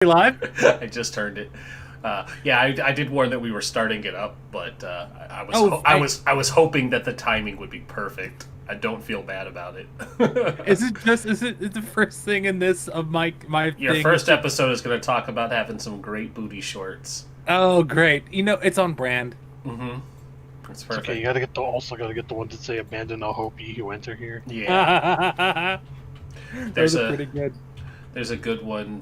Live? I just turned it. Yeah, I did warn that we were starting it up, but I was Oh, I was hoping that the timing would be perfect. I don't feel bad about it. is it just is the first thing in this of my Your thing is first just episode is going to talk about having some great booty shorts. oh great. It's on brand. Mm-hmm. It's It's okay. perfect. You gotta get the one to say "Abandon all hope, ye who enter here." Yeah, Those there's are a pretty good. there's a good one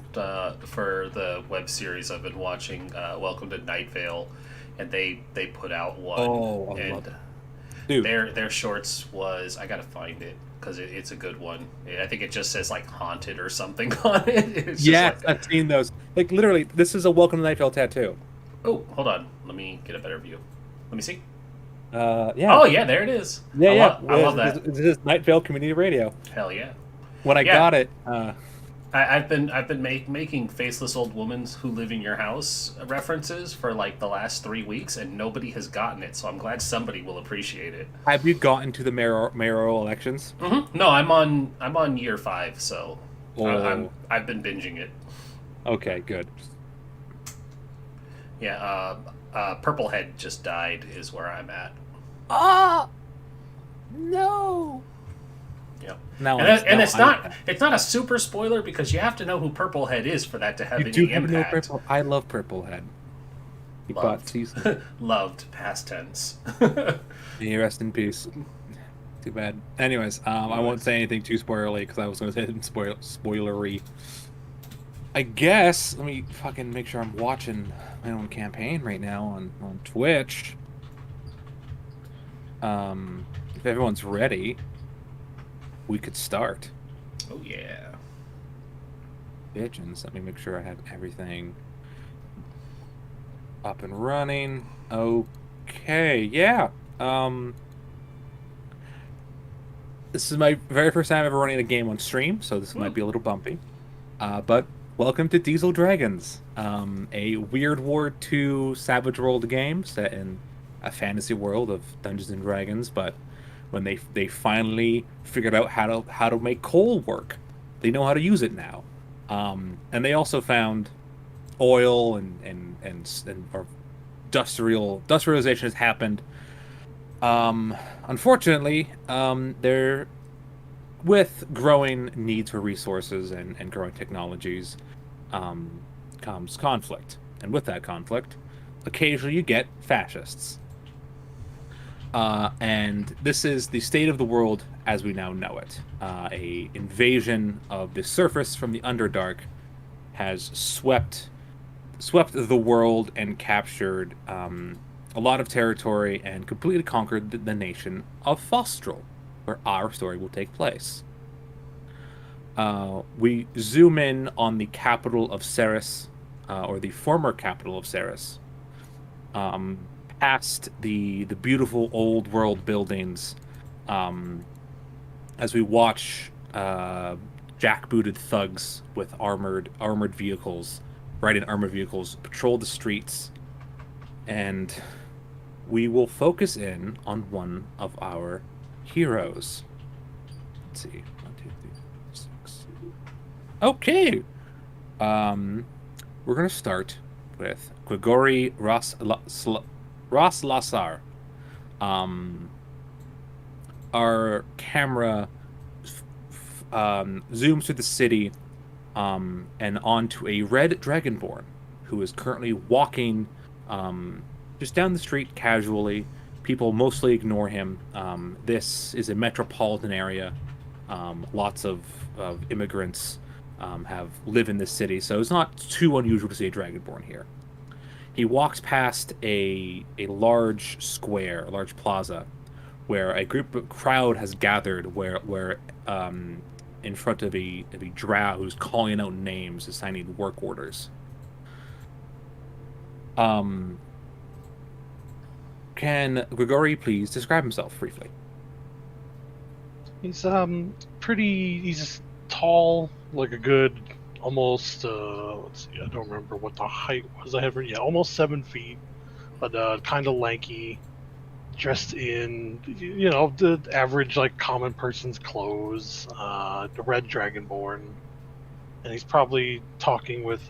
for the web series I've been watching. Welcome to Night Vale, and they put out one, Oh, I love and it. Dude. their shorts was I gotta find it because it's a good one. I think it just says like haunted or something on it. It's just Yes, like, I've seen those. Like literally, this is a Welcome to Night Vale tattoo. oh, hold on, let me get a better view. Let me see. Yeah. Oh yeah, there it is. Yeah, yeah. I love that. This is Night Vale Community Radio. Hell yeah. When I Yeah, got it, I've been making faceless old women who live in your house references for like the last 3 weeks, and nobody has gotten it. So I'm glad somebody will appreciate it. have you gotten to the mayoral elections? No, I'm on year 5, so Oh, I've been binging it. okay, good. Yeah, Purplehead just died is where I'm at. Ah, no. Yeah, Now and I'm that, and now it's I'm not a super spoiler because you have to know who Purplehead is for that to have You any do have no impact. purple. I love Purplehead. He bought Loved, season. loved past tense. May he rest in peace. Too bad. Anyways, I won't say anything too spoilery because I was going to say something spoilery. I guess let me fucking make sure I'm watching my own campaign right now on Twitch. If everyone's ready, we could start. Oh yeah. Bitchins. Let me make sure I have everything up and running. Okay, yeah. This is my very first time ever running a game on stream, so this might be a little bumpy. But welcome to Diesel Dragons, a Weird War II Savage World game set in a fantasy world of Dungeons and Dragons. But when they finally figured out how to make coal work, they know how to use it now. And they also found oil and or industrialization has happened. Unfortunately, there with growing needs for resources and growing technologies comes conflict, and with that conflict, occasionally you get fascists. And this is the state of the world as we now know it. A invasion of the surface from the Underdark has swept the world and captured a lot of territory and completely conquered the nation of Fostral, where our story will take place. We zoom in on the capital of Ceres, or the former capital of Ceres, past the beautiful old world buildings, as we watch jackbooted thugs with armored vehicles, riding armored vehicles, patrol the streets, and we will focus in on one of our heroes. Let's see. 1, 2, 3, 4, 6. Okay. We're gonna start with Grigory Roslasar. Our camera zooms through the city and onto a red dragonborn who is currently walking just down the street casually. People mostly ignore him. This is a metropolitan area. Lots of immigrants live in this city, so it's not too unusual to see a dragonborn here. He walks past a large square, a large plaza, where a crowd has gathered, where in front of a drow who's calling out names, assigning work orders. Can Grigory please describe himself briefly? He's he's tall, like a good almost let's see, I don't remember what the height was. Almost 7 feet, but kind of lanky, dressed in the average like common person's clothes. The red dragonborn. and he's probably talking with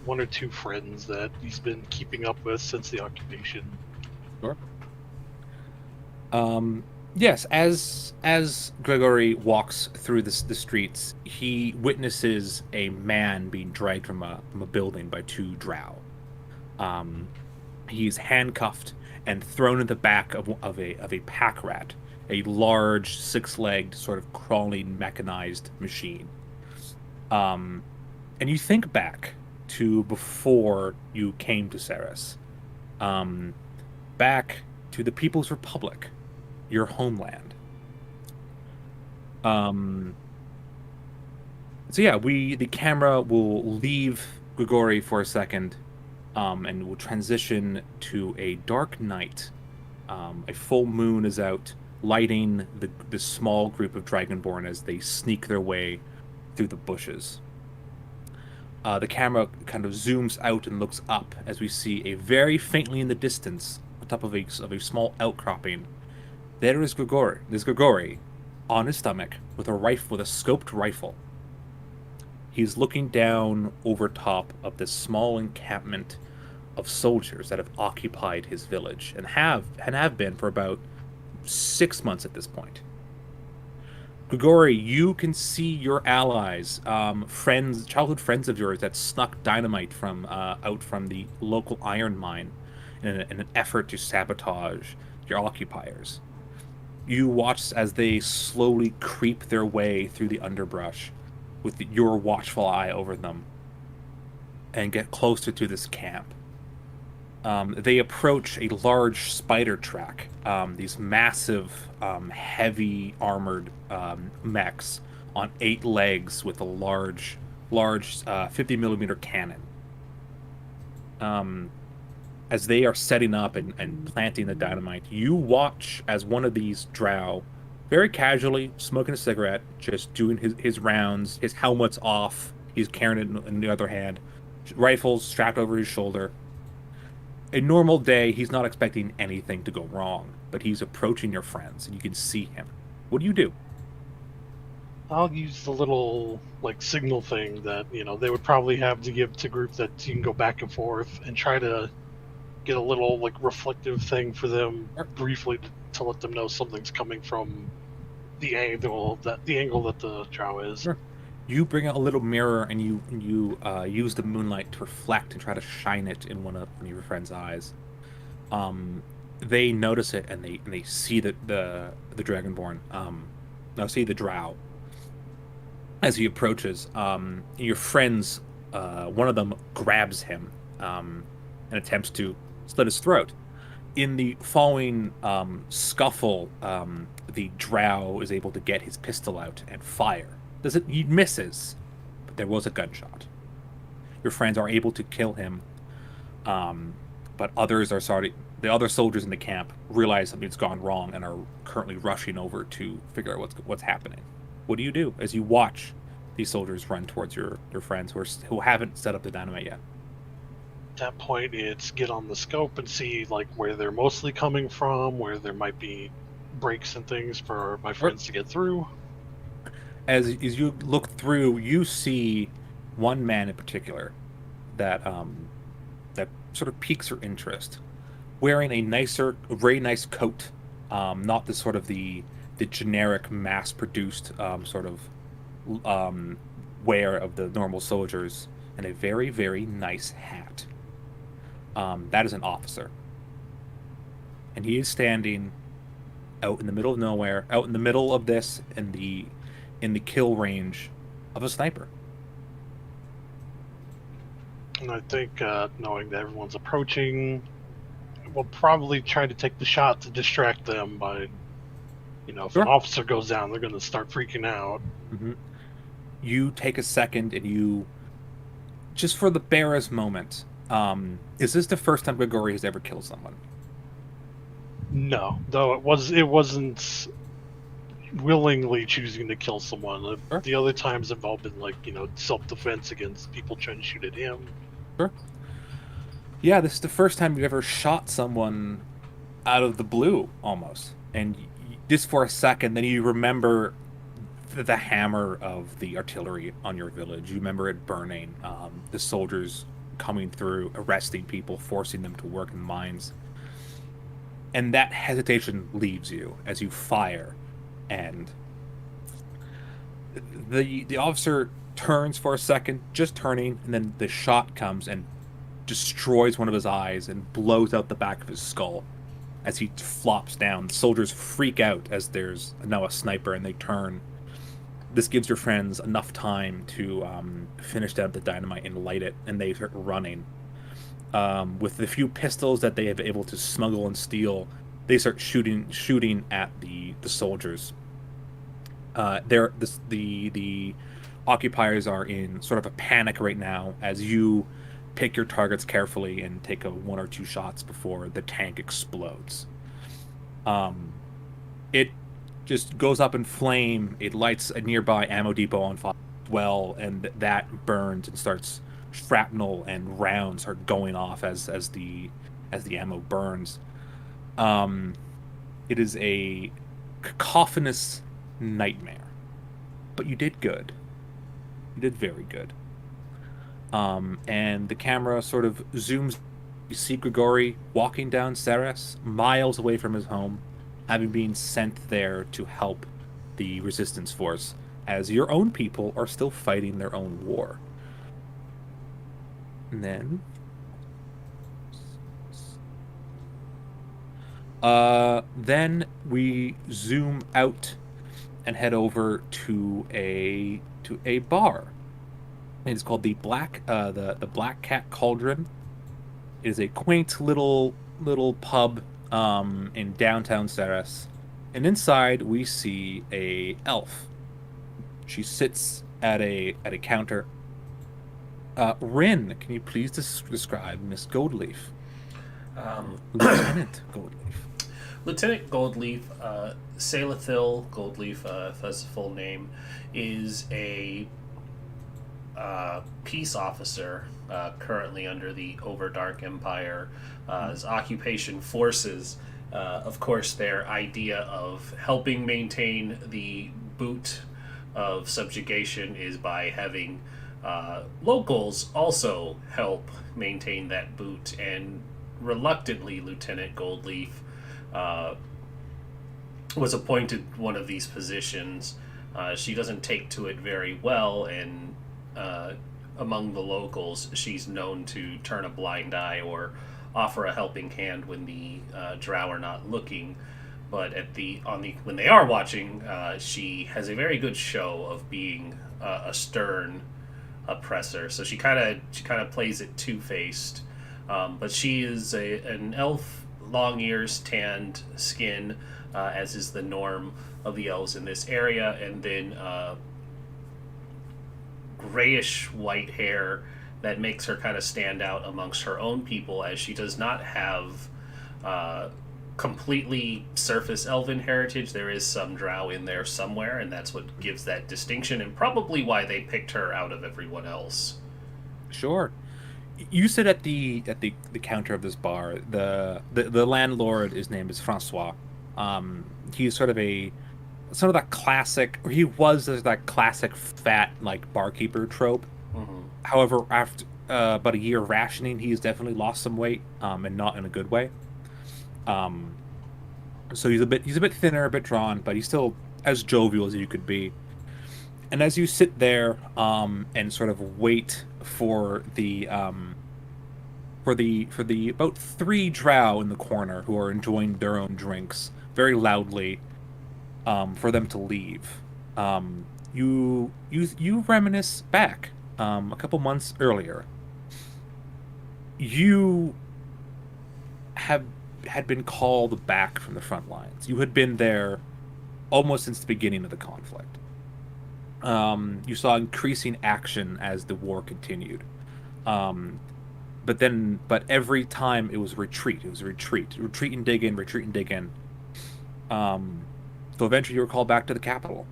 one or two friends that he's been keeping up with since the occupation. Sure. Yes, as Gregory walks through the streets, he witnesses a man being dragged from a building by two drow. He's handcuffed and thrown in the back of a pack rat, a large six-legged sort of crawling mechanized machine. And you think back to before you came to Ceres, back to the People's Republic, your homeland. So yeah, the camera will leave Grigori for a second, and will transition to a dark night. A full moon is out, lighting the small group of Dragonborn as they sneak their way through the bushes. The camera kind of zooms out and looks up as we see a very faintly in the distance, on top of a small outcropping. There is Grigori. There's Grigori on his stomach with a scoped rifle. He's looking down over top of this small encampment of soldiers that have occupied his village and have been for about 6 months at this point. Grigori, you can see your allies, childhood friends of yours that snuck dynamite from out from the local iron mine in an effort to sabotage your occupiers. You watch as they slowly creep their way through the underbrush with your watchful eye over them and get closer to this camp. They approach a large spider track, these massive, heavy armored mechs on 8 legs with a large 50 millimeter cannon. As they are setting up and planting the dynamite, you watch as one of these drow, very casually, smoking a cigarette, just doing his rounds, his helmet's off, he's carrying it in the other hand, rifles strapped over his shoulder. A normal day, he's not expecting anything to go wrong, but he's approaching your friends, and you can see him. What do you do? I'll use the little signal thing that they would probably have to give to groups that you can go back and forth and try to get a little reflective thing for them briefly to let them know something's coming from the angle that the drow is. Sure. You bring out a little mirror and you use the moonlight to reflect and try to shine it in one of your friend's eyes. They notice it and they see the Dragonborn. See the drow as he approaches. Your friends, one of them grabs him and attempts to slit his throat. In the following scuffle, the drow is able to get his pistol out and fire. He misses, but there was a gunshot. Your friends are able to kill him, but others are sorry. The other soldiers in the camp realize something's gone wrong and are currently rushing over to figure out what's happening. What do you do as you watch these soldiers run towards your friends who haven't set up the dynamite yet? At that point, it's get on the scope and see where they're mostly coming from, where there might be breaks and things for my friends to get through. As you look through, you see one man in particular that sort of piques your interest, wearing a very nice coat, not the sort of the generic mass-produced sort of wear of the normal soldiers, and a very, very nice hat. That is an officer, and he is standing out in the middle of nowhere, out in the middle of this, in the kill range of a sniper. And I think knowing that everyone's approaching, we'll probably try to take the shot to distract them by, if Sure. an officer goes down, they're going to start freaking out. Mm-hmm. You take a second and you, just for the barest moment, is this the first time Grigori has ever killed someone? No, though it wasn't willingly choosing to kill someone. Sure. The other times have all been self-defense against people trying to shoot at him. Sure. Yeah, this is the first time you've ever shot someone out of the blue, almost. And just for a second, then you remember the hammer of the artillery on your village. You remember it burning, the soldiers coming through, arresting people, forcing them to work in mines. And that hesitation leaves you as you fire, and the officer turns for a second, just turning, and then the shot comes and destroys one of his eyes and blows out the back of his skull as he flops down. The soldiers freak out as there's now a sniper, and they turn. This gives your friends enough time to finish down the dynamite and light it, and they start running. With the few pistols that they have been able to smuggle and steal, they start shooting at the soldiers. The occupiers are in sort of a panic right now as you pick your targets carefully and take one or two shots before the tank explodes. It just goes up in flame. It lights a nearby ammo depot on fire as well, and that burns and starts shrapnel and rounds are going off as the ammo burns. It is a cacophonous nightmare, but you did good. You did very good. And the camera sort of zooms. You see Grigori walking down Ceres, miles away from his home, having been sent there to help the resistance force, as your own people are still fighting their own war. And then we zoom out and head over to a bar. It is called the Black Cat Cauldron. It is a quaint little pub in downtown Ceres, and inside we see a elf. She sits at a counter. Rin, can you please describe Miss Goldleaf? Lieutenant Goldleaf. Lieutenant Goldleaf, Salathil Goldleaf, if that's the full name, is a peace officer currently under the Overdark Empire. His occupation forces, of course, their idea of helping maintain the boot of subjugation is by having locals also help maintain that boot, and reluctantly Lieutenant Goldleaf was appointed one of these positions. She doesn't take to it very well, and among the locals she's known to turn a blind eye or offer a helping hand when the drow are not looking. But when they are watching, she has a very good show of being a stern oppressor. So she kind of plays it two-faced. But she is an elf, long ears, tanned skin, as is the norm of the elves in this area, and then grayish white hair that makes her kind of stand out amongst her own people, as she does not have completely surface elven heritage. There is some drow in there somewhere, and that's what gives that distinction, and probably why they picked her out of everyone else. Sure. You sit at the counter of this bar. The landlord, his name is Francois. He's sort of that classic, or he was that classic fat like barkeeper trope. Mm-hmm. However, after about a year of rationing, he's definitely lost some weight, and not in a good way. So he's a bit thinner, a bit drawn, but he's still as jovial as you could be. And as you sit there and sort of wait for the about 3 drow in the corner who are enjoying their own drinks very loudly, for them to leave, you reminisce back a couple months earlier. You had been called back from the front lines. You had been there almost since the beginning of the conflict. You saw increasing action as the war continued. But every time it was retreat. Retreat and dig in, retreat and dig in. So eventually you were called back to the capital.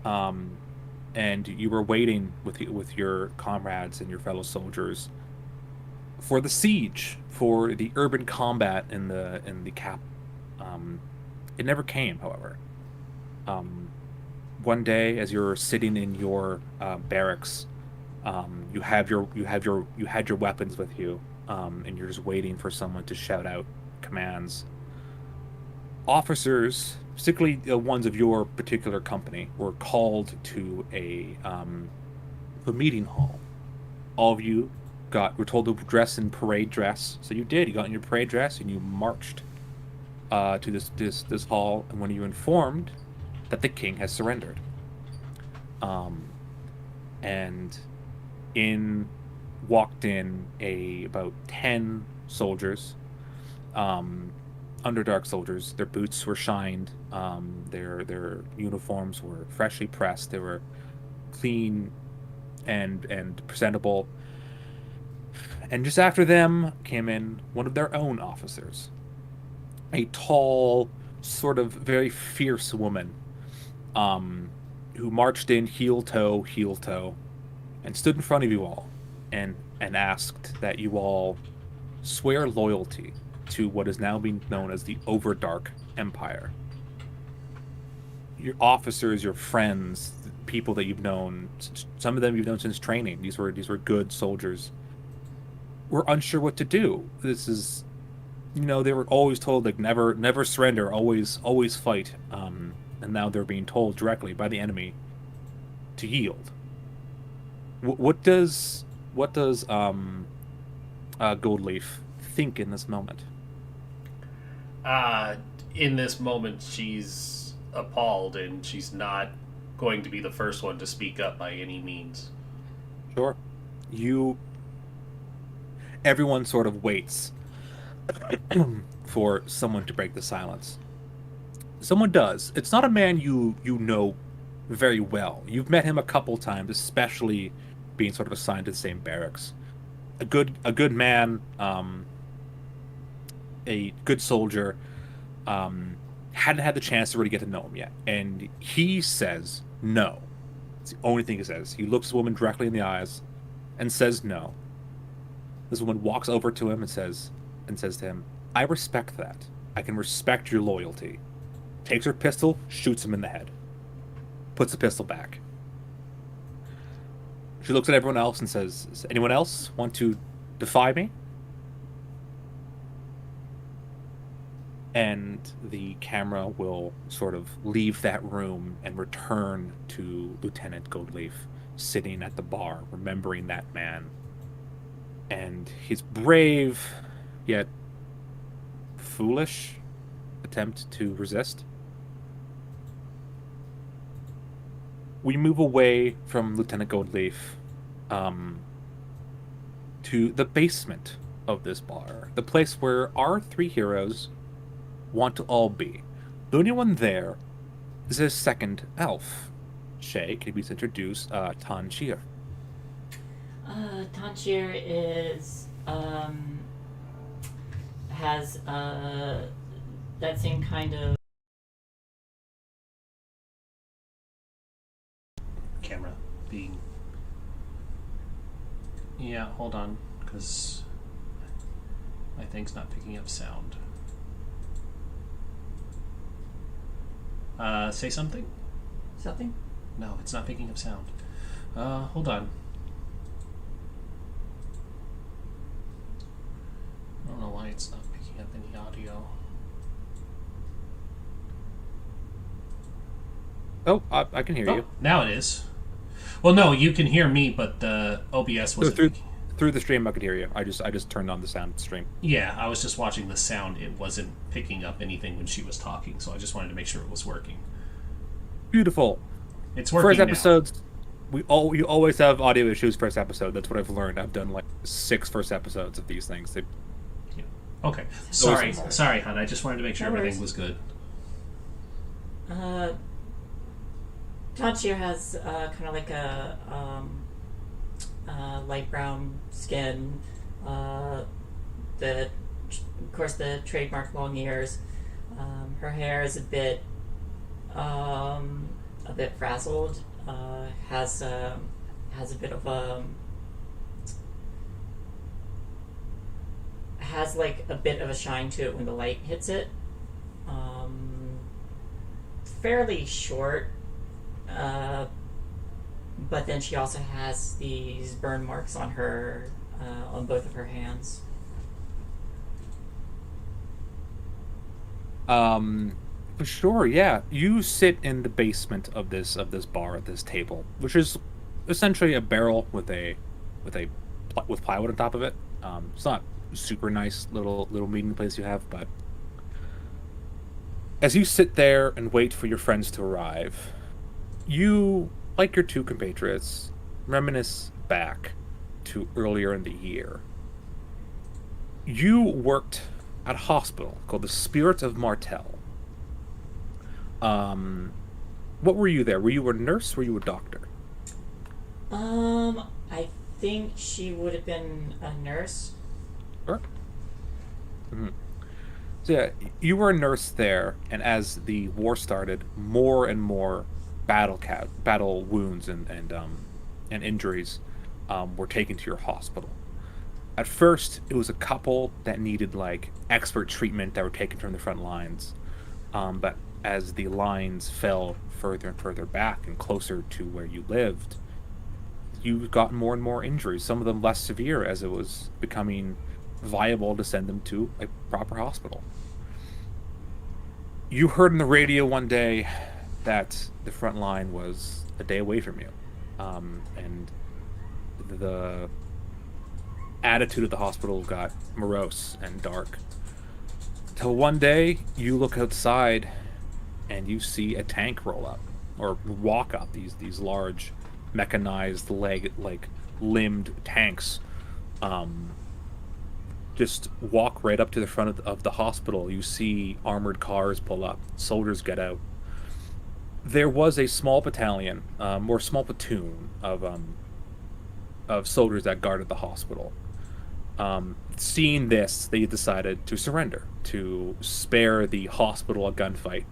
And you were waiting with your comrades and your fellow soldiers for the siege, for the urban combat in the cap. It never came, however. one day as you're sitting in your barracks, you had your weapons with you, and you're just waiting for someone to shout out commands. Officers, particularly the ones of your particular company, were called to a meeting hall. All of you were told to dress in parade dress, so you did. You got in your parade dress and you marched to this hall. And when you were informed that the king has surrendered, um, and in walked in a about 10 soldiers, underdark soldiers. Their boots were shined. Their uniforms were freshly pressed. They were clean and presentable. And just after them came in one of their own officers, a tall, sort of very fierce woman, who marched in heel toe, and stood in front of you all, and asked that you all swear loyalty to what is now being known as the Overdark Empire. Your officers, your friends, people that you've known, some of them you've known since training. These were good soldiers. Were unsure what to do. This is, they were always told like never surrender, always fight. And now they're being told directly by the enemy to yield. What does Goldleaf think in this moment? In this moment, she's appalled, and she's not going to be the first one to speak up by any means. Sure. Everyone sort of waits for someone to break the silence. Someone does. It's not a man you know very well. You've met him a couple times, especially being sort of assigned to the same barracks. A good man, a good soldier. Hadn't had the chance to really get to know him yet, and he says no. It's the only thing he says. He looks the woman directly in the eyes and says no. This woman walks over to him and says to him, "I respect that. I can respect your loyalty." Takes her pistol, shoots him in the head. Puts the pistol back. She looks at everyone else and says, "Does anyone else want to defy me?" And the camera will sort of leave that room and return to Lieutenant Goldleaf sitting at the bar, remembering that man and his brave yet foolish attempt to resist. We move away from Lieutenant Goldleaf to the basement of this bar, the place where our three heroes want to all be. The only one there is a second elf. Shay, can you please introduce Tanjir? Tanjir is has that same kind of Camera being. Yeah, hold on, because my thing's not picking up sound. Say something? something. No, it's not picking up sound. Hold on. I don't know why it's not picking up any audio. Oh, I can hear you. Now it is. Well, no, you can hear me, but the OBS wasn't. Through the stream, I could hear you. I just turned on the sound stream. Yeah, I was just watching the sound. It wasn't picking up anything when she was talking, so I just wanted to make sure it was working. Beautiful. It's working First now. episodes, you always have audio issues first episode. That's what I've learned. I've done like 6 first episodes of these things. Okay. Sorry, hon. I just wanted to make sure everything was good. Tanjir has kind of like a light brown skin. Of course, the trademark long ears. Her hair is a bit frazzled. Has a bit of has like a bit of a shine to it when the light hits it. Fairly short. But then she also has these burn marks on her, on both of her hands. For sure, yeah. You sit in the basement of this bar at this table, which is essentially a barrel with a with plywood on top of it. It's not super nice little meeting place you have, but as you sit there and wait for your friends to arrive, you, like your two compatriots, reminisce back to earlier in the year. You worked at a hospital called the Spirit of Martel. Um, what were you there? Were you a nurse? Were you a doctor? I think she would have been a nurse. Sure. Mhm. So yeah, you were a nurse there, and as the war started, more and more battle wounds and injuries were taken to your hospital. At first, it was a couple that needed like expert treatment that were taken from the front lines, but as the lines fell further and further back and closer to where you lived, you got more and more injuries. Some of them less severe, as it was becoming viable to send them to a proper hospital. You heard on the radio one day that the front line was a day away from you, and the attitude of the hospital got morose and dark. Till one day, you look outside and you see a tank roll up or walk up. These large, mechanized limbed tanks, um, just walk right up to the front of the hospital. You see armored cars pull up, soldiers get out. There was a small battalion, or small platoon of soldiers that guarded the hospital. Seeing this, they decided to surrender to spare the hospital a gunfight.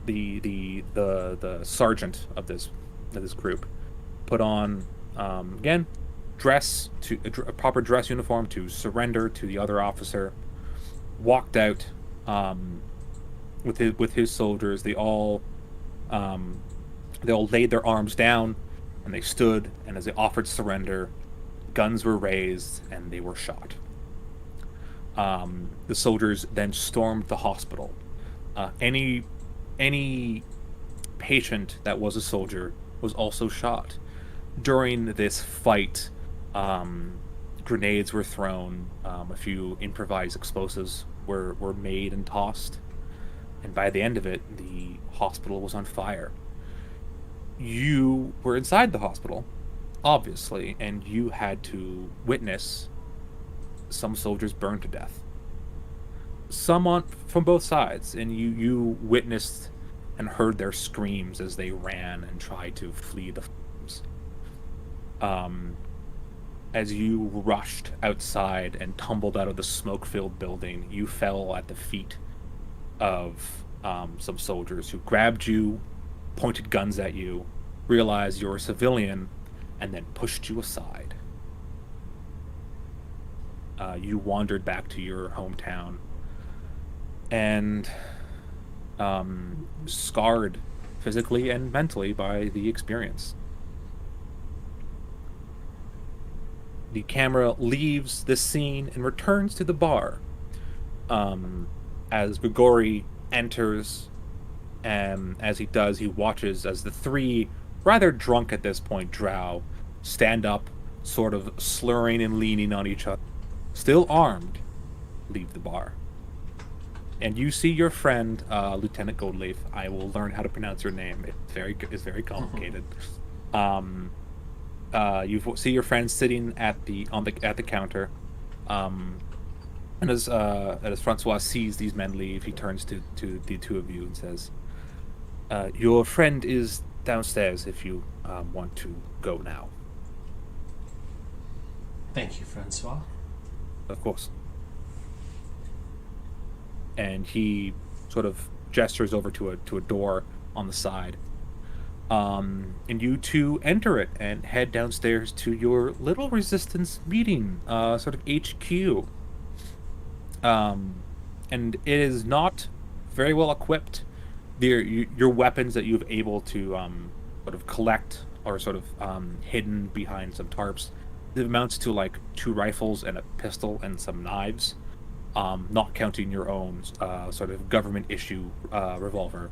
The sergeant of this group put on, again, a proper dress uniform to surrender to the other officer. Walked out, with his soldiers. They all laid their arms down, and they stood. And as they offered surrender, guns were raised and they were shot. The soldiers then stormed the hospital. Any patient that was a soldier was also shot. During this fight, grenades were thrown, a few improvised explosives were made and tossed, and by the end of it, the hospital was on fire. You were inside the hospital, obviously, and you had to witness some soldiers burned to death. From both sides, and you witnessed and heard their screams as they ran and tried to flee the flames. As you rushed outside and tumbled out of the smoke-filled building, you fell at the feet of some soldiers who grabbed you, pointed guns at you, realized you were a civilian, and then pushed you aside. You wandered back to your hometown, and scarred physically and mentally by the experience. The camera leaves this scene and returns to the bar, as Grigori enters, and as he does, he watches as the three, rather drunk at this point, drow stand up, sort of slurring and leaning on each other, still armed, leave the bar. And you see your friend, Lieutenant Goldleaf. I will learn how to pronounce your name. It's very complicated. You see your friend sitting at the counter, and as Francois sees these men leave, he turns to the two of you and says, "Your friend is downstairs if you want to go now." Thank you, Francois. Of course. And he sort of gestures over to a door on the side. And you two enter it and head downstairs to your little resistance meeting, sort of HQ. And it is not very well equipped. your weapons that you've able to sort of collect or sort of hidden behind some tarps. It amounts to like 2 rifles and a pistol and some knives, not counting your own sort of government issue revolver,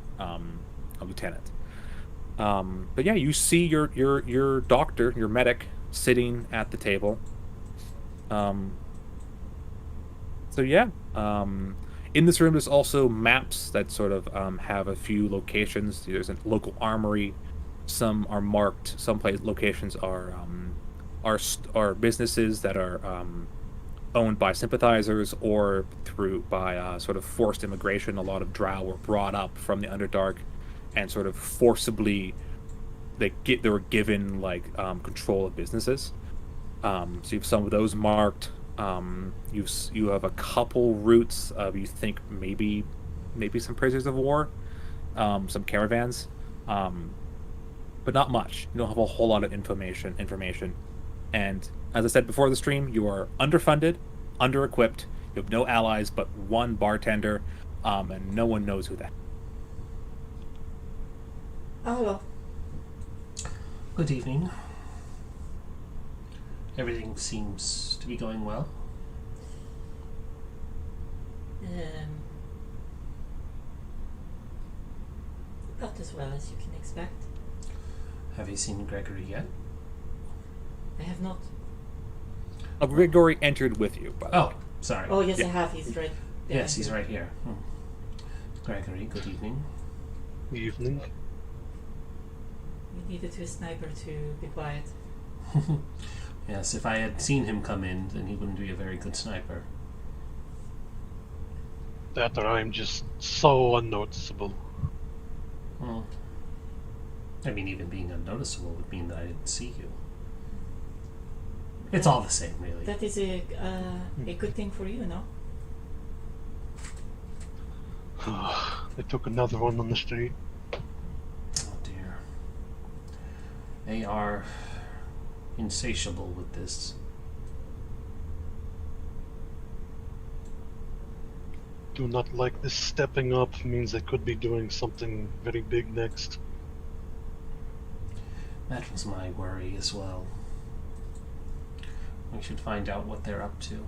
lieutenant. But yeah, you see your doctor, your medic, sitting at the table. So yeah, in this room there's also maps that sort of have a few locations. There's a local armory. Some are marked. Some locations are businesses that are owned by sympathizers or by sort of forced immigration. A lot of Drow were brought up from the Underdark and sort of forcibly they were given like control of businesses. So you have some of those marked. You have a couple routes of you think maybe some prisoners of war, some caravans, but not much. You don't have a whole lot of information. And as I said before the stream, you are underfunded, under-equipped. You have no allies but one bartender, and no one knows who that. Oh, Good evening. Everything seems to be going well. About as well as you can expect. Have you seen Gregory yet? I have not. Grigori entered with you, by the way. Oh, sorry. Oh, yes, Yeah. I have. He's right there. Yes, he's right here. Gregory, good evening. Evening. We needed a sniper to be quiet. Yes, if I had seen him come in, then he wouldn't be a very good sniper. That or I'm just so unnoticeable. Well, I mean, even being unnoticeable would mean that I didn't see you. It's all the same, really. That is a good thing for you, no? They took another one on the street. Oh dear. They are insatiable with this. Do not like this stepping up means they could be doing something very big next. That was my worry as well. We should find out what they're up to.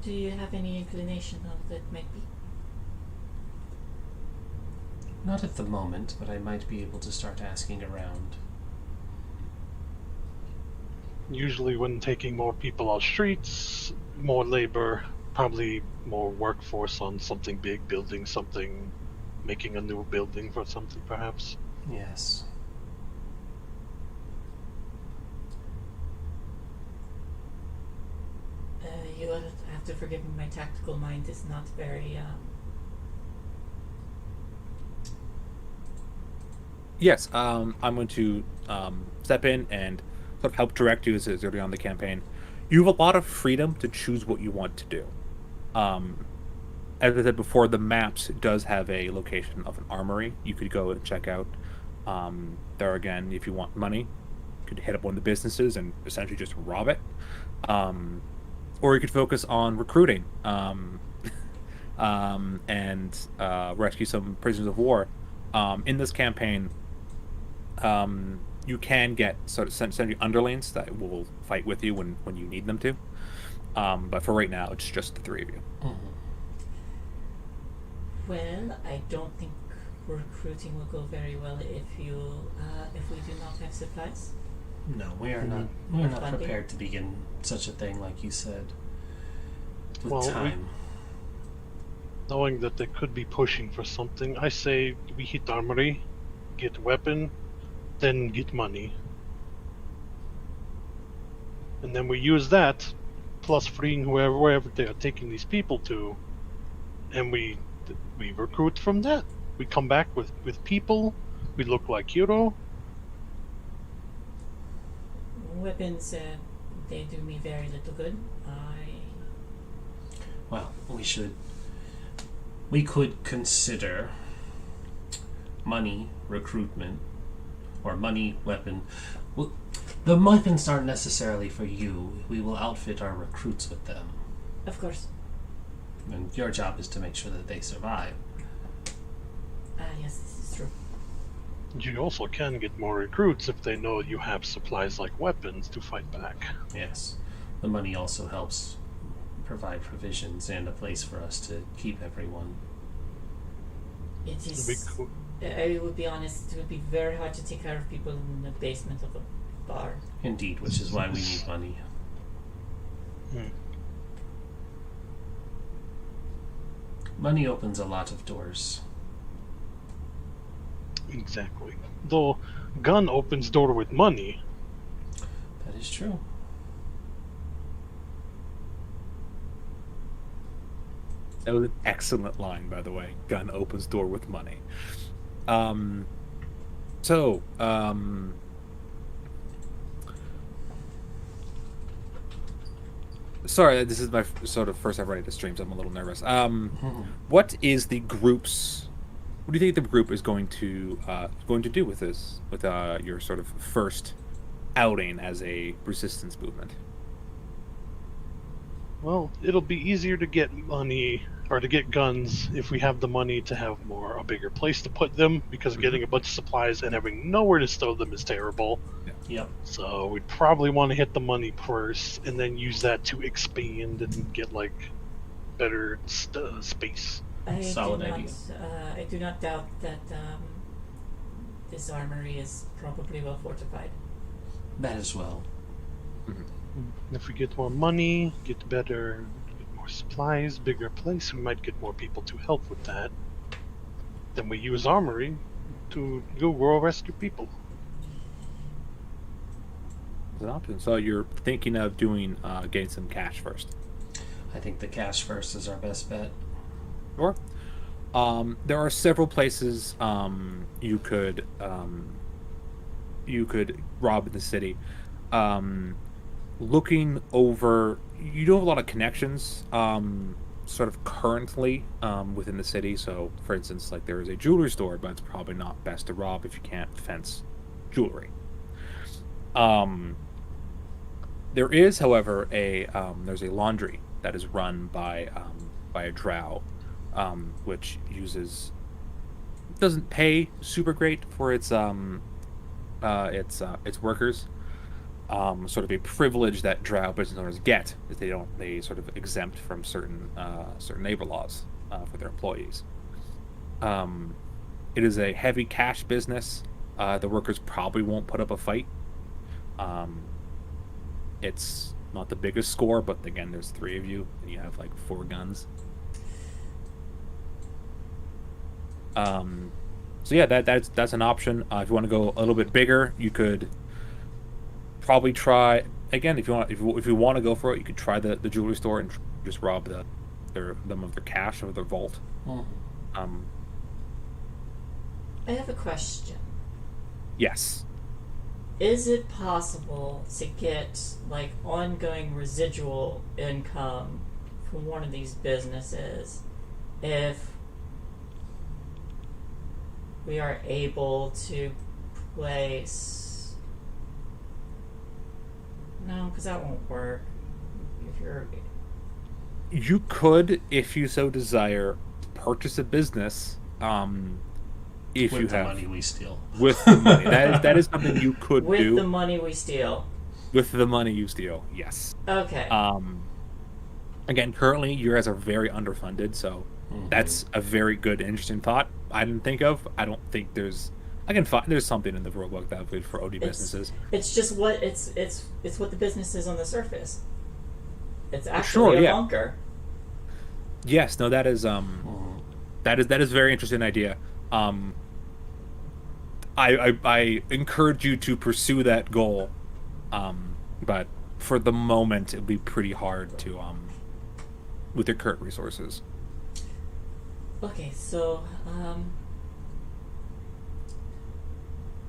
Do you have any inclination of that might be? Not at the moment, but I might be able to start asking around. Usually when taking more people off streets, more labor, probably more workforce on something big, building something, making a new building for something perhaps. Yes. You have to forgive me, my tactical mind is not very... Yes, I'm going to step in and sort of help direct you as early on the campaign. You have a lot of freedom to choose what you want to do. As I said before, the maps does have a location of an armory you could go and check out. There again, if you want money, you could hit up one of the businesses and essentially just rob it. Or you could focus on recruiting and rescue some prisoners of war. In this campaign, you can get sort of essentially underlings that will fight with you when you need them to. But for right now, it's just the 3 of you. Mm-hmm. Well, I don't think recruiting will go very well if we do not have supplies. No, we are not. We are not prepared to begin such a thing, like you said. With Well, time. Knowing that they could be pushing for something, I say we hit armory, get weapon, then get money. And then we use that, plus freeing wherever they are taking these people to, and we recruit from that. We come back with people, we look like hero. Weapons, they do me very little good. Well, we could consider money, recruitment, or money, weapon. Well, the weapons aren't necessarily for you. We will outfit our recruits with them. Of course. And your job is to make sure that they survive. Yes, this is true. You also can get more recruits if they know you have supplies like weapons to fight back. Yes. The money also helps provide provisions and a place for us to keep everyone. It It'd be is. cool. I would be honest. It would be very hard to take care of people in the basement of a bar. Indeed, which is why we need money. Hmm. Money opens a lot of doors. Exactly. Though, gun opens door with money. That is true. That was an excellent line, by the way. Gun opens door with money. Um, so, sorry, this is my sort of first time running the streams. I'm a little nervous. What is the group's? What do you think the group is going to do with this? With your sort of first outing as a resistance movement? Well, it'll be easier to get money or to get guns if we have the money to have a bigger place to put them, because getting a bunch of supplies and having nowhere to store them is terrible. Yep. So we'd probably want to hit the money first and then use that to expand and get like better space. Solid do not, idea. I do not doubt that this armory is probably well fortified. That as well. If we get more money, get more supplies, bigger place, we might get more people to help with that. Then we use armory to go rescue people. As an option. So you're thinking of doing getting some cash first. I think the cash first is our best bet. Sure. There are several places you could rob in the city. Looking over, you do have a lot of connections, sort of currently within the city. So, for instance, like there is a jewelry store, but it's probably not best to rob if you can't fence jewelry. There is, however, there's a laundry that is run by a drow, which doesn't pay super great for its workers. Sort of a privilege that drow business owners get is they sort of exempt from certain labor laws for their employees. It is a heavy cash business. The workers probably won't put up a fight. It's not the biggest score, but again, there's 3 of you, and you have like 4 guns. So yeah, that's an option. If you want to go a little bit bigger, you could probably try again. If you want to go for it, you could try the jewelry store and just rob them of their cash or their vault. I have a question. Yes. Is it possible to get like ongoing residual income from one of these businesses if we are able to place? No, because that won't work. If you're, You could, if you so desire, purchase a business. If With you the have money we steal. with the money, that is something you could with do the money we steal. with the money you steal. Yes. Okay. Again, currently you guys are very underfunded, so that's a very good, interesting thought. I didn't think of. I don't think there's something in the rulebook that would for OD businesses. It's just what it's what the business is on the surface. It's actually Sure, a yeah. bunker. Yes, no, that is a very interesting idea. I encourage you to pursue that goal, but for the moment it'd be pretty hard to with your current resources. Okay, so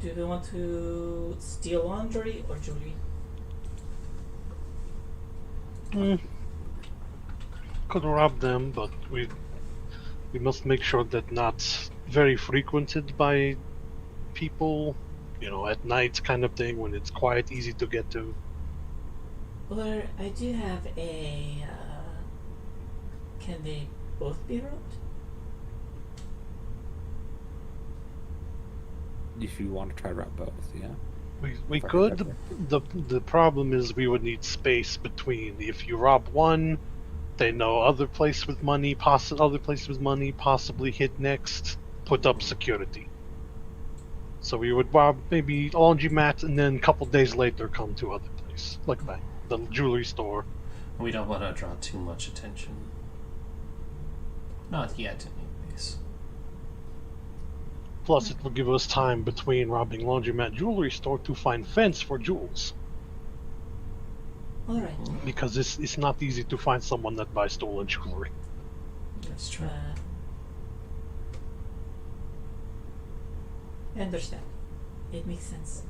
do we want to steal laundry or jewelry? Could rob them, but we must make sure that not very frequented by people, at night kind of thing, when it's quiet, easy to get to. Or I do have a. Can they both be robbed? if you want to try to rob both, yeah. We Fuck could. it, The problem is we would need space between. If you rob one, they know other place with money, other place with money, possibly hit next, put up security. So we would rob maybe laundromat, and then a couple days later come to other place, like that, the jewelry store. We don't want to draw too much attention. Not yet, anyways. Plus, it will give us time between robbing laundromat jewelry store to find fence for jewels, All right. because it's not easy to find someone that buys stolen jewelry. That's true. I understand. It makes sense.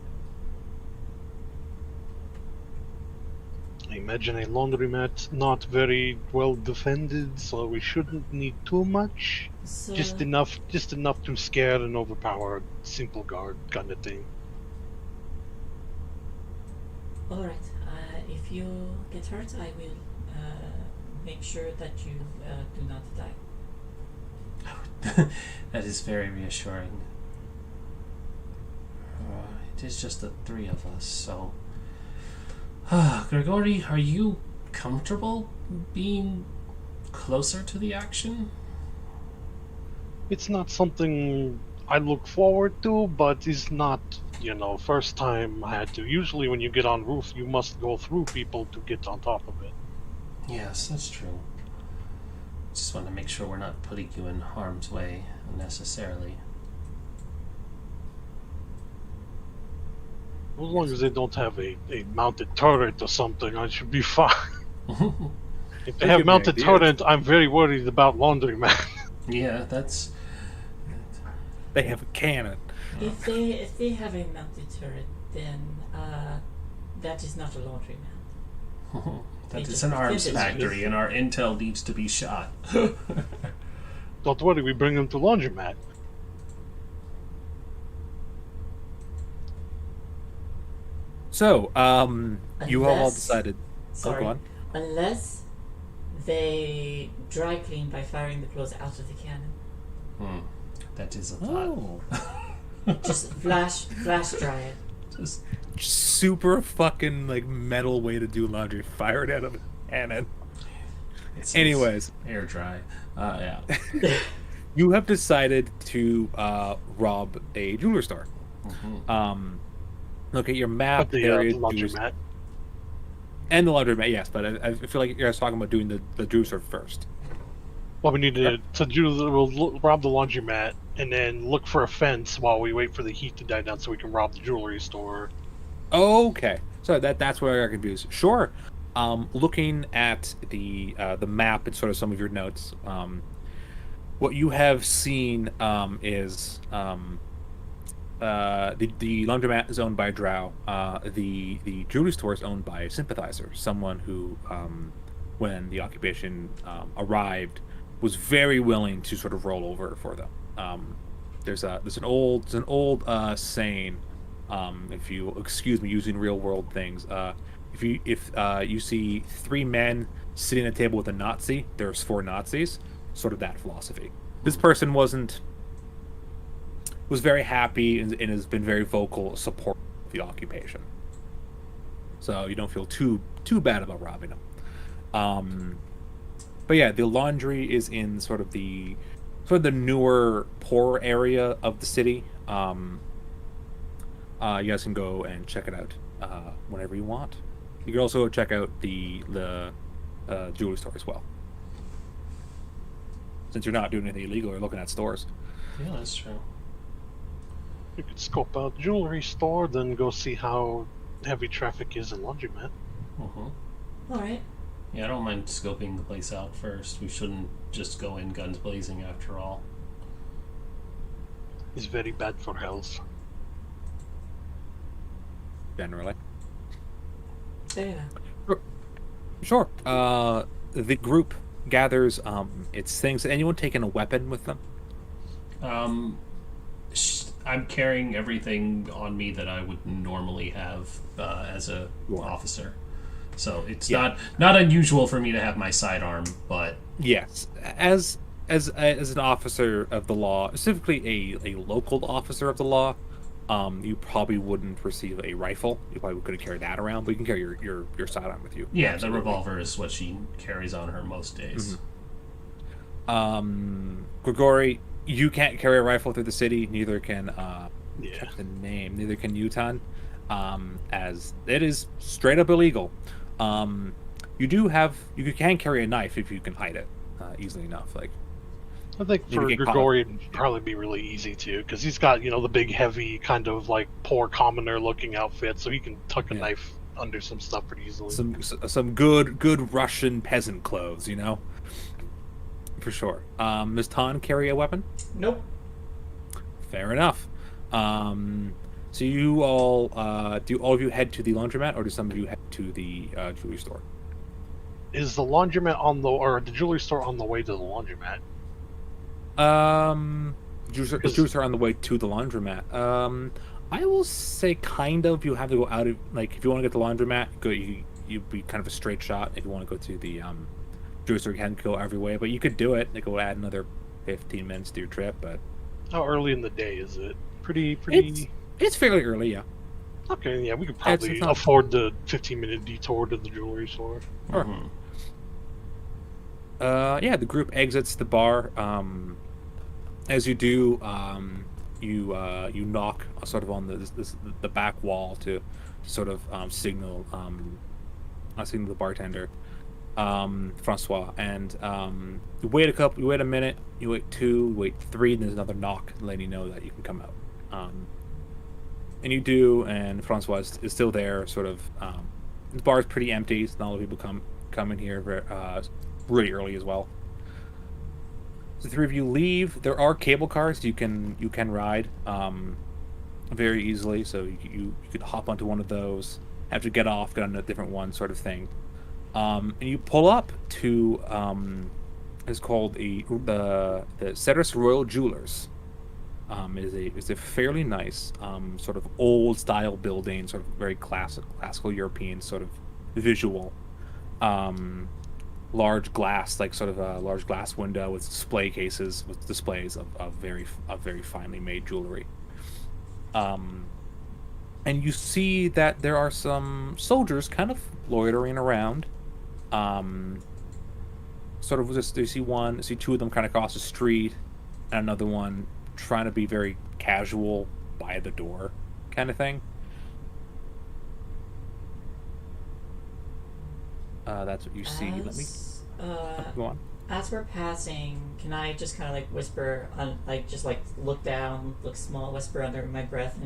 I imagine a laundromat not very well defended, so we shouldn't need too much. So, Just enough to scare and overpower a simple guard kind of thing. all right. If you get hurt, I will make sure that you do not die. That is very reassuring. It is just the three of us, so. Grigori, are you comfortable being closer to the action? It's not something I look forward to, but it's not, first time I had to. Usually when you get on roof, you must go through people to get on top of it. Yes, that's true. Just want to make sure we're not putting you in harm's way unnecessarily. As long as they don't have a mounted turret or something, I should be fine. If they Don't give have me mounted ideas. turret, I'm very worried about laundromat. Yeah, that's. They have a cannon. If they have a mounted turret, then that is not a laundromat. That It's is a an arms defense factory, and our intel needs to be shot. Don't worry, we bring them to laundromat. So, you have all Unless- decided. Sorry. Oh, go on. Unless they dry clean by firing the clothes out of the cannon. That is a thought. Oh. Just flash dry it. Just Super fucking like metal way to do laundry. Fire it out of a cannon. it's Anyways, air dry. Yeah. you have decided to rob a jeweler store. Look at your map But the area. laundromat. And the laundromat, yes, but I feel like you're guys talking about doing the jeweler store first. Well, we need to we'll rob the laundromat and then look for a fence while we wait for the heat to die down so we can rob the jewelry store. Okay, so that's where I got confused. Sure. Looking at the map and sort of some of your notes, what you have seen is the laundromat is owned by a drow. The jewelry store is owned by a sympathizer, someone who, when the occupation arrived, was very willing to sort of roll over for them. There's an old saying. If you excuse me using real world things, if you see three men sitting at a table with a Nazi, there's four Nazis. Sort of that philosophy. This person was very happy and has been very vocal support of the occupation. So you don't feel too bad about robbing them. But yeah, the laundry is in sort of the newer, poorer area of the city. You guys can go and check it out whenever you want. You can also check out the jewelry store as well, since you're not doing anything illegal or looking at stores. Yeah, that's true. We could scope out jewelry store, then go see how heavy traffic is in laundromat. Uh-huh. All right. Yeah, I don't mind scoping the place out first. We shouldn't just go in guns blazing after all. It's very bad for health. Generally, Fair enough. sure. The group gathers its things. Anyone taking a weapon with them? I'm carrying everything on me that I would normally have as a You are. officer. So it's Yeah. not unusual for me to have my sidearm, but Yes, as an officer of the law, specifically a local officer of the law, You probably wouldn't receive a rifle. You probably couldn't carry that around, but you can carry your sidearm with you. Yeah, Absolutely. the revolver is what she carries on her most days. Grigori, you can't carry a rifle through the city. Neither can Yeah. check the name. Neither can Utan, as it is straight up illegal. You can carry a knife if you can hide it easily enough. Like I think Maybe for get caught. Grigori it'd probably be really easy too, because he's got the big heavy kind of like poor commoner looking outfit, so he can tuck a Yeah. knife under some stuff pretty easily. some good Russian peasant clothes, for sure. Does Tan carry a weapon? Nope. Fair enough. So you all do all of you head to the laundromat, or do some of you head to the jewelry store? Is the laundromat or the jewelry store on the way to the laundromat? Jewelry store on the way to the laundromat. I will say kind of. You have to go out of, like, if you want to get to the laundromat, you'd be kind of a straight shot. If you want to go to the jewelry store, you can go every way, but you could do it. It will add another 15 minutes to your trip, but How early in the day is it? Pretty. it's fairly early, yeah. Okay, yeah, we could It's probably not- afford the 15-minute detour to the jewelry store. Sure. Mhm. Yeah, the group exits the bar. As you do, you knock sort of on the back wall to sort of signal the bartender, Francois, and you wait a minute, you wait 2, you wait 3, and there's another knock letting you know that you can come out. And you do, and Francois is still there. Sort of, the bar is pretty empty. So not a lot of people come in here really early as well. So the 3 of you leave. There are cable cars you can ride very easily. So you could hop onto one of those, have to get off, get on a different one, sort of thing. And you pull up to it's called the Ceres Royal Jewelers. Is a fairly nice sort of old style building, sort of very classical European sort of visual. Large glass, like sort of a large glass window with display cases with displays of very finely made jewelry. And you see that there are some soldiers kind of loitering around. Sort of just, you see 2 of them kind of across the street, and another one trying to be very casual by the door, kind of thing. That's what you see. Let me go on. As we're passing, can I just kind of like whisper, just like look down, look small, whisper under my breath,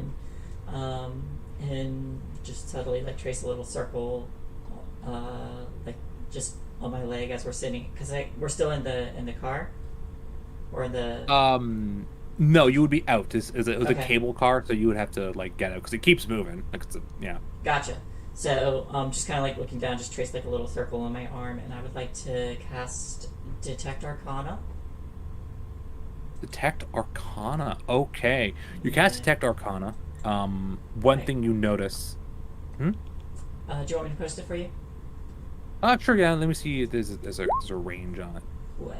and just subtly like trace a little circle, like just on my leg as we're sitting, because we're still in the car, or in the. No, you would be out. It was a Okay. cable car, so you would have to like get out because it keeps moving. Like yeah. Gotcha. So, just kind of like looking down, just trace like a little circle on my arm, and I would like to cast Detect Arcana. Detect Arcana. Okay, you cast Detect Arcana. One Okay. thing you notice. Do you want me to post it for you? Sure. Yeah. Let me see. There's a range on it. What?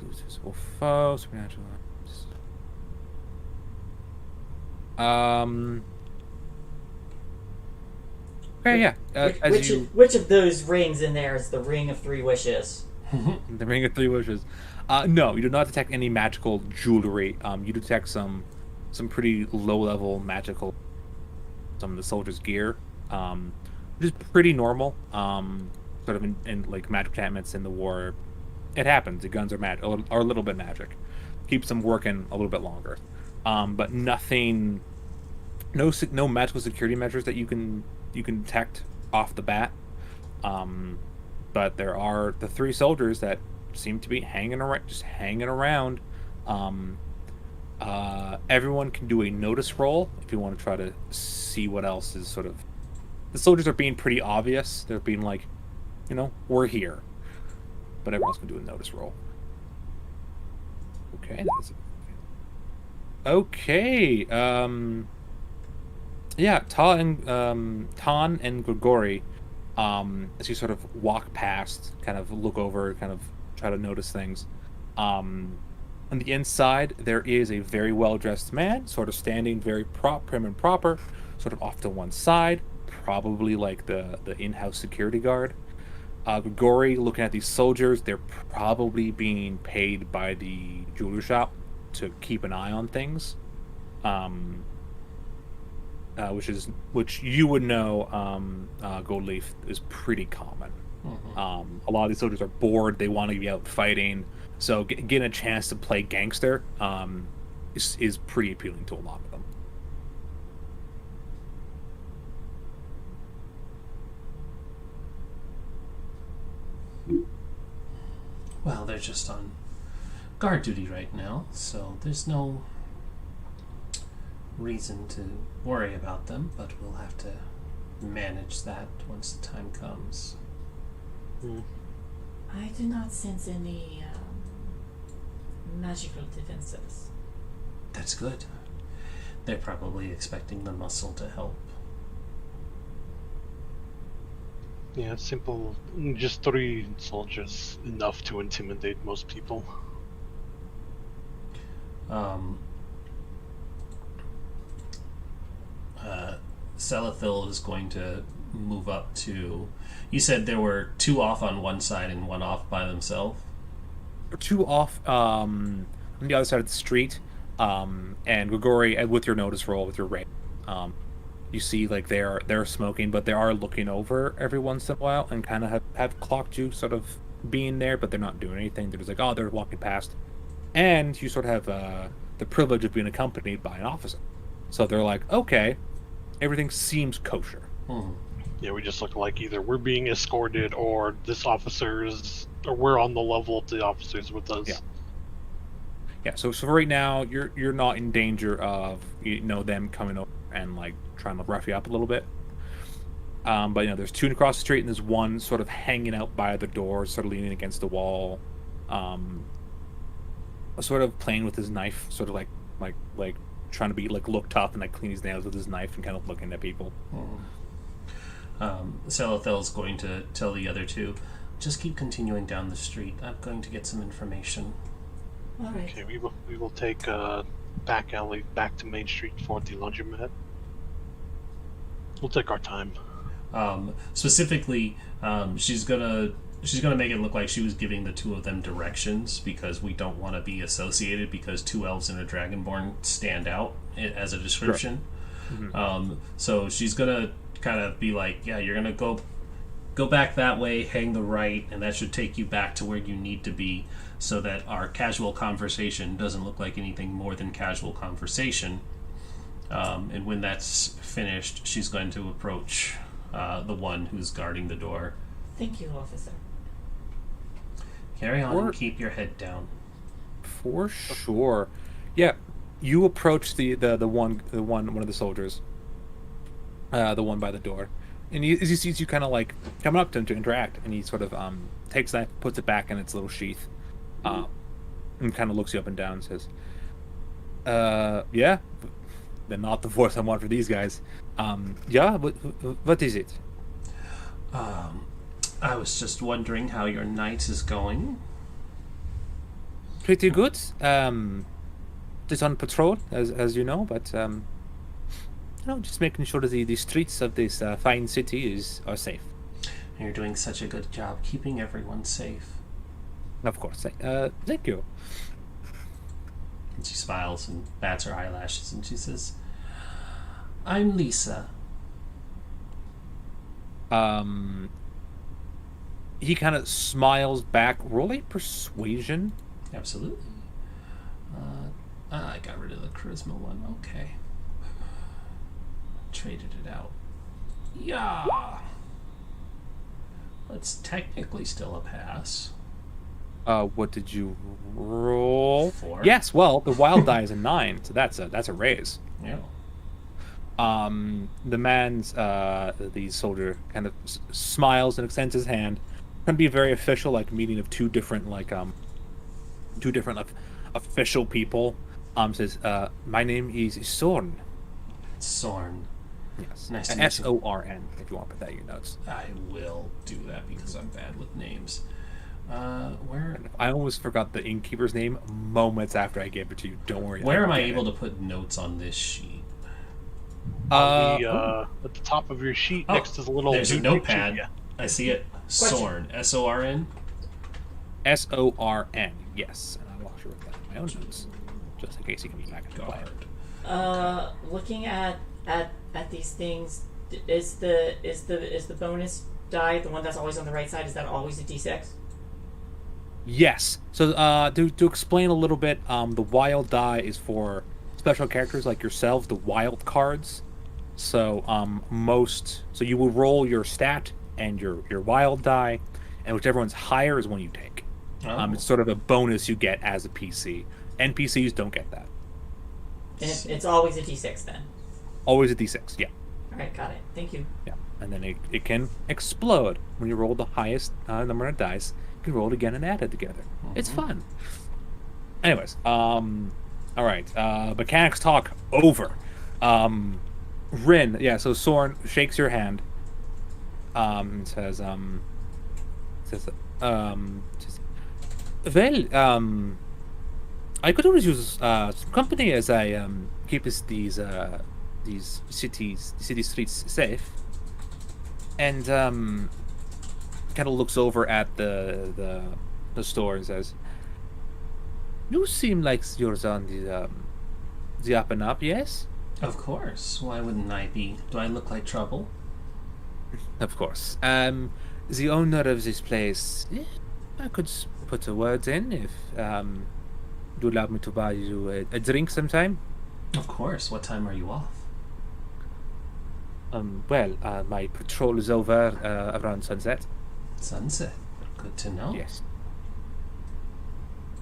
Exclusive foe, supernatural. Okay, yeah. Which of those rings in there is the Ring of 3 Wishes? The Ring of 3 Wishes. No, you do not detect any magical jewelry. You detect some pretty low-level magical, some of the soldiers' gear, which is pretty normal. Sort of in like magic enchantments in the war, it happens. The guns are a little bit magic, keeps them working a little bit longer. But nothing, no magical security measures that you can detect off the bat. But there are the 3 soldiers that seem to be hanging around. Everyone can do a notice roll if you want to try to see what else is sort of. The soldiers are being pretty obvious. They're being like, we're here. But everyone's gonna do a notice roll. Okay. Okay. Yeah. Tan and Grigori, as you sort of walk past, kind of look over, kind of try to notice things. On the inside, there is a very well-dressed man, sort of standing very prim and proper, sort of off to one side, probably like the in-house security guard. Grigori looking at these soldiers, they're probably being paid by the jewelry shop to keep an eye on things. Which you would know, Gold Leaf is pretty common. A lot of these soldiers are bored; they want to be out fighting, so getting a chance to play gangster is pretty appealing to a lot of them. Well, they're just on guard duty right now, so there's no reason to worry about them, but we'll have to manage that once the time comes. I do not sense any magical defenses. That's good. They're probably expecting the muscle to help. Yeah, simple. Just 3 soldiers, enough to intimidate most people. Selathil is going to move up to... You said there were 2 off on one side and 1 off by themselves? 2 off on the other side of the street, and Grigori, with your notice roll, with your ray, you see like they're smoking, but they are looking over every once in a while and kind of have clocked you sort of being there, but they're not doing anything. They're just like, oh, they're walking past. And you sort of have the privilege of being accompanied by an officer. So they're like, okay, everything seems kosher. Yeah, we just look like either we're being escorted or this officer's, or we're on the level of the officers with us. Yeah. So right now you're not in danger of them coming over and like trying to rough you up a little bit. But there's 2 across the street and there's 1 sort of hanging out by the door, sort of leaning against the wall, sort of playing with his knife, sort of like trying to be like look tough and like clean his nails with his knife and kind of looking at people. Selathil's going to tell the other 2, just keep continuing down the street. I'm going to get some information. All right. Okay, we will take a back alley back to Main Street for the laundromat. We'll take our time. Specifically, she's gonna make it look like she was giving the 2 of them directions, because we don't want to be associated, because 2 elves and a dragonborn stand out as a description. Sure. So she's gonna kind of be like, yeah, you're gonna go back that way, hang the right, and that should take you back to where you need to be, so that our casual conversation doesn't look like anything more than casual conversation. And when that's finished, she's going to approach the one who's guarding the door. Thank you, officer. Carry on and keep your head down. For sure. Yeah, you approach the one of the soldiers, the one by the door, and as he sees you kind of like coming up to him to interact, and he sort of takes that, puts it back in its little sheath, and kind of looks you up and down and says, yeah, then not the voice I want for these guys. Yeah, what is it? I was just wondering how your night is going. Pretty good. Just on patrol, as you know, but just making sure that the streets of this fine city are safe. You're doing such a good job keeping everyone safe. Of course. Thank you. And she smiles and bats her eyelashes, and she says, I'm Lisa. He kind of smiles back. Roll a persuasion. Absolutely. I got rid of the charisma one. Okay. Traded it out. Yeah. That's technically still a pass. What did you roll? 4. Yes. Well, the wild die is a 9, so that's a raise. Yeah. The man's the soldier kind of smiles and extends his hand. Going to be a very official, like meeting of 2 different official people. Says, my name is Sorn. Sorn. Yes. Nice to meet you. SORN. If you want to put that in your notes. I will do that because I'm bad with names. Where I almost forgot the innkeeper's name moments after I gave it to you. Don't worry. where am I get able it. to put notes on this sheet? At the top of your sheet, Oh, next to the little there's a new notepad. picture. I see it. Sorn. Sorn. Sorn. Yes, and I will actually write that in my own notes, just in case he comes back into play. Guard. Looking at these things, is the bonus die the one that's always on the right side? Is that always a d6? Yes. So to explain a little bit, the wild die is for special characters like yourselves, the wild cards. So so you will roll your stat and your wild die, and whichever one's higher is one you take. Oh. It's sort of a bonus you get as a PC. NPCs don't get that. And it's always a d6 then. Always a d6. Yeah. All right, got it. Thank you. Yeah. And then it can explode when you roll the highest number of dice. You can roll it again and add it together. It's fun. Anyways, all right. Mechanics talk over. Rin, yeah. So Sorn shakes your hand. And says, well, I could always use some company as I keep these city streets safe. And kind of looks over at the store and says, "You seem like you're on the up and up, yes?" Of course. Why wouldn't I be? Do I look like trouble? Of course. The owner of this place, I could put a word in if you'd allow me to buy you a drink sometime. Of course. What time are you off? Well, my patrol is over around sunset. Sunset. Good to know. Yes.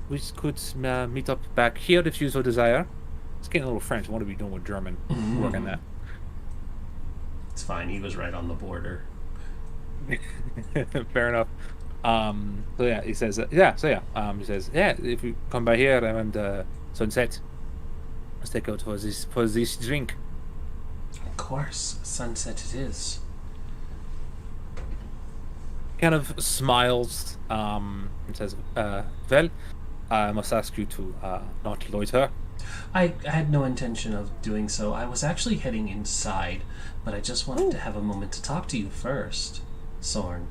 We could meet up back here if you so desire. It's getting a little French. What are we doing with German? Work on that. It's fine. He was right on the border. Fair enough. So yeah, he says, he says, if you come by here around sunset, let's take out for this drink. Of course. Sunset it is. Kind of smiles, and says, well, I must ask you to not loiter. I had no intention of doing so. I was actually heading inside, but I just wanted to have a moment to talk to you first. Sorn,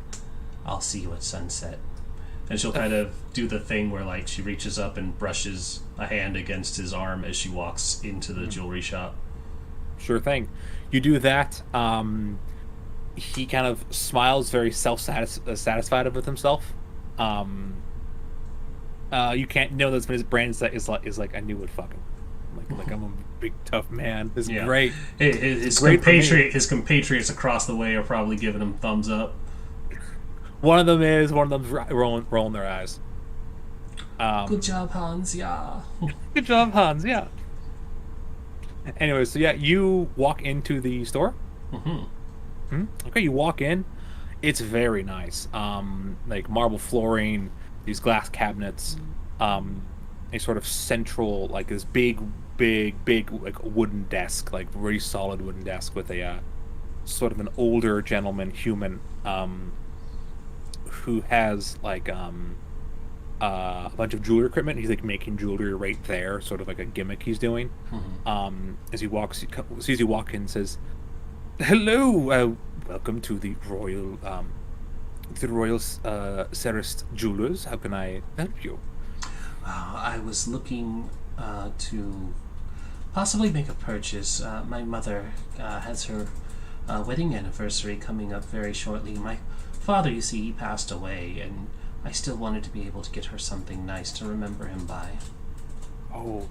I'll see you at sunset. And she'll kind of do the thing where, like, she reaches up and brushes a hand against his arm as she walks into the jewelry shop. Sure thing. You do that. He kind of smiles, very satisfied with himself. You can't know that's his brain is like I knew it fucking like I'm a big tough man. This is great. His Great for me. compatriots across the way are probably giving him thumbs up. One of them's rolling their eyes. Good job, Hans. Yeah. Good job, Hans. Yeah. Anyway, so yeah, you walk into the store. Okay, you walk in. It's very nice. Like marble flooring, these glass cabinets, a sort of central, like this big like wooden desk, like very solid wooden desk with a sort of an older gentleman human who has like a bunch of jewelry equipment. He's like making jewelry right there, sort of like a gimmick he's doing. As he sees you walk in, says, "Hello, welcome to the Royal Serist Jewelers. How can I help you?" I was looking to possibly make a purchase. My mother has her wedding anniversary coming up very shortly. My father, you see, he passed away, and I still wanted to be able to get her something nice to remember him by. Oh,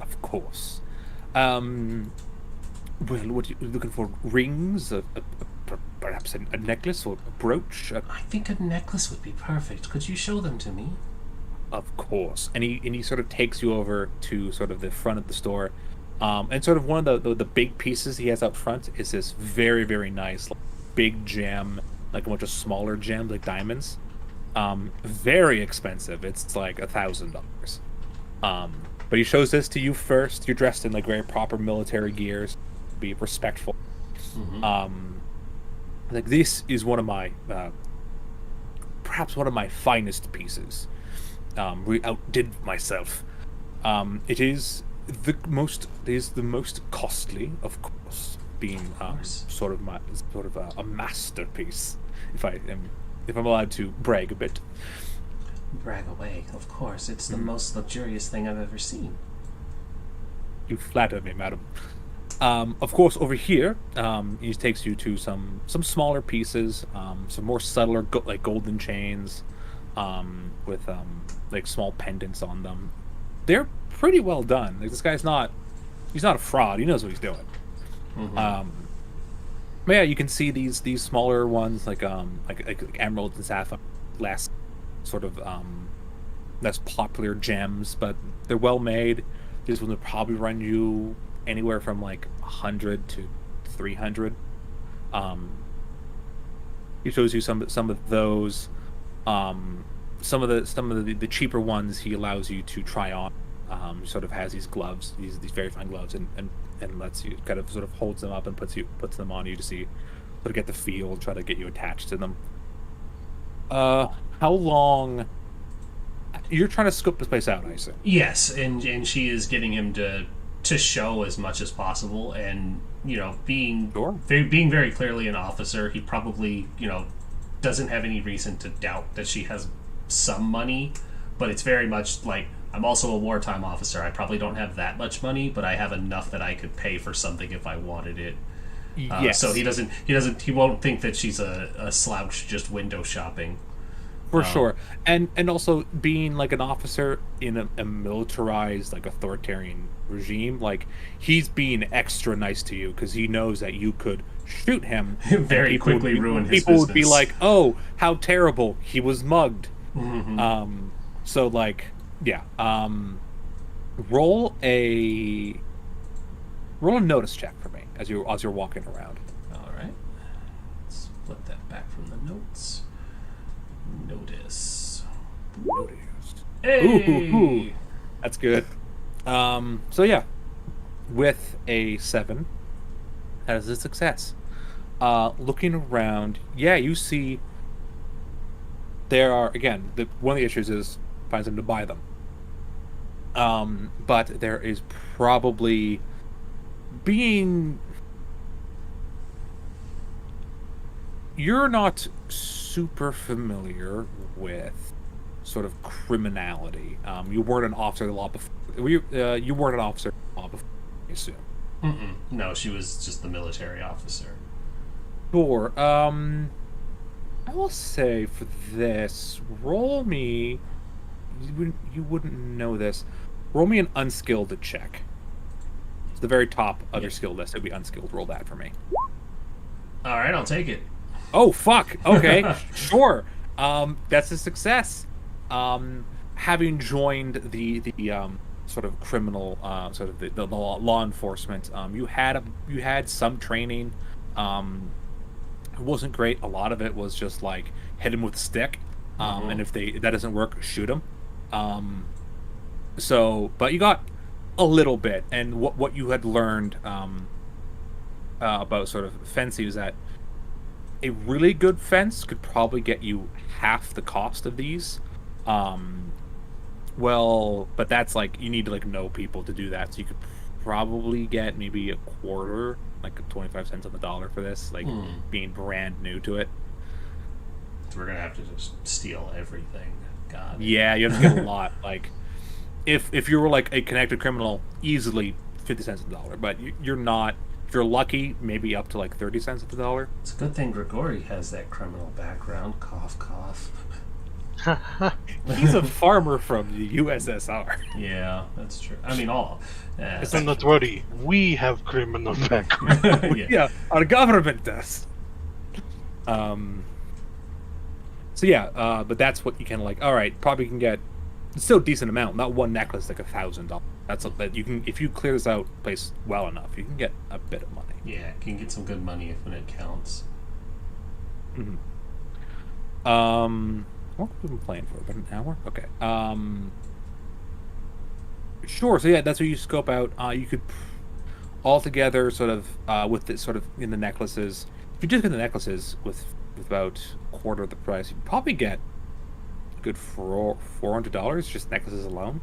of course. Well, what are you looking for? Rings? Perhaps a necklace or a brooch? I think a necklace would be perfect. Could you show them to me? Of course. And he sort of takes you over to sort of the front of the store. And sort of one of the big pieces he has up front is this very, very nice big gem, like a bunch of smaller gems, like diamonds. Very expensive. It's like $1,000. But he shows this to you first. You're dressed in like very proper military gears. Be respectful. Like this is one of my perhaps one of my finest pieces. We outdid myself. It is the most costly, of course, being sort of a masterpiece. If I'm allowed to brag a bit. Brag away, of course. It's the most luxurious thing I've ever seen. You flatter me, madam. Of course, over here, he takes you to some smaller pieces, some more subtler, like golden chains, with like small pendants on them. They're pretty well done. Like, this guy's he's not a fraud. He knows what he's doing. Mm-hmm. But yeah, you can see these smaller ones like emeralds and sapphire, less sort of less popular gems, but they're well made. These ones would probably run you anywhere from like 100 to 300. He shows you some of those. Some of the cheaper ones he allows you to try on. Sort of has these gloves, these very fine gloves, and lets you kind of sort of holds them up and puts them on you to see, sort of get the feel, try to get you attached to them. How long? You're trying to scope this place out, I assume. Yes, and she is getting him to show as much as possible, and being being very clearly an officer, he probably doesn't have any reason to doubt that she has some money, but it's very much like, I'm also a wartime officer. I probably don't have that much money, but I have enough that I could pay for something if I wanted it. Yes. So he won't think that she's a slouch just window shopping. For sure. And also being like an officer in a militarized, like, authoritarian regime, like, he's being extra nice to you because he knows that you could shoot him very quickly, ruin his people business. Would be like, oh, how terrible, he was mugged. Mm-hmm. So like, yeah, roll a notice check for me as you're walking around. All right, let's flip that back from the notes. Notice. Hey! Ooh. That's good. So yeah, with a 7, that is a success. Looking around, yeah, you see there are, again, one of the issues is finds them to buy them. But there is probably you're not super familiar with sort of criminality. You weren't an officer of the law before. You weren't an officer of the law before, I assume. Mm-mm. No, she was just the military officer. Sure. I will say for this, roll me. You wouldn't know this. Roll me an unskilled check. It's the very top of your skill list. It'd be unskilled. Roll that for me. All right, I'll take it. Oh fuck. Okay, sure. That's a success. Having joined the sort of criminal sort of the law enforcement, you had some training. It wasn't great. A lot of it was just like hit him with a stick, and if that doesn't work, shoot him. But you got a little bit, and what you had learned about sort of fencing is that a really good fence could probably get you half the cost of these. But that's like, you need to like know people to do that. So you could probably get maybe a quarter, like 25 cents on the dollar for this, like being brand new to it. So we're gonna have to just steal everything. God. Yeah, you have to get a lot. Like, if you were like a connected criminal, easily 50 cents on the dollar. But you're not. If you're lucky, maybe up to like 30 cents on the dollar. It's a good thing Grigori has that criminal background. Cough, cough. He's a farmer from the USSR. Yeah, that's true. I mean, all. It's not worry. We have criminal background. Yeah, our government does. So yeah, but that's what you kind of like. All right, probably can get. It's still a decent amount. Not one necklace, like $1,000. That's that you can, if you clear this out place well enough, you can get a bit of money. Yeah, can get some good money when it counts. Mm-hmm. What have we been playing for? About an hour? Okay. Sure. So yeah, that's what you scope out. You could all together, sort of, with this sort of in the necklaces. If you just get the necklaces with about a quarter of the price, you'd probably get good for $400 just necklaces alone.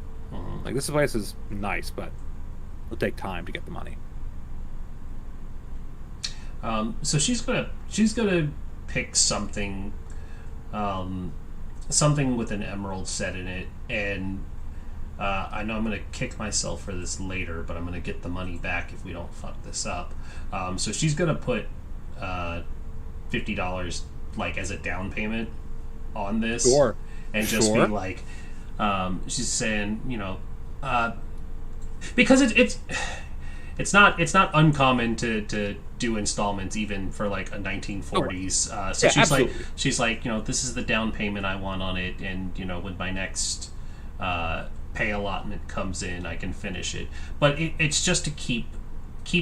Like this place is nice, but it'll take time to get the money. So she's gonna pick something, something with an emerald set in it, and I know I'm gonna kick myself for this later, but I'm gonna get the money back if we don't fuck this up. So she's gonna put $50 like as a down payment on this, Sure. and just be like, she's saying, you know, because it's not uncommon to do installments even for like a 1940s. So absolutely. she's like, you know, this is the down payment I want on it, and you know, when my next pay allotment comes in, I can finish it. But it's just to keep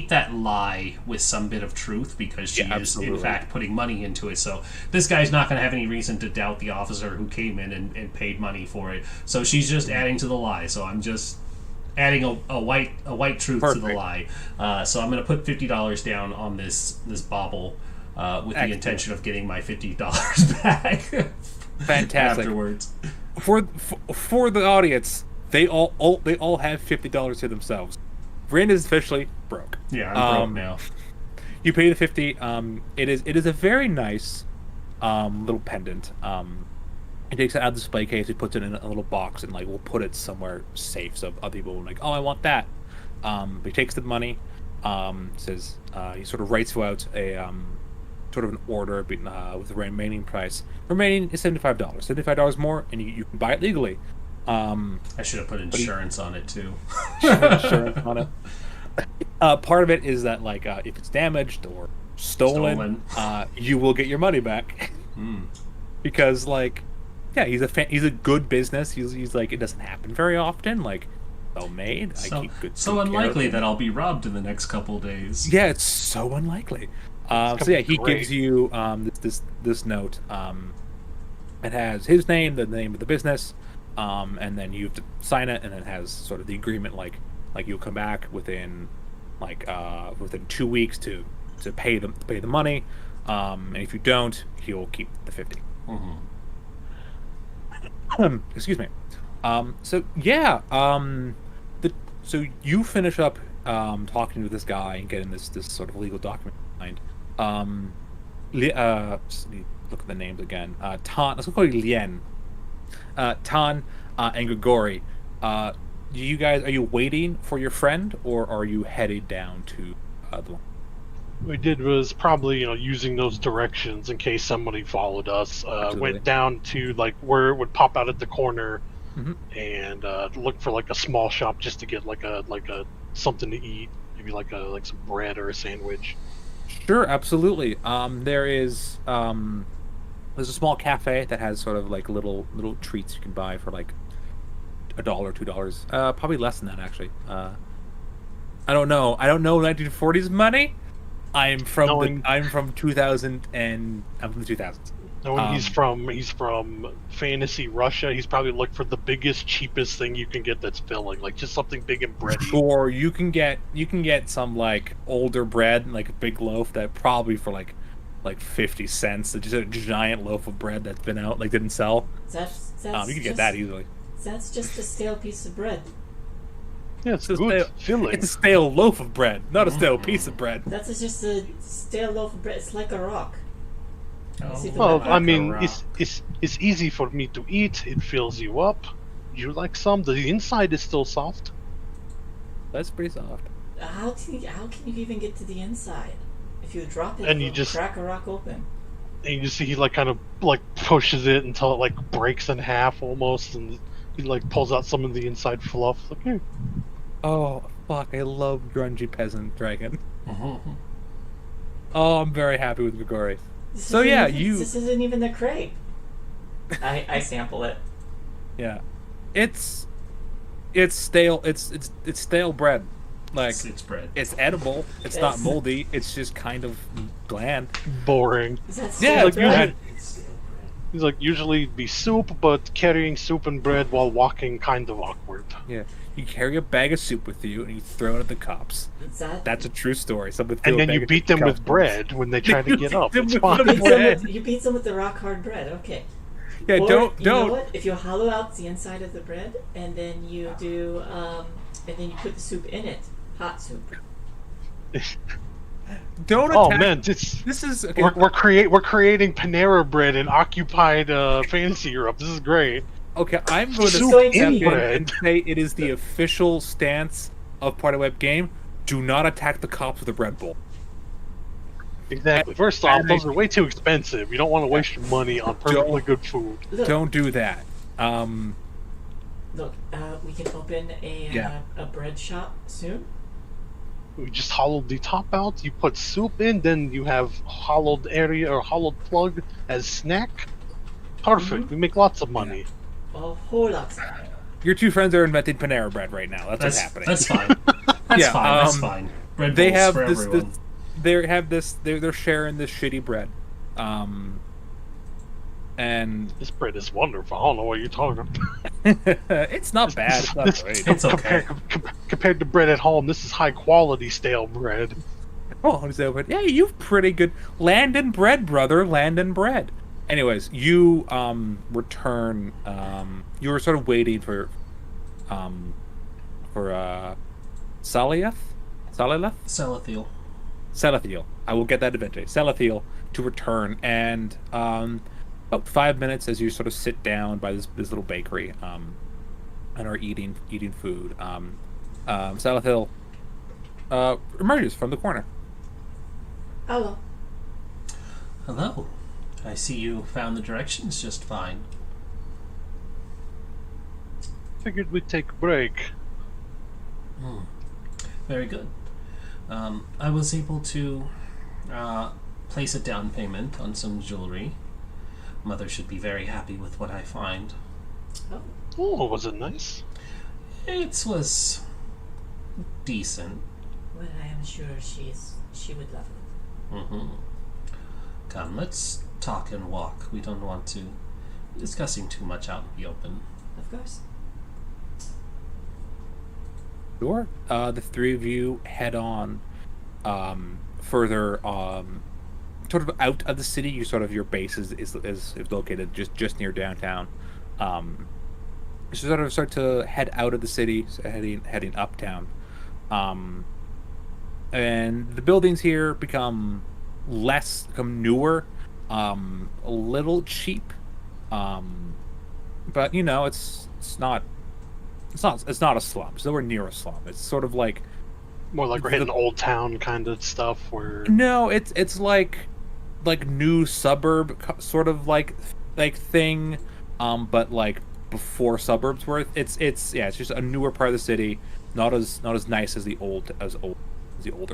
that lie with some bit of truth, because she is in fact putting money into it. So this guy's not going to have any reason to doubt the officer who came in and paid money for it. So she's just adding to the lie. So I'm just adding a white truth to the lie. So I'm going to put $50 down on this bauble with the intention of getting my $50 back. Fantastic. Afterwards. For the audience, they all have $50 to themselves. Brandon is officially broke. Yeah, I'm broke now. You pay the $50. It is a very nice little pendant. He takes it out of the display case. He puts it in a little box, and like we'll put it somewhere safe so other people will be like, oh, I want that. But he takes the money. Says he sort of writes you out a sort of an order with the remaining price. Remaining is $75. $75 more, and you can buy it legally. I should have put insurance on it too. Insurance on it. Part of it is that like if it's damaged or stolen. You will get your money back. Because like, yeah, he's a good business. He's like, it doesn't happen very often. Like, well made. I keep good. So unlikely that I'll be robbed in the next couple days. Yeah, it's so unlikely. So yeah, he gives you this note. It has his name, the name of the business. And then you have to sign it, and it has sort of the agreement, like you'll come back within 2 weeks to pay the money, and if you don't, he'll keep the 50. Excuse me. So yeah, so you finish up talking to this guy and getting this sort of legal document signed. Just look at the names again. Let's call you Lien. Tan and Grigori, are you waiting for your friend, or are you headed down to the one? What we did was probably, using those directions in case somebody followed us. Went down to like where it would pop out at the corner, and look for like a small shop just to get like a something to eat, maybe like some bread or a sandwich. Sure, absolutely. There's a small cafe that has sort of like little treats you can buy for like $1, $2. Probably less than that, actually. I don't know 1940s money. I'm from 2000, and I'm from the 2000s. Knowing he's from fantasy Russia, he's probably looked for the biggest, cheapest thing you can get that's filling, like just something big and bready. Or you can get some like older bread, like a big loaf that probably for like 50 cents. Just a giant loaf of bread that's been out, like didn't sell. You can get that easily. That's just a stale piece of bread. Yeah, it's good filling. It's a stale loaf of bread, not a stale piece of bread. That's just a stale loaf of bread. It's like a rock. Well, I mean, it's easy for me to eat. It fills you up. You like some? The inside is still soft. That's pretty soft. How can you even get to the inside? If you drop it, and you just crack a rock open. And you see he like kind of like pushes it until it like breaks in half almost, and he like pulls out some of the inside fluff. Like, here. Oh fuck! I love grungy peasant dragon. Oh, I'm very happy with Grigori. This isn't even the crepe. I sample it. Yeah, it's stale. It's stale bread. Like it's bread. It's edible. It's not moldy. It's just kind of bland. Boring. He's like usually be soup, but carrying soup and bread while walking kind of awkward. Yeah, you carry a bag of soup with you and you throw it at the cops. That's a true story. And then you beat them with bread when they try to get up. It's fine. You beat them with the rock hard bread. Okay. Yeah, Or, don't. You know what? If you hollow out the inside of the bread and then you do, and then you put the soup in it, hot soup. Don't Oh attack. man, This is okay. we're creating Panera Bread in occupied fantasy Europe. This is great. Okay, I'm going to Soup step in in bread. and say it is the official stance of Party Web Game. Do not attack the cops with a bread bowl. Exactly. First off, those are way too expensive. You don't want to waste your money on perfectly good food. Look, Don't do that. look, we can open a bread shop soon. We just hollowed the top out. You put soup in, then you have hollowed area or hollowed plug as snack. Perfect. We make lots of money. A whole lot. Your two friends are inventing Panera Bread right now. That's what's happening. That's fine. That's Yeah, fine. That's fine. Bread They bowls have for this. everyone. They're sharing this shitty bread. And This bread is wonderful. I don't know what you're talking about. it's not bad. It's not great. It's okay. Compared to bread at home, this is high quality stale bread. Oh, so, but yeah, you've pretty good Landon bread, brother. Landon bread. Anyways, you return. You were sort of waiting for Salathiel. Salathiel. I will get that eventually. Salathiel to return, and about 5 minutes as you sort of sit down by this little bakery, and are eating food. Salathiel emerges from the corner. Hello. Hello. I see you found the directions just fine. Figured we'd take a break. Very good. I was able to place a down payment on some jewelry. Mother should be very happy with what I find. Oh, was it nice? It was decent. Well, I am sure she would love it. Mm-hmm. Come, let's talk and walk. We don't want to be discussing too much out in the open. Of course. Sure. The three of you head on further sort of out of the city. Your base is located just near downtown. You sort of start to head out of the city, so heading uptown. And the buildings here become newer, a little cheap. But it's not a slum. It's nowhere near a slum. It's sort of like More like we're hitting old town kind of stuff where no, it's like new suburb sort of like thing, but like before suburbs were. It's just a newer part of the city, not as nice as the older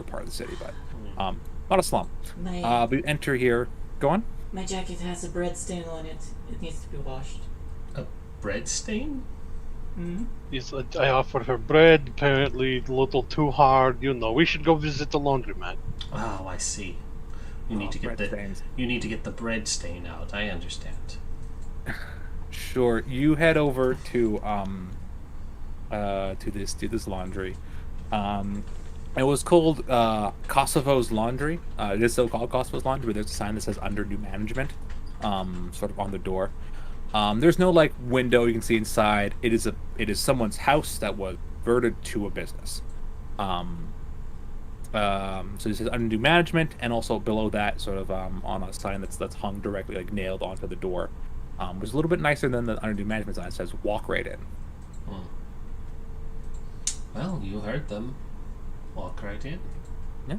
part of the city, but not a slum. We enter here. Go on. My jacket has a bread stain on it. It needs to be washed. A bread stain? Hmm? Yes, I offered her bread, apparently a little too hard. We should go visit the laundromat. Oh, I see. You need to get the bread stain out. I understand. Sure. You head over to this laundry. It was called Kosovo's Laundry. It is still called Kosovo's Laundry, but there's a sign that says under new management, sort of on the door. There's no window you can see inside. It is someone's house that was converted to a business. So it says under new management, and also below that, sort of on a sign that's hung directly, nailed onto the door. Which is a little bit nicer than the under new management sign. It says walk right in. Well, you heard them. Walk right in. Yeah.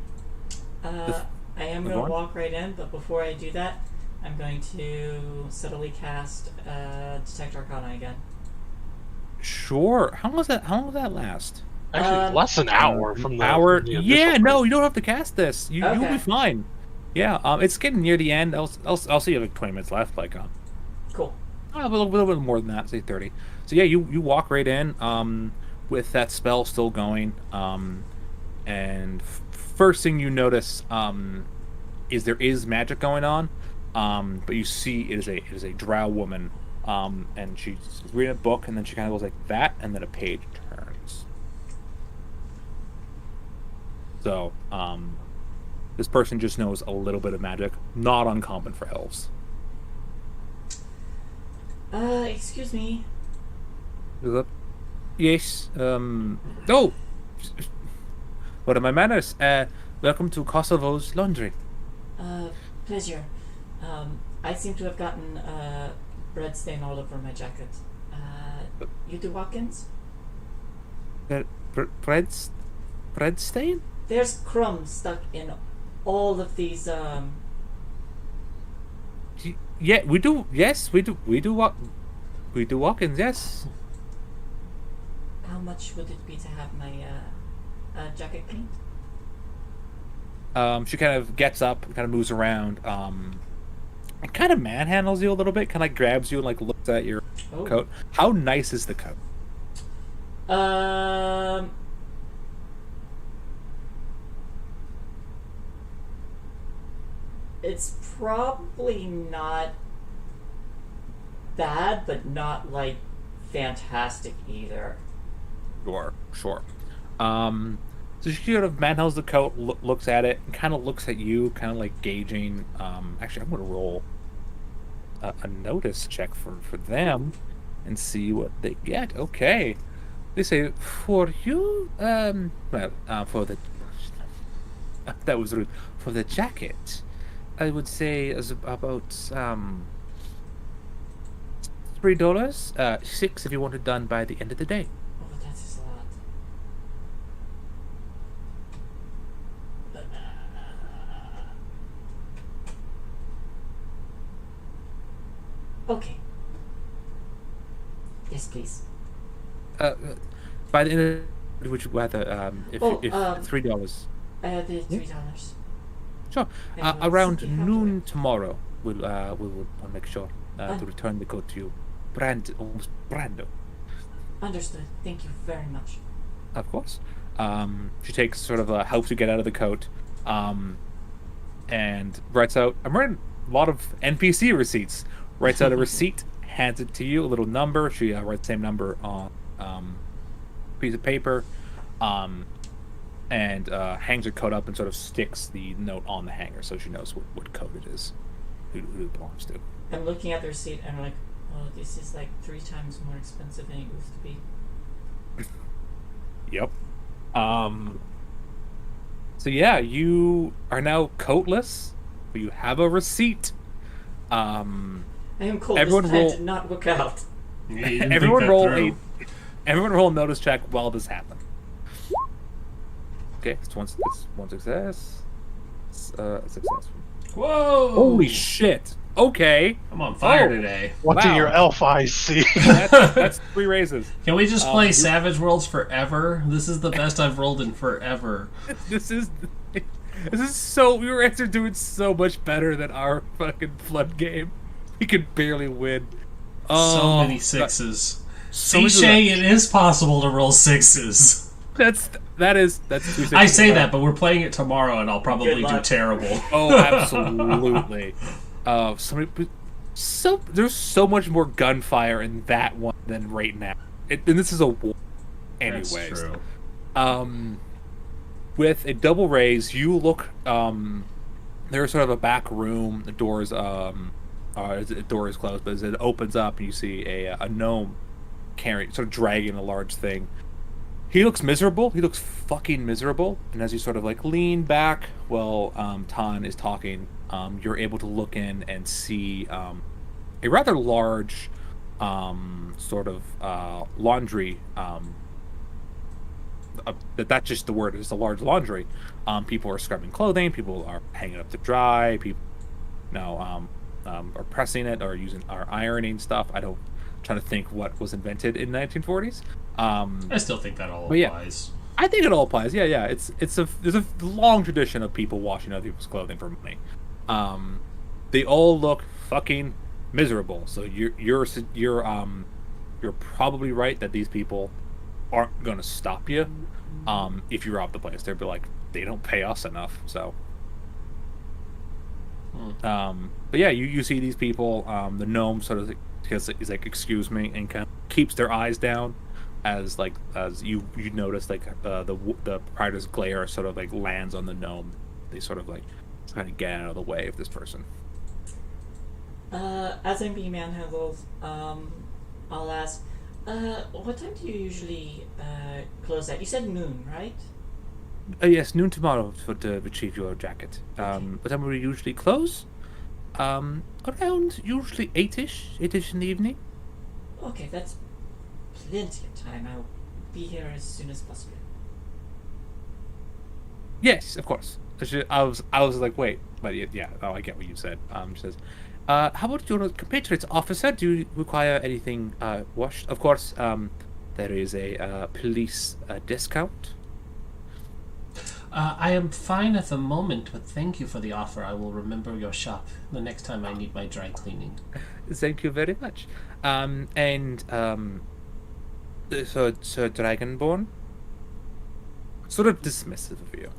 I am going to walk right in, but before I do that, I'm going to subtly cast Detect Arcana again. Sure. How long does that last? Actually, less than an hour from the hour. from the Yeah, initial no, you don't have to cast this. You'll Okay. be fine. Yeah. It's getting near the end. I'll see you 20 minutes left. Cool. A little bit more than that, say 30. So yeah, you walk right in with that spell still going. And first thing you notice is there is magic going on. But you see it is a drow woman. And she's reading a book, and then she kind of goes like that, and then a page turns. So, this person just knows a little bit of magic, not uncommon for elves. Excuse me. Yes. Oh, what are my manners? Welcome to Kosovo's laundry. Pleasure. I seem to have gotten bread stain all over my jacket. You do walk-ins? Uh, bread, bread stain? There's crumbs stuck in all of these. Yeah, we do. Yes, we do. We do walk. We do walk-ins. Yes. How much would it be to have my jacket cleaned? She kind of gets up, kind of moves around. And kind of manhandles you a little bit. Kind of grabs you and like looks at your Oh. coat. How nice is the coat? It's probably not bad, but not like fantastic either. Sure, sure. So she sort of manhandles the coat, looks at it, and kind of looks at you, kind of like gauging. Actually, I'm going to roll a notice check for them and see what they get. Okay. They say, for you, for the... That was rude. For the jacket, I would say is about, $3. $6 if you want it done by the end of the day. Oh, that is a lot. Okay. Yes, please. By the end of which rather, if $3. The $3. Sure. And Around simply how noon tomorrow, we'll make sure to Un- return the coat to you. Almost Brando. Understood. Thank you very much. Of course. She takes sort of helps you get out of the coat, and writes out. I'm writing a lot of NPC receipts. Writes out a receipt, hands it to you, a little number. She writes the same number on a piece of paper, and hangs her coat up and sort of sticks the note on the hanger so she knows what coat it is, who it belongs to. I'm looking at the receipt and I'm like, oh, this is like 3 times more expensive than it used to be. Yep. So yeah, you are now coatless, but you have a receipt. I am cold. Everyone This plan roll- did not work out. Yeah, you didn't Everyone think that roll through. everyone roll a notice check while this happened. Okay, it's one success. Success. Whoa! Holy shit! Okay, I'm on fire Oh. today. What do Wow. your elf eyes see? that's 3 raises. Can we just play you- Savage Worlds forever? This is the best I've rolled in forever. This is so. We were actually doing so much better than our fucking flood game. We could barely win. So Oh, many sixes. so See, many- Shay, it is possible to roll sixes. That's 2 sixes. I say that, but we're playing it tomorrow, and I'll probably Good do luck. terrible. Oh, absolutely. There's so much more gunfire in that one than right now. And this is a war, anyways. That's true. With a double raise, you look. There's sort of a back room. The door is closed, but as it opens up, you see a gnome carrying, sort of dragging a large thing. He looks miserable. He looks fucking miserable. And as you sort of like lean back while Tan is talking, you're able to look in and see a rather large sort of laundry. That's just the word. It's a large laundry. People are scrubbing clothing. People are hanging up to dry. People, are pressing it or are ironing stuff. Trying to think what was invented in the 1940s. I still think that all But yeah. applies. I think it all applies. Yeah. There's a long tradition of people washing other people's clothing for money. They all look fucking miserable. So you're probably right that these people aren't gonna stop you. If you rob the place, they'll be like, they don't pay us enough. So. But yeah, you see these people. The gnome sort of is like, excuse me, and kind of keeps their eyes down as you notice the proprietor's glare sort of like lands on the gnome. They sort of like trying to get out of the way of this person. As I'm being manhandled, I'll ask, what time do you usually close at? You said noon, right? Yes, noon tomorrow to retrieve your jacket. What time will we usually close? Around usually 8ish in the evening. Okay, that's plenty of time. I'll be here as soon as possible. Yes, of course. I was like, wait, but yeah, oh, I get what you said. She says, how about your compatriots, officer? Do you require anything washed? Of course, there is a police discount. I am fine at the moment, but thank you for the offer. I will remember your shop the next time I need my dry cleaning. Thank you very much. So Sir Dragonborn, sort of dismissive of you.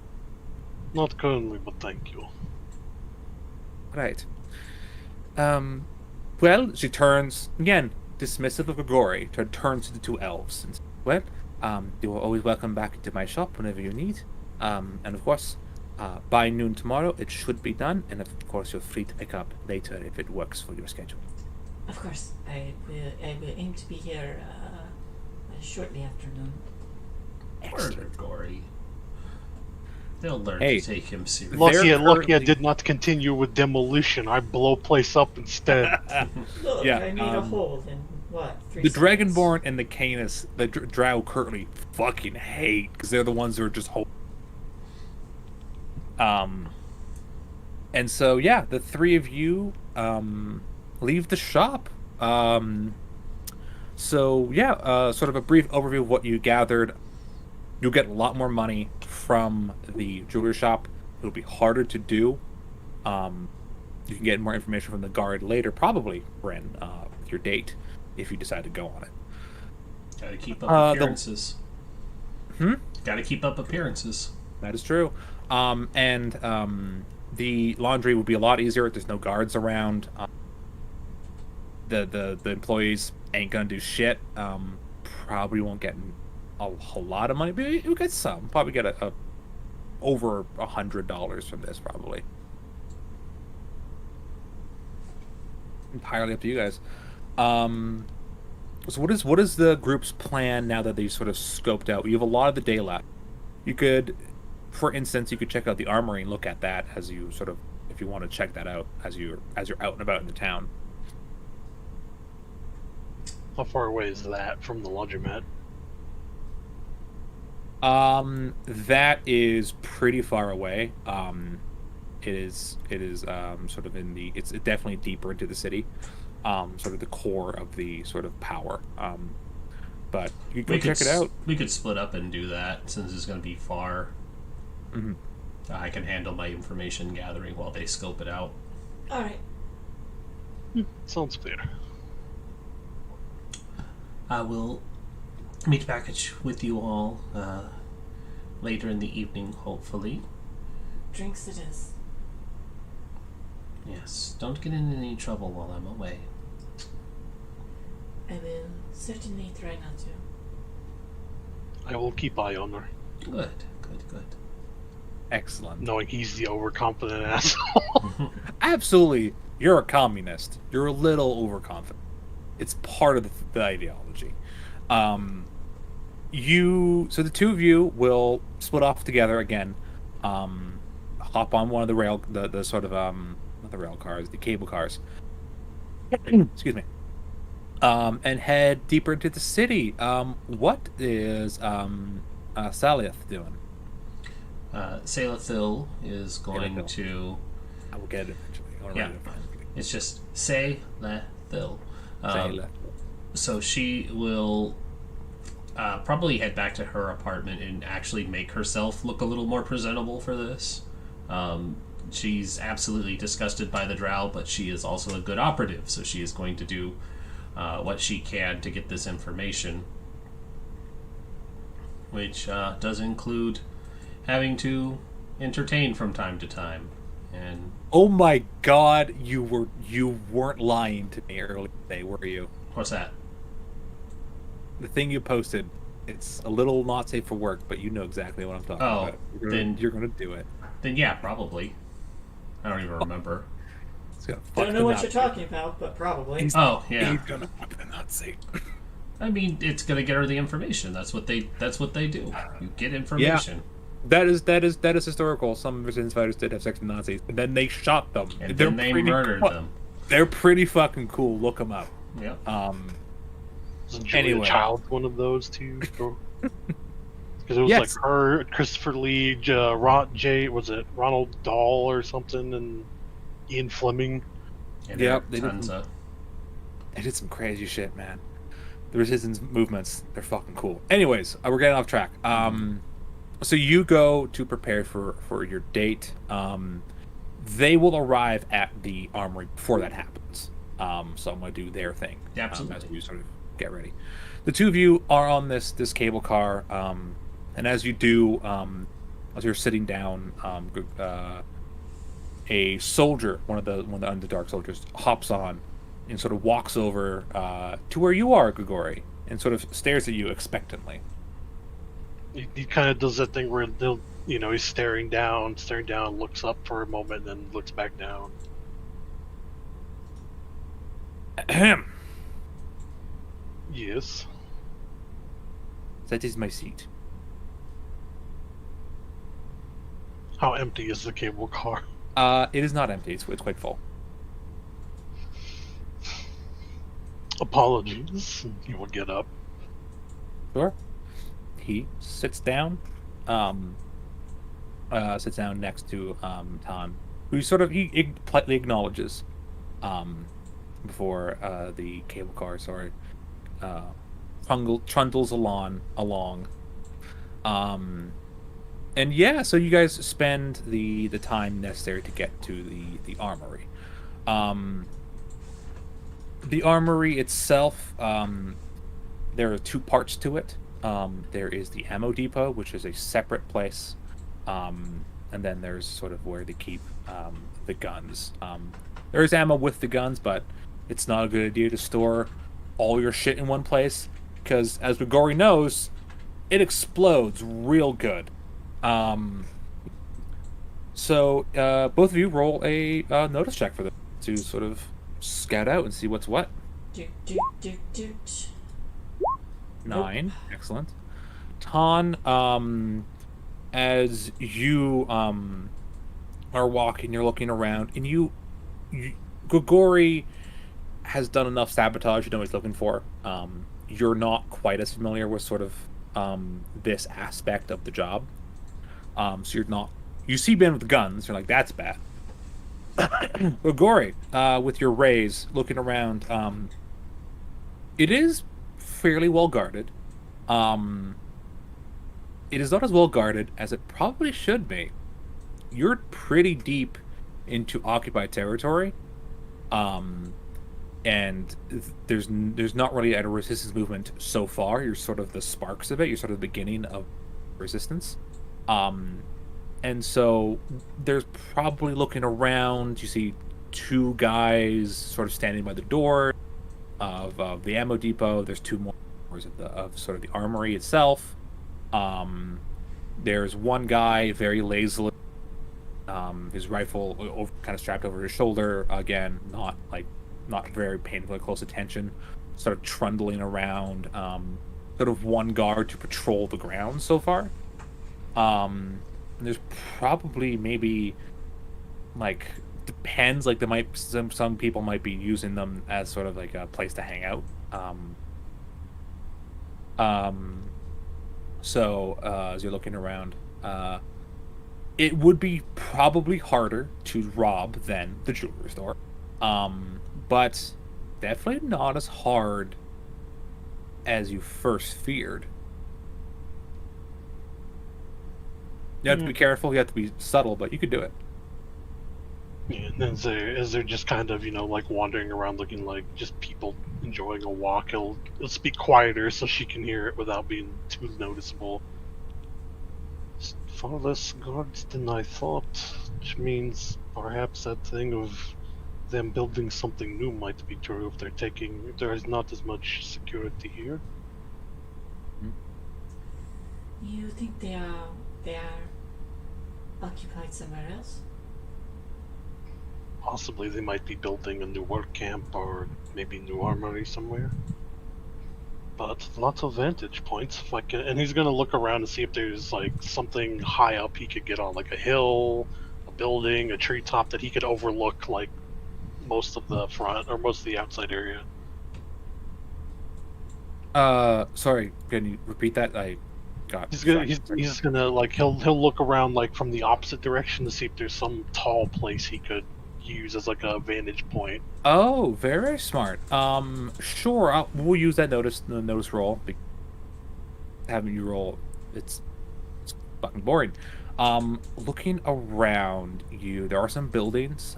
Not currently, but thank you. Right. Well, she turns again, dismissive of Grigori, turns to the two elves and says, well, you are always welcome back into my shop whenever you need. And of course, by noon tomorrow, it should be done. And of course, you're free to pick up later if it works for your schedule. Of course, I will aim to be here shortly after noon. Excellent. Gory. They'll learn Hey. to take him seriously. Lucky I currently- did not continue with demolition. I blow place up instead. Look, Yeah, I made a hole in what? 3 The seconds? Dragonborn and the Canis, the Drow currently fucking hate because they're the ones who are just and so yeah, the three of you leave the shop. So yeah, sort of a brief overview of what you gathered. You'll get a lot more money from the jewelry shop. It'll be harder to do. You can get more information from the guard later, probably, Ren, with your date, if you decide to go on it. Gotta keep up the- appearances. Gotta keep up appearances. That is true. The laundry will be a lot easier. There's no guards around. The employees ain't gonna do shit. Probably won't get a whole lot of money, but you'll get some. Probably get a over $100 from this, probably. Entirely up to you guys. So what is the group's plan now that they've sort of scoped out? You have a lot of the day left. You could, for instance, you could check out the armory and look at that as you sort of, if you want to check that out as you're out and about in the town. How far away is that from the laundromat? That is pretty far away. It is sort of it's definitely deeper into the city. Sort of the core of the sort of power. But you can check it out. We could split up and do that since it's going to be far. Mhm. I can handle my information gathering while they scope it out. All right. Sounds fair. I will meet back with you all later in the evening, hopefully. Drinks it is. Yes, don't get in any trouble while I'm away. I will certainly try not to. I will keep eye on her, Good. Excellent. knowing he's the overconfident asshole. Absolutely. You're a communist. You're a little overconfident. It's part of the ideology. So the two of you will split off together again. Hop on one of the sort of not the rail cars, the cable cars. Excuse me. And head deeper into the city. What is Saliath doing? Salathil is going Salathil. to. I will get it eventually. I'll write Yeah. it down. It's just Salathil. Salath. So she will probably head back to her apartment and actually make herself look a little more presentable for this. She's absolutely disgusted by the drow, but she is also a good operative, so she is going to do what she can to get this information, which does include having to entertain from time to time. And Oh my God! You weren't lying to me earlier today, were you? what's that? The thing you posted, it's a little not safe for work, but you know exactly what I'm talking Oh, about. then- You're gonna do it. Then yeah, probably. I don't even remember. He's gonna fuck Don't know the what Nazi. you're talking about, but probably. Oh yeah. He's gonna fuck the Nazi. I mean, it's gonna get her the information. That's what they do. You get information. That is historical. Some resistance fighters did have sex with Nazis, and then they shot them. And They're then they pretty murdered cool. them. They're pretty fucking cool. Look them up. Yeah. Isn't Julia Anyway. Child one of those too? Because it was Yes. like her, Christopher Lee, was it Ronald Dahl or something, and Ian Fleming. And Yep, there they are tons did. of. They did some crazy shit, man. The resistance movements, they're fucking cool. Anyways, we're getting off track. So you go to prepare for your date. They will arrive at the armory before that happens. So I'm gonna do their thing. Absolutely. As you sort of get ready. The two of you are on this cable car, and as you do, as you're sitting down, a soldier, one of the Underdark soldiers, hops on and sort of walks over to where you are, Grigori, and sort of stares at you expectantly. He kind of does that thing where he's staring down, looks up for a moment, then looks back down. Ahem. Yes. That is my seat. How empty is the cable car? It is not empty. It's quite full. Apologies. He will get up. Sure. He sits down. Sits down next to Tan, who sort of he politely acknowledges before the cable car trundles along. And yeah, so you guys spend the time necessary to get to the armory. The armory itself, there are two parts to it. There is the ammo depot, which is a separate place, and then there's sort of where they keep the guns. There is ammo with the guns, but it's not a good idea to store all your shit in one place, because as Grigori knows, it explodes real good. So both of you roll a notice check for this to sort of scout out and see what's what. Doot, doot, doot, doot. 9. Excellent. Tan, as you are walking, you're looking around, and Grigori has done enough sabotage you know what he's looking for. You're not quite as familiar with sort of this aspect of the job. So you're not... You see Ben with guns, you're like, that's bad. Grigori, with your rays, looking around, it is fairly well guarded. It is not as well guarded as it probably should be. You're pretty deep into occupied territory, and there's not really a resistance movement so far. You're sort of the sparks of it. You're sort of the beginning of resistance, and so there's probably looking around. You see two guys sort of standing by the door of the ammo depot. There's two more of sort of the armory itself. There's one guy very lazily, his rifle kind of strapped over his shoulder. Again, not very painfully close attention. Sort of trundling around. Sort of one guard to patrol the grounds so far. And there's probably maybe depends. Like there might some people might be using them as sort of like a place to hang out. So as you're looking around, it would be probably harder to rob than the jewelry store, but definitely not as hard as you first feared. You have to be careful. You have to be subtle, but you could do it. Yeah, and as they're just kind of, like wandering around looking like just people enjoying a walk, he'll speak quieter so she can hear it without being too noticeable. Far less guards than I thought, which means perhaps that thing of them building something new might be true if there is not as much security here. You think they are occupied somewhere else? Possibly they might be building a new work camp or maybe new armory somewhere. But lots of vantage points. Like, and he's gonna look around and see if there's like something high up he could get on, like a hill, a building, a treetop that he could overlook, like most of the front or most of the outside area. Sorry, can you repeat that? I got. He's gonna like he'll look around like from the opposite direction to see if there's some tall place he could use as like a vantage point. Oh, very smart. Sure. We'll use that notice roll. Having you roll, it's fucking boring. Looking around you, there are some buildings.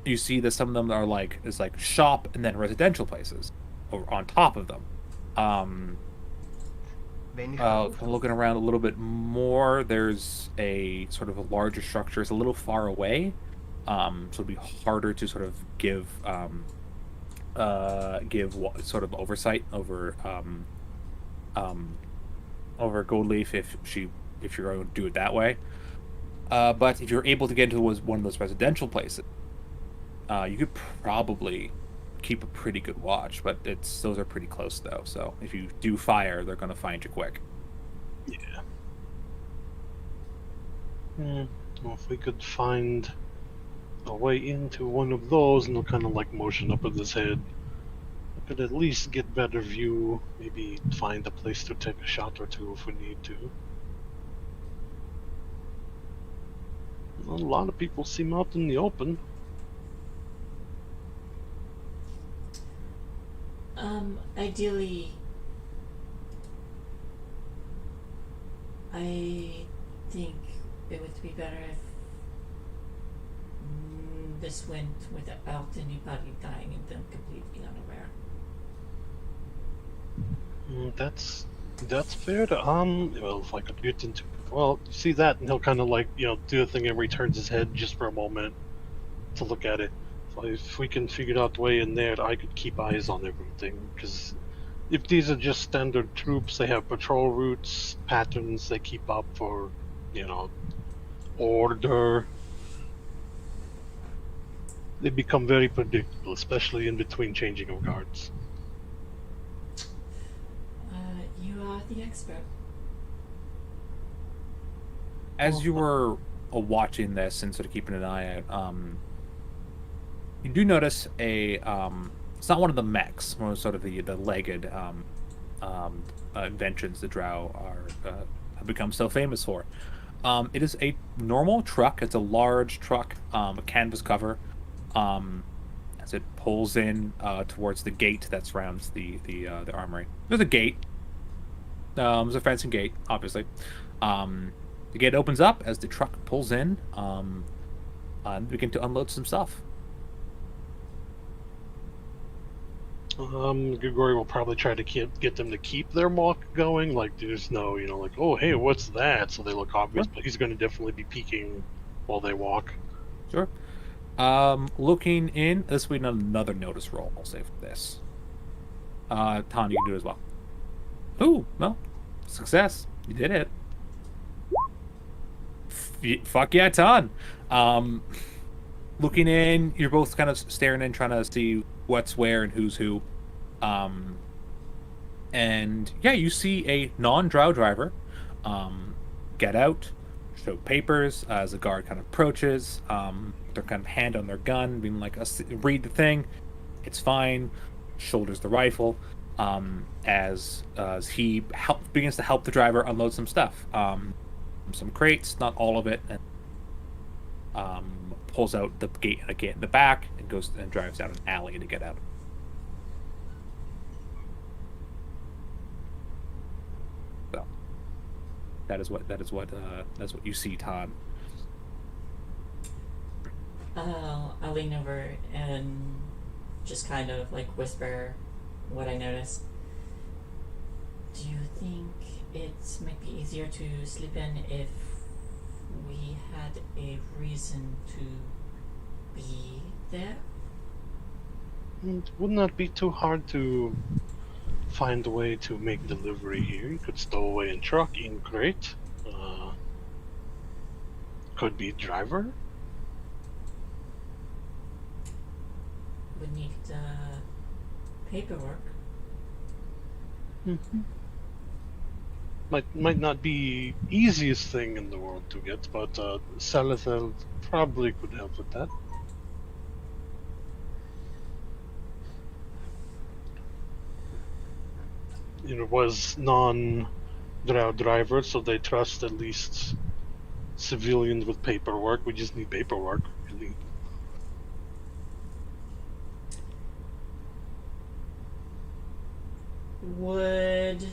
You see that some of them are like shop and then residential places, or on top of them. Looking around a little bit more, there's a sort of a larger structure. It's a little far away, so it'll be harder to sort of give sort of oversight over Goldleaf if you're going to do it that way. But if you're able to get into one of those residential places, you could probably keep a pretty good watch, but those are pretty close though. So if you do fire, they're gonna find you quick. Yeah. Well, if we could find a way into one of those, and he'll kind of like motion up with his head, we could at least get better view. Maybe find a place to take a shot or two if we need to. A lot of people seem out in the open. Ideally, I think it would be better if this went without anybody dying and them completely unaware. That's fair to well, if I could get into, well, you see that, and he'll kind of like, you know, do a thing and returns his head just for a moment to look at it. So if we can figure out the way in there, I could keep eyes on everything, because if these are just standard troops, they have patrol routes, patterns they keep up for, you know, order. They become very predictable, especially in between changing of guards. You are the expert. As you were watching this and sort of keeping an eye out, you do notice it's not one of the mechs, one of sort of the legged inventions the Drow have become so famous for. It is a normal truck. It's a large truck, a canvas cover. As it pulls in towards the gate that surrounds the armory. There's a gate. There's a fencing gate, obviously. The gate opens up as the truck pulls in, and begin to unload some stuff. Grigori will probably try to get them to keep their walk going. Like, there's no, you know, like, oh, hey, what's that? So they look obvious, but he's going to definitely be peeking while they walk. Sure. Looking in, this will be another notice roll. I'll say for this. Ton, you can do it as well. Ooh, well, success. You did it. Fuck yeah, Ton. Looking in, you're both kind of staring in, trying to see what's where and who's who. And yeah, you see a non-Drow driver get out, show papers as the guard kind of approaches. They're kind of hand on their gun, being like, read the thing. It's fine. Shoulders the rifle. As he begins to help the driver unload some stuff. Some crates, not all of it, and pulls out the gate in the back and goes and drives down an alley to get out. So that's what you see, Todd. I'll lean over and just kind of like whisper what I noticed. Do you think it might be easier to sleep in if we had a reason to be there? Wouldn't that be too hard to find a way to make delivery here? You could stow away in truck, in crate. Could be driver. paperwork. Mm-hmm. Might not be easiest thing in the world to get, but Salazar probably could help with that. Was non-drow driver, so they trust at least civilians with paperwork. We just need paperwork, really. Would,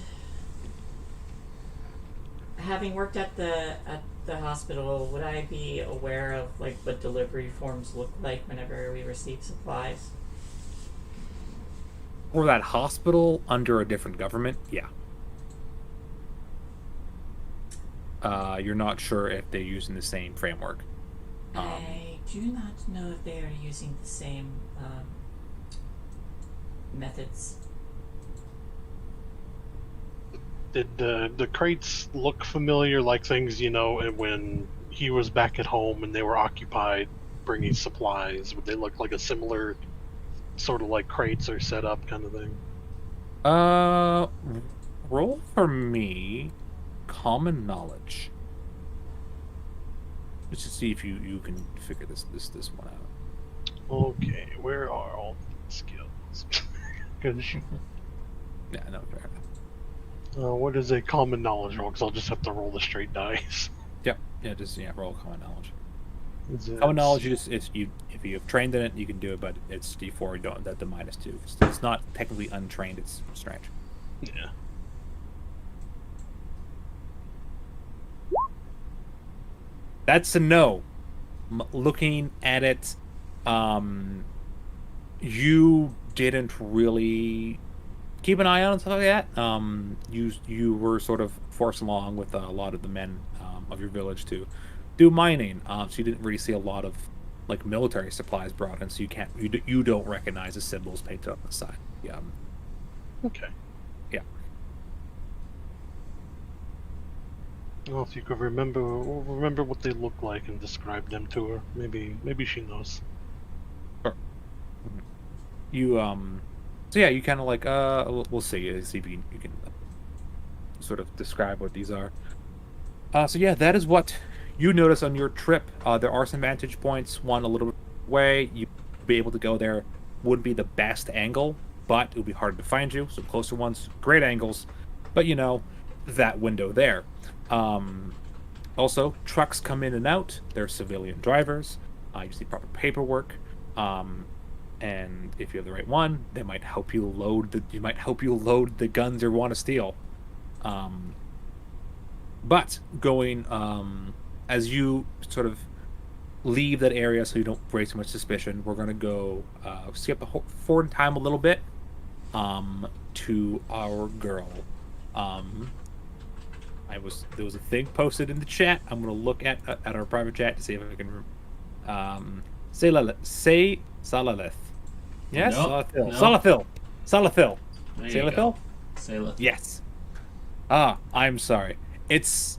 having worked at the hospital, would I be aware of like what delivery forms look like whenever we receive supplies? For that hospital under a different government, yeah. You're not sure if they're using the same framework. I do not know if they are using the same methods. Did the crates look familiar, like things, when he was back at home and they were occupied bringing supplies? Would they look like a similar sort of like crates or setup kind of thing? Roll for me common knowledge. Just to see if you can figure this one out. Okay, where are all the skills? Good. Yeah, no, fair enough. What is a common knowledge roll? Because I'll just have to roll the straight dice. Yeah, roll common knowledge. Is it- Common knowledge is if you have trained in it, you can do it, but it's D4. You don't the -2. It's not technically untrained. It's strange. Yeah. That's a no. Looking at it, you didn't really keep an eye on stuff like that. You were sort of forced along with a lot of the men of your village to do mining. So you didn't really see a lot of like military supplies brought in. So you don't recognize the symbols painted on the side. Yeah. Okay. Yeah. Well, if you could remember what they look like and describe them to her, maybe she knows. You so yeah, you kind of like we'll see if you can sort of describe what these are. So yeah, that is what you notice on your trip. There are some vantage points. One a little bit away, you'd be able to go there. Wouldn't be the best angle, but it would be harder to find you. So closer ones, great angles. But that window there. Also, trucks come in and out. They're civilian drivers. You see proper paperwork. And if you have the right one, they might help you load the guns you want to steal. But going as you sort of leave that area, so you don't raise too much suspicion, we're gonna go skip forward in time a little bit to our girl. There was a thing posted in the chat. I'm gonna look at our private chat to see if I can say Salalith. Yes, Nope, no. Salathil. There you go. Sailor. Yes. I'm sorry. It's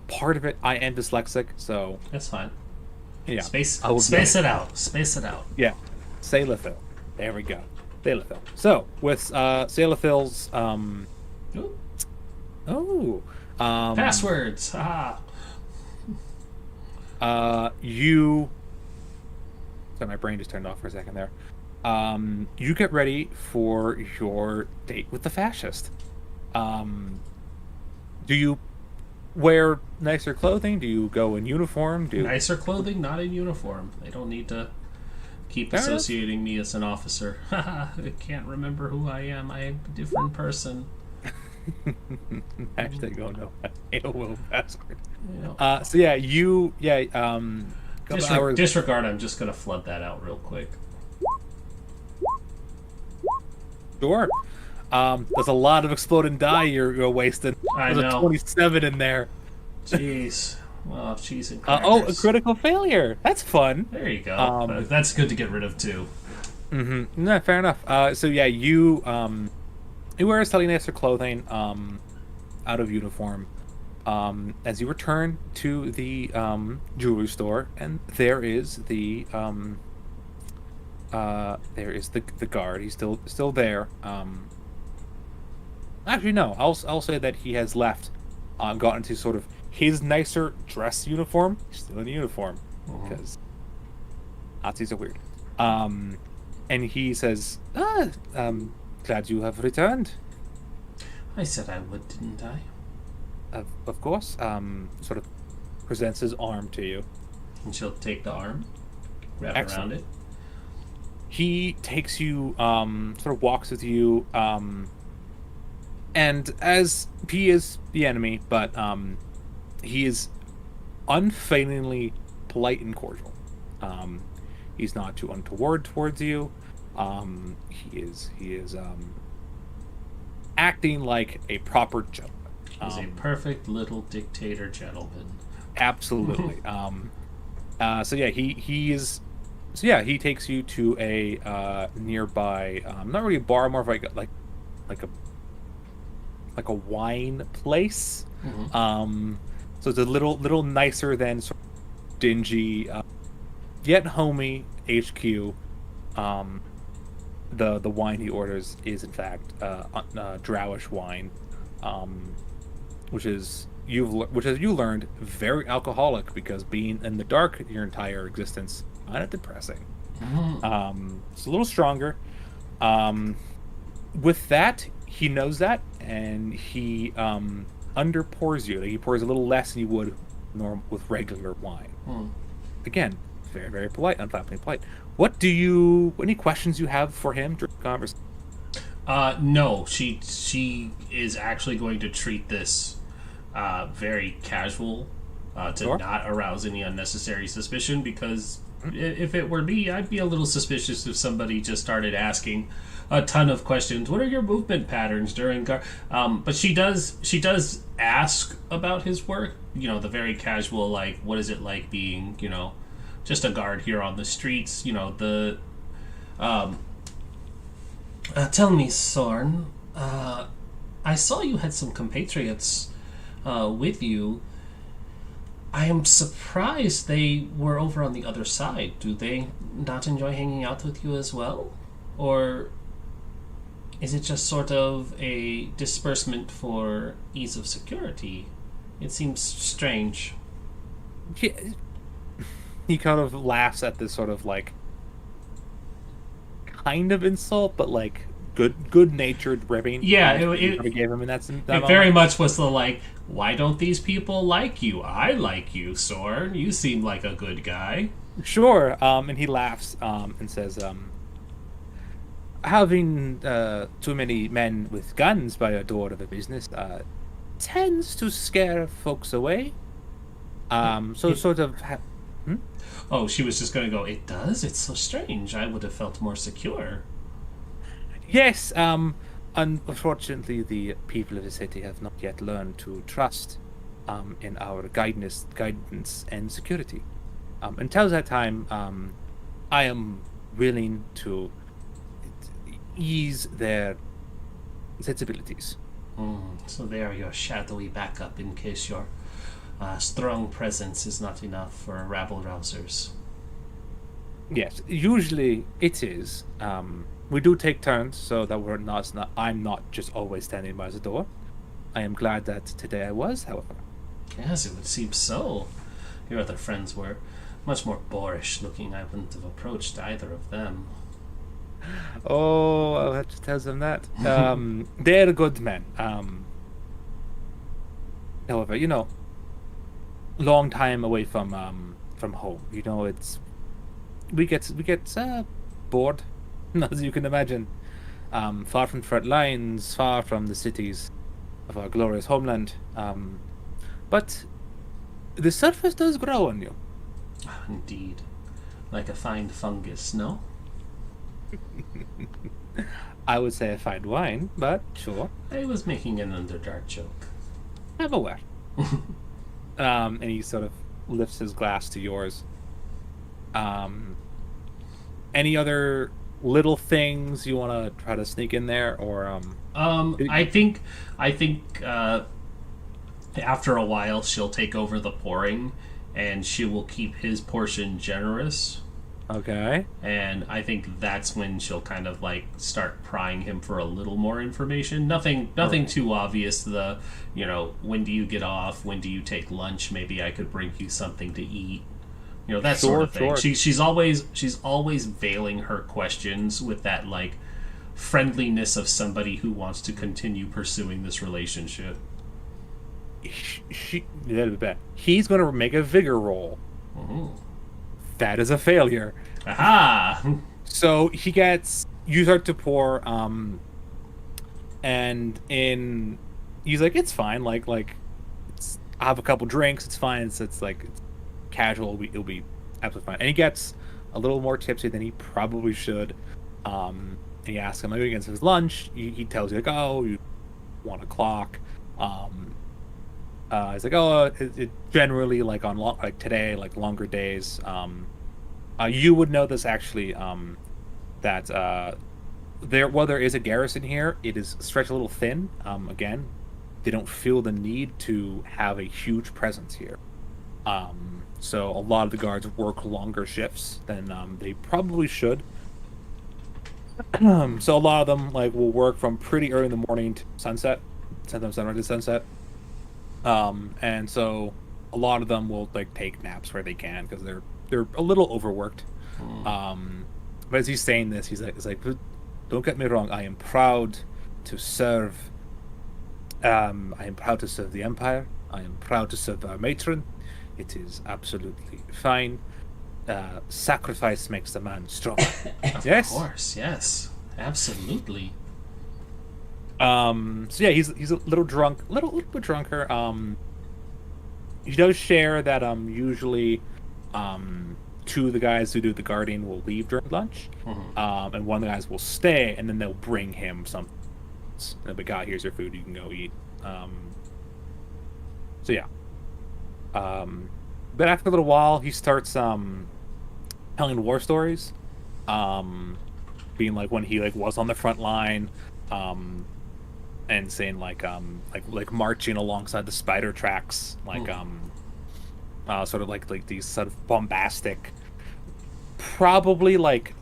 part of it. I am dyslexic, so That's fine. yeah. Space I will it out. Space it out. Yeah. Salathil. There we go. Salathil. So with Salathil's Ooh, passwords. Haha. You. Sorry, my brain just turned off for a second there. You get ready for your date with the fascist. Do you wear nicer clothing? Do you go in uniform? Nicer clothing, not in uniform. They don't need to keep Fair enough. associating me as an officer. Haha, I can't remember who I am. I am a different person. Hashtag oh no. AOL password. You know. So yeah, couple hours. Disregard, I'm just going to flood that out real quick. Sure. There's a lot of exploding dye you're wasting. I There's a know. 27 in there. Jeez. Well, cheese and A crackers. critical failure. That's fun. There you go. That's good to get rid of, too. Mm-hmm. No, fair enough. So yeah, you wear slightly nicer clothing out of uniform as you return to the jewelry store, and there is the there is the guard. He's still there. Actually, no. I'll say that he has left, got into sort of his nicer dress uniform. He's still in the uniform because Nazis are weird. And he says, glad you have returned. I said I would, didn't I? Of course. Sort of presents his arm to you. And she'll take the arm, wrap Excellent. around it. He takes you, sort of walks with you, and as he is the enemy, but he is unfailingly polite and cordial. He's not too untoward towards you. He is acting like a proper gentleman. He's a perfect little dictator gentleman. Absolutely. So yeah, he is. So yeah, he takes you to a nearby, not really a bar, more of like a wine place. So it's a little nicer than sort of dingy, yet homey HQ. The wine he orders is in fact Drowish wine, which is you learned very alcoholic because being in the dark your entire existence kind of depressing. It's a little stronger. With that, he knows that, and he underpours you. He pours a little less than you would with regular wine. Again, very, very polite, unflappingly polite. Any questions you have for him during the conversation? No, she is actually going to treat this very casual to Sure. not arouse any unnecessary suspicion, because if it were me, I'd be a little suspicious if somebody just started asking a ton of questions. What are your movement patterns during but she does ask about his work, the very casual, like, what is it like being, just a guard here on the streets, tell me, Sorn, I saw you had some compatriots with you. I am surprised they were over on the other side. Do they not enjoy hanging out with you as well? Or is it just sort of a disbursement for ease of security? It seems strange. He kind of laughs at this sort of like kind of insult, but like good-natured ribbing. Yeah, it gave him in that It very much was the like, why don't these people like you? I like you, Sorn. You seem like a good guy. Sure. And he laughs and says, having too many men with guns by a door of a business tends to scare folks away. Oh, she was just going to go, it does? It's so strange. I would have felt more secure. Yes, unfortunately, the people of the city have not yet learned to trust in our guidance and security. Until that time, I am willing to ease their sensibilities. So they are your shadowy backup in case your strong presence is not enough for rabble-rousers. Yes, usually it is. We do take turns so that I'm not just always standing by the door. I am glad that today I was, however. Yes, it would seem so. Your other friends were much more boorish looking. I wouldn't have approached either of them. Oh, I'll have to tell them that. They're good men. However, long time away from home. We get bored, as you can imagine. Far from front lines, far from the cities of our glorious homeland. But the surface does grow on you. Indeed. Like a fine fungus, no? I would say a fine wine, but sure. I was making an Underdark joke. I'm aware. And he sort of lifts his glass to yours. Any other little things you want to try to sneak in there, or I think after a while she'll take over the pouring, and she will keep his portion generous. Okay. And I think that's when she'll kind of like start prying him for a little more information. Nothing Right. too obvious. When do you get off? When do you take lunch? Maybe I could bring you something to eat. That sort Sure, of thing. sure. She's always veiling her questions with that like friendliness of somebody who wants to continue pursuing this relationship. He's going to make a vigor roll. Mhm. That is a failure. Aha! So you start to pour, and he's like, it's fine. I'll have a couple drinks. It's fine. It's like it's casual. It'll be absolutely fine. And he gets a little more tipsy than he probably should. And you ask him like against his lunch. He tells you like, oh, 1 o'clock. He's like, oh, it generally like on like today, like longer days. You would know this actually. That there is a garrison here, it is stretched a little thin. Again, they don't feel the need to have a huge presence here. So a lot of the guards work longer shifts than they probably should. So a lot of them like will work from pretty early in the morning to sunset, sometimes sunrise to sunset. And so a lot of them will like take naps where they can because they're a little overworked. But as he's saying this, he's like, don't get me wrong, I am proud to serve. I am proud to serve the Empire. I am proud to serve our matron. It is absolutely fine. Sacrifice makes a man strong. Yes. Of course, yes, absolutely. So yeah, he's a little drunk, little bit drunker. He does share that usually two of the guys who do the guarding will leave during lunch, and one of the guys will stay, and then they'll bring him something. And be God, here's your food, you can go eat. So yeah. But after a little while, he starts telling war stories, being like when he like was on the front line, and saying like marching alongside the spider tracks, like sort of like these sort of bombastic, probably like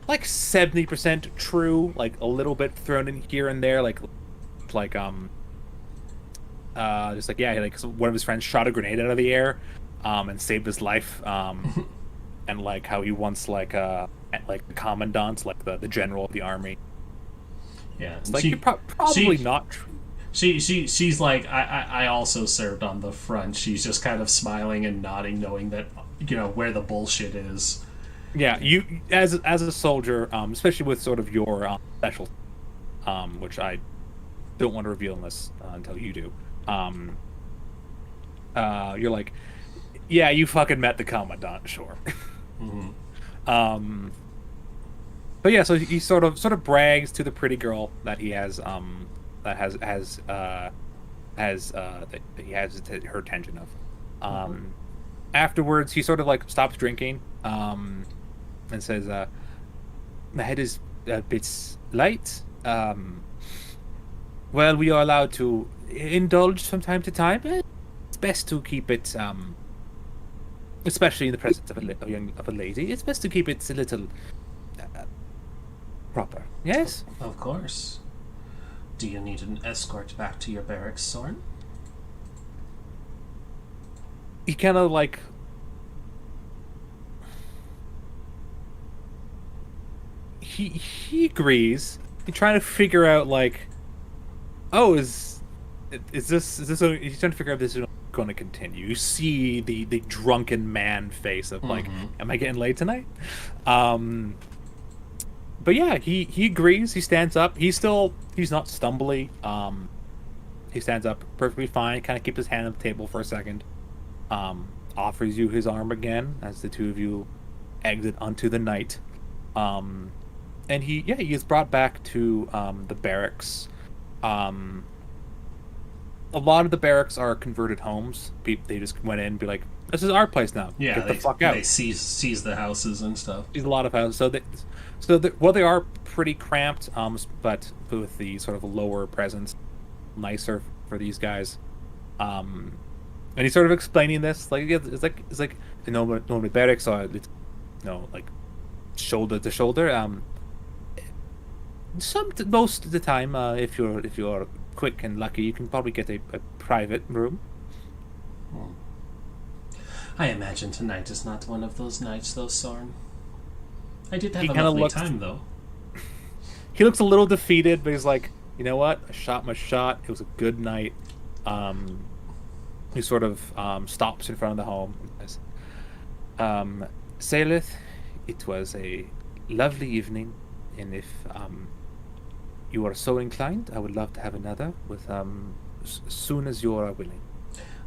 70% true, like a little bit thrown in here and there, just like yeah, like one of his friends shot a grenade out of the air, and saved his life, and like how he once like the commandant, like the general of the army. Yeah, It's like you're probably not true. She's like, I also served on the front. She's just kind of smiling and nodding, knowing that where the bullshit is. Yeah, you as a soldier, especially with sort of your special, which I don't want to reveal until you do. You're like, yeah, you fucking met the commandant, sure. But yeah, so he sort of brags to the pretty girl that he has that he has her attention of. Afterwards, he sort of like stops drinking, and says, "My head is a bit light. Well, we are allowed to indulge from time to time. But it's best to keep it, especially in the presence of a lady. It's best to keep it a little proper. Yes." Of course. Do you need an escort back to your barracks, Soren? He kind of like he agrees. He's trying to figure out like, oh, is this he's trying to figure out if this is going to continue. You see the drunken man face of like, am I getting laid tonight? But yeah, he agrees. He stands up. He's not stumbly. He stands up perfectly fine. Kind of keeps his hand on the table for a second. Offers you his arm again as the two of you exit onto the night. And he is brought back to the barracks. A lot of the barracks are converted homes. They just went in and be like, "This is our place now. Yeah, Get the fuck out." They seize the houses and stuff. There's a lot of houses, they are pretty cramped, but with the sort of lower presence, nicer for these guys. And he's sort of explaining this, like it's like normally barracks are like shoulder to shoulder. Most of the time, if you're quick and lucky, you can probably get a private room. I imagine tonight is not one of those nights, though, Sorn. I did have He a kinda lovely looks- time, though. He looks a little defeated, but he's like, you know what? I shot my shot. It was a good night. He sort of stops in front of the home and says, Salith, it was a lovely evening, and if you are so inclined, I would love to have another with as soon as you are willing.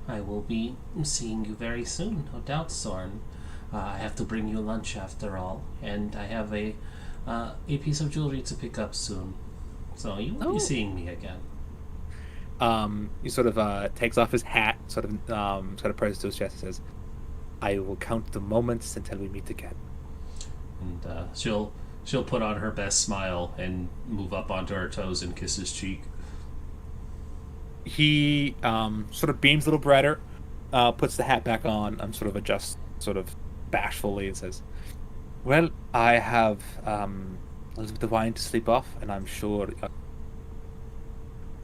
I will be seeing you very soon, no doubt, Sorn. I have to bring you lunch after all, and I have a piece of jewelry to pick up soon. So you will Oh. be seeing me again. He sort of takes off his hat, sort of presses to his chest, and says, I will count the moments until we meet again. And she'll put on her best smile and move up onto her toes and kiss his cheek. He sort of beams a little brighter, puts the hat back on, and sort of adjusts sort of bashfully and says, well, I have a little bit of wine to sleep off, and I'm sure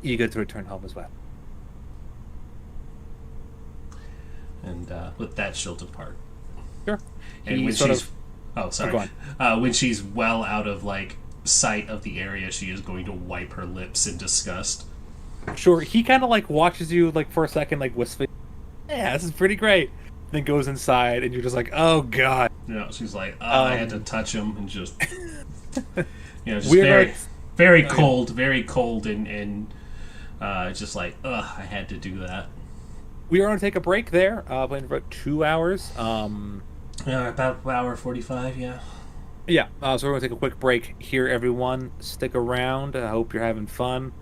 eager to return home as well. And with that, she'll depart. Sure. And He when sort she's of- oh, sorry. go When she's well out of like sight of the area, she is going to wipe her lips in disgust. Sure, he kind of like watches you like for a second, like wistfully. Yeah, this is pretty great. Then goes inside, and you're just like, oh god. You know, she's like, oh, I had to touch him, and just just We're very, like- very cold, and just like, ugh, I had to do that. We are going to take a break there, playing for about 2 hours. Yeah, about hour 45, yeah. Yeah, so we're going to take a quick break here, everyone. Stick around. I hope you're having fun,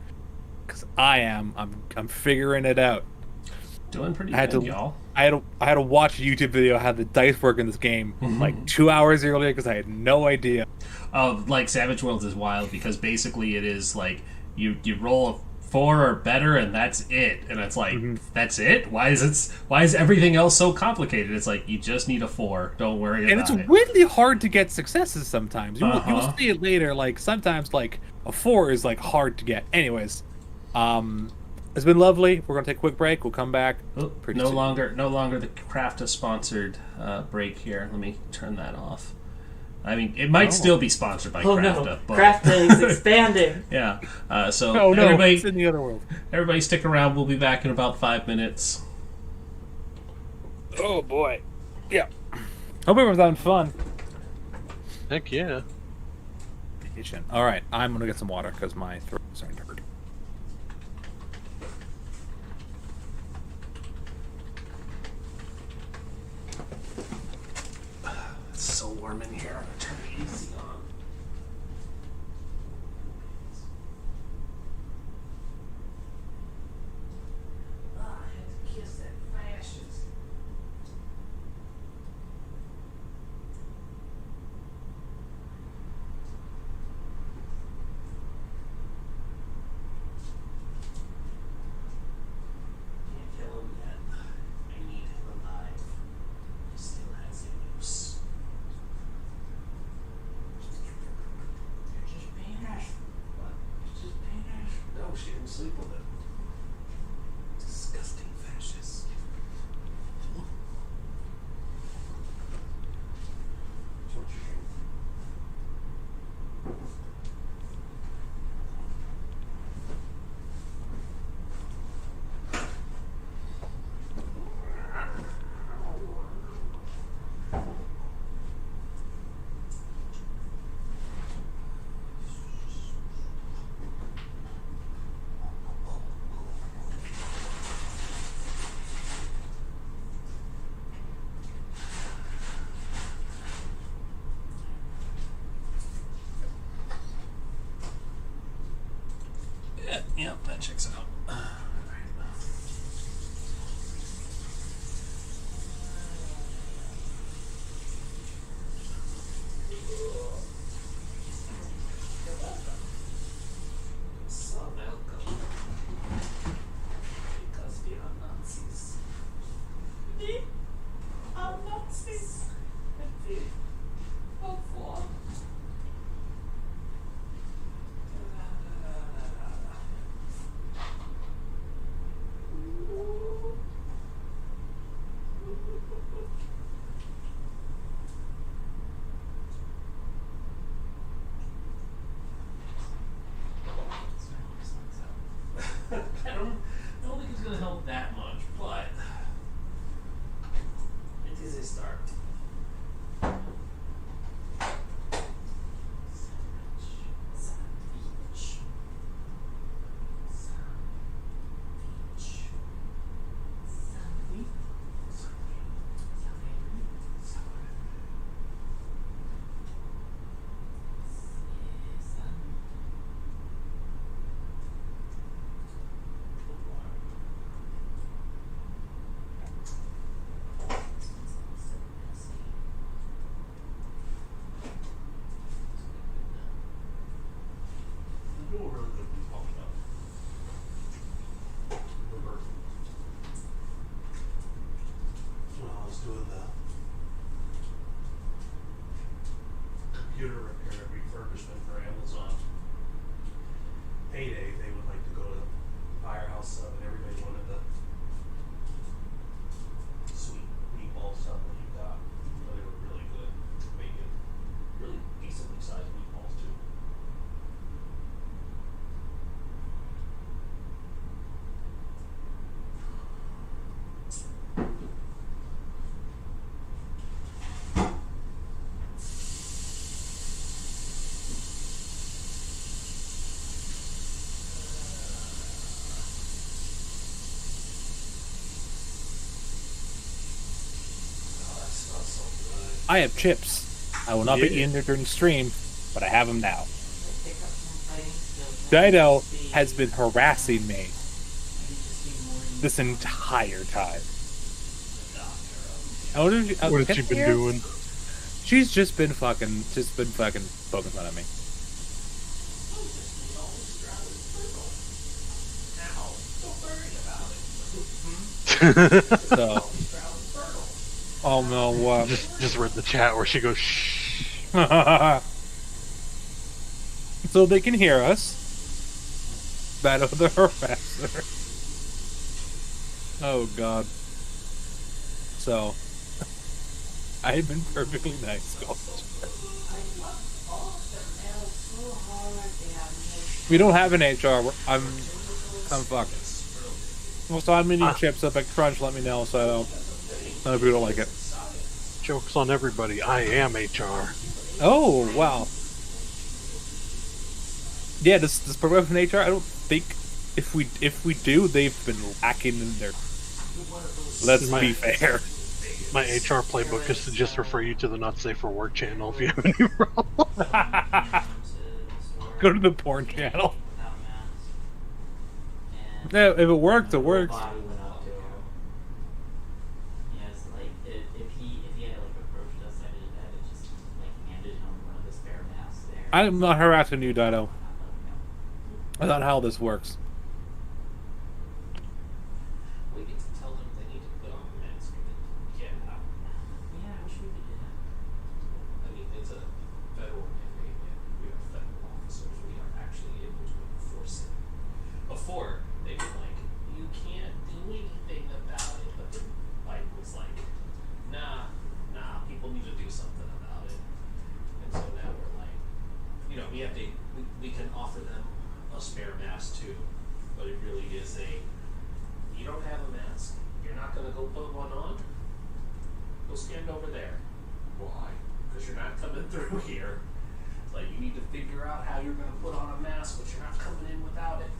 because I am. I'm figuring it out. Doing pretty I had good, to- y'all. I had to watch a YouTube video how the dice work in this game like 2 hours earlier because I had no idea. Oh, like Savage Worlds is wild because basically it is like you roll a 4 or better and that's it, and it's like that's it. Why is everything else so complicated? It's like you just need a 4. Don't worry And about it's it. weirdly hard to get successes sometimes. You'll Uh-huh. see it later. Like sometimes, like a 4 is like hard to get. Anyways, it's been lovely. We're gonna take a quick break. We'll come back. Oh, pretty no soon. longer the Crafta sponsored break here. Let me turn that off. I mean, it might still be sponsored by Oh Crafta, no, but Crafta is expanding. yeah. So Oh no, everybody, it's in the other world. everybody, stick around. We'll be back in about 5 minutes. Oh boy. Yeah. Hope everyone's having fun. Heck yeah. All right, I'm gonna get some water because my throat is starting to hurt. It's so warm in here. I'm gonna turn the AC on. I had to kiss that fascist. Can't kill him yet. I need him alive. He still has a use. You're just banished. What? You're just banished. No, she didn't sleep with him. Disgusting fascist. Yeah, that checks out. Some alcohol. Because we are Nazis. I'm Nazis. I have chips. I will not be Yeah. in there during stream, but I have them now. Pick up some fighting skills. Dido See- has been harassing me maybe just be more this entire time. I wonder if What has she been doing? She's just been fucking poking fun at me. So, oh no, what? Just read the chat where she goes, shh. So they can hear us. Battle the harasser. Oh god. So, I've been perfectly nice, Ghost. We don't have an HR. I'm fucked. Well, so I'm eating chips up at Crunch. Let me know so I don't. None of you don't like it. Jokes on everybody. I am HR. Oh wow. Yeah, this program from HR. I don't think if we do, they've been lacking in their. Let's be fair. My HR playbook is to just refer you to the Not Safe for Work channel if you have any problems. Go to the porn channel. without a mask. And Yeah, if it works, it her works. body went up to her. Yes, like if he had like approached us, I did that. It just like handed him one of the spare masks there. I'm not harassing you, Dido. Not letting him. That's not how this works. We get to tell them they need to put on a mask and get out. Yeah, I wish we could do that. I mean, it's a federal mandate, and we are federal officers. We are actually able to enforce it. Before, they were like, you can't do anything about it. But then Biden was like, nah, people need to do something about it. And so now we're like, we have to, we can offer them a spare mask too. But it really is you don't have a mask. You're not going to go put one on? Go stand over there. Why? Because you're not coming through here. It's like you need to figure out how you're going to put on a mask, but you're not coming in without it.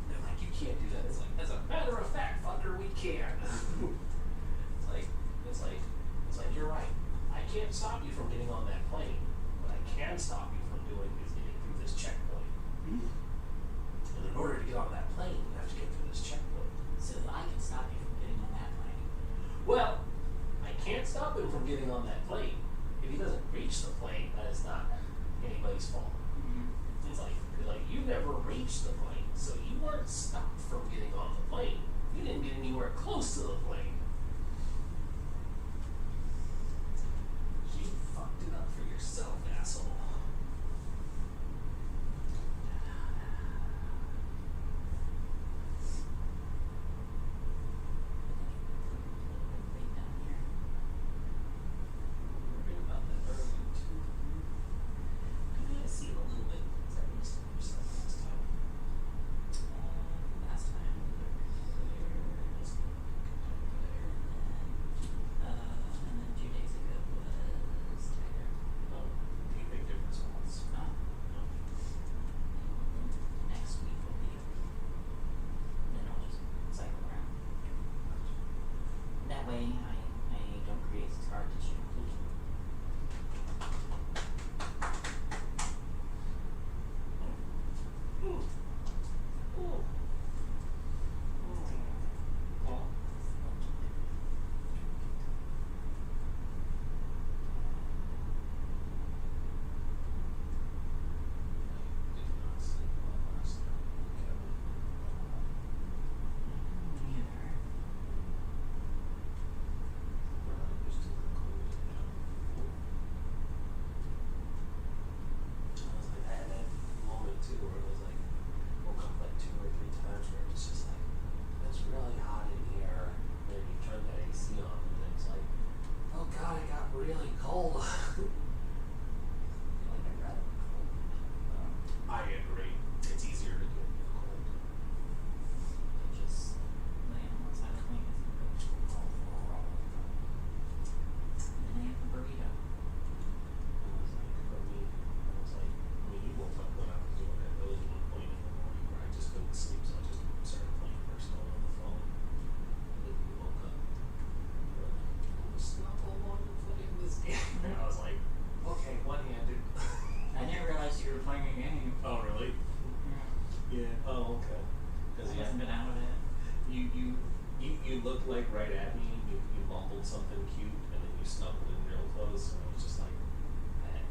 They're like, you can't do that. It's like, as a matter of fact, fucker, we can. It's like you're right. I can't stop you from getting on that plane. What I can stop you from doing is getting through this checkpoint. And in order to get on that plane, you have to get through this checkpoint. So I can stop you from getting on that plane. Well, I can't stop him from getting on that plane. If he doesn't reach the plane, that is not anybody's fault. It's like you never reached the plane, so you weren't stopped from getting on the plane. You didn't get anywhere close to the plane. You fucked it up for yourself, asshole. Right down here. Worried about that earlier too. I see it a little bit. Is that what you said yourself last time? Last time we were there. Let's go over there. Yeah. Oh, okay. Because I wasn't been out of it. you looked like right at me. You mumbled something cute, and then you snuggled in real close, and I was just like, "Pet."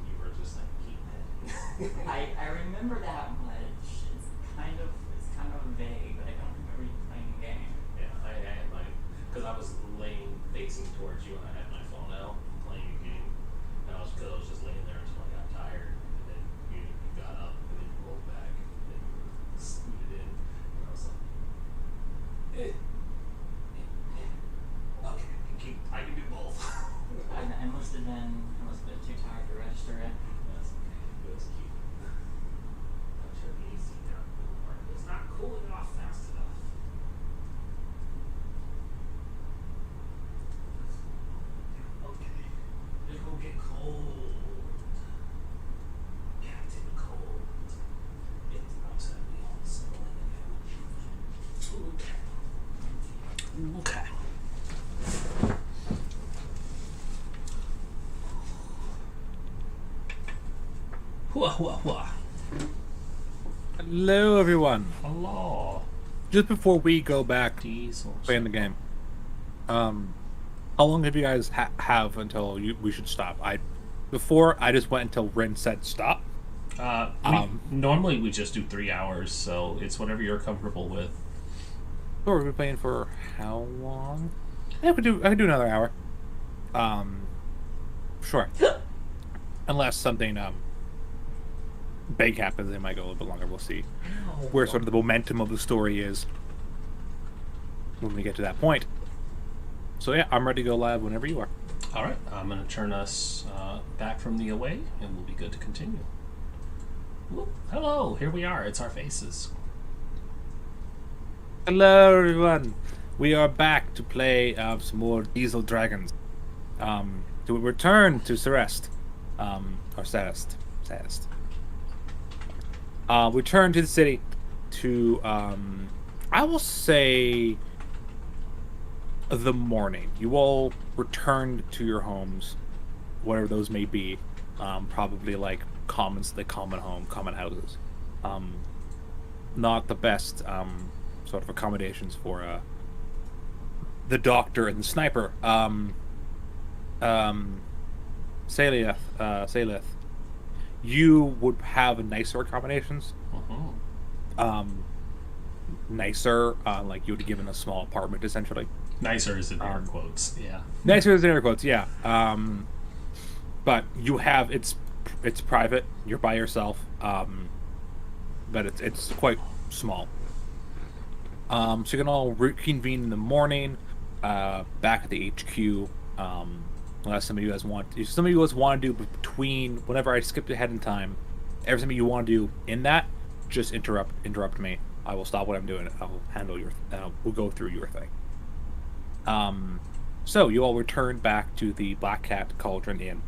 You were just like, "Keep pet." I remember that much. It's kind of vague, but I don't remember you playing a game. Yeah, I had my, because I was laying facing towards you, and I had my phone out playing a game, and I was just laying there until I got tired, and then you got up, and then you rolled back, and then you scooted in, and I was like, okay, I can do both. I must have been too tired to register it. That's okay. It was cute. I'm sure the AC down in the apartment is not cooling off fast enough. Okay. It will get cold. Captain Cold. It's outside the all smelling again. Okay. Hua hua hua. Hello, everyone. Hello. Just before we go back Diesel. playing the game, how long have you guys have until we should stop? Before I just went until Rin said stop. Normally we just do 3 hours, so it's whatever you're comfortable with. So we've been playing for how long? I could do another hour. Sure. Unless something big happens, it might go a little bit longer. We'll see where sort of the momentum of the story is when we get to that point. So yeah, I'm ready to go live whenever you are. All right, I'm going to turn us back from the away, and we'll be good to continue. Whoop. Hello, here we are. It's our faces. Hello, everyone. We are back to play some more Diesel Dragons. To return to Celeste, or Celeste. Return to the city to, I will say, the morning. You all returned to your homes, whatever those may be. Probably like common houses. Not the best sort of accommodations for the doctor and the sniper. Salith, you would have nicer accommodations. Nicer, like you would be given a small apartment essentially. Nicer is in air quotes, yeah. Nicer is in air quotes, yeah. But you have it's private. You're by yourself, but it's quite small. So you can all reconvene in the morning, back at the HQ. Unless some of you guys want to do between whenever I skipped ahead in time, everything you want to do in that, just interrupt me. I will stop what I'm doing. I'll handle we'll go through your thing. So you all return back to the Black Cat Cauldron Inn.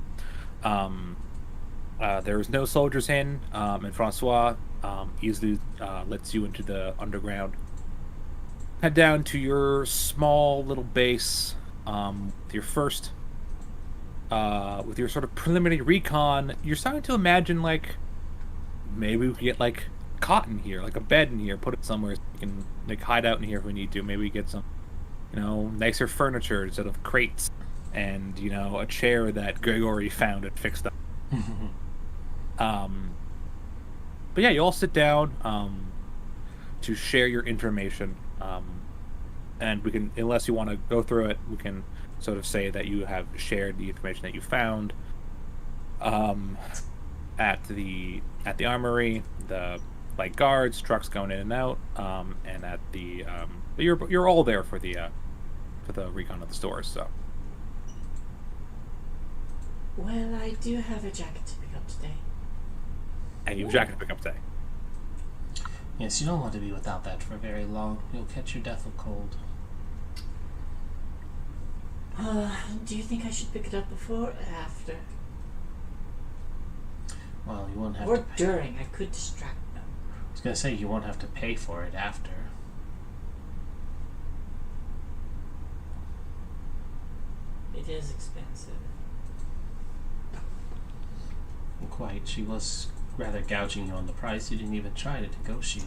There is no soldiers in, and Francois easily lets you into the underground. Head down to your small little base with your first, with your sort of preliminary recon. You're starting to imagine, like, maybe we could get, like, cot in here, like a bed in here, put it somewhere so we can, like, hide out in here if we need to. Maybe we get some, nicer furniture instead of crates, and, a chair that Gregory found and fixed up. But yeah, you all sit down to share your information, and we can, unless you want to go through it, we can sort of say that you have shared the information that you found at the armory, the like guards, trucks going in and out, and at the you're all there for the recon of the stores. So. Well, I do have a jacket to pick up today. And you have a jacket to pick up today. Yes, you don't want to be without that for very long. You'll catch your death of cold. Do you think I should pick it up before or after? Well, you won't have or to pay. during. I could distract them. I was going to say, you won't have to pay for it after. It is expensive. Quite. She was rather gouging you on the price. You didn't even try to negotiate.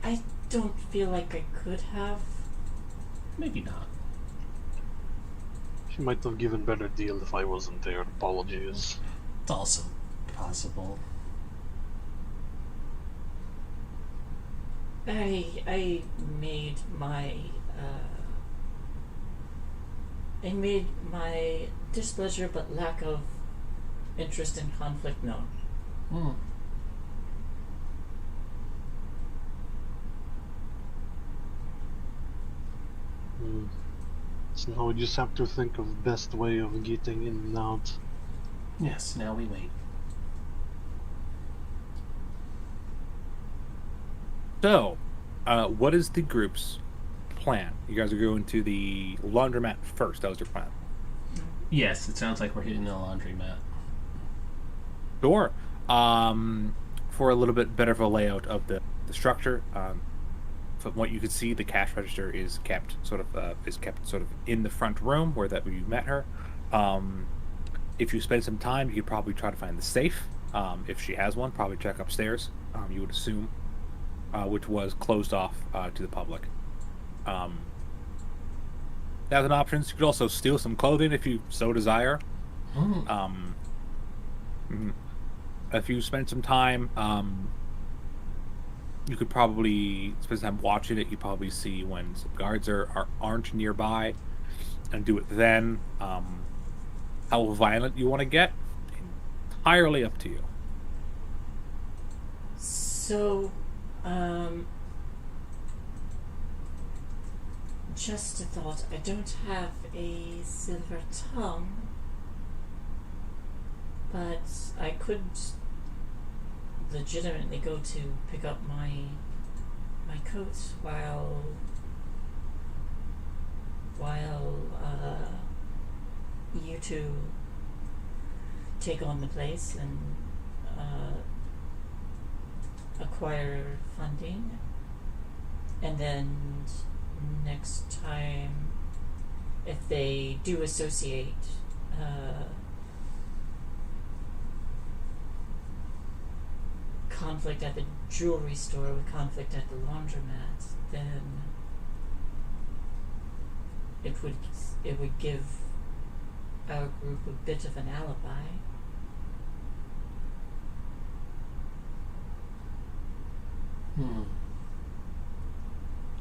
I don't feel like I could have. Maybe not. She might have given better deal if I wasn't there. Apologies. It's also possible. I made my displeasure but lack of interest in conflict known. Hmm. So now we just have to think of best way of getting in and out. Yes, now we wait. So, what is the group's plan? You guys are going to the laundromat first. That was your plan. Yes, it sounds like we're hitting the laundromat. Sure. For a little bit better of a layout of the structure, from what you can see, the cash register is kept sort of in the front room where you met her. If you spend some time, you could probably try to find the safe. If she has one, probably check upstairs. You would assume, which was closed off to the public. As an option, you could also steal some clothing if you so desire. If you spend some time, you could probably spend some time watching it. You probably see when some guards aren't nearby, and do it then. How violent you want to get, entirely up to you. So, just a thought. I don't have a silver tongue, but I could legitimately go to pick up my coat while you two take on the place and acquire funding, and then next time, if they do associate conflict at the jewelry store with conflict at the laundromat, then it would give our group a bit of an alibi.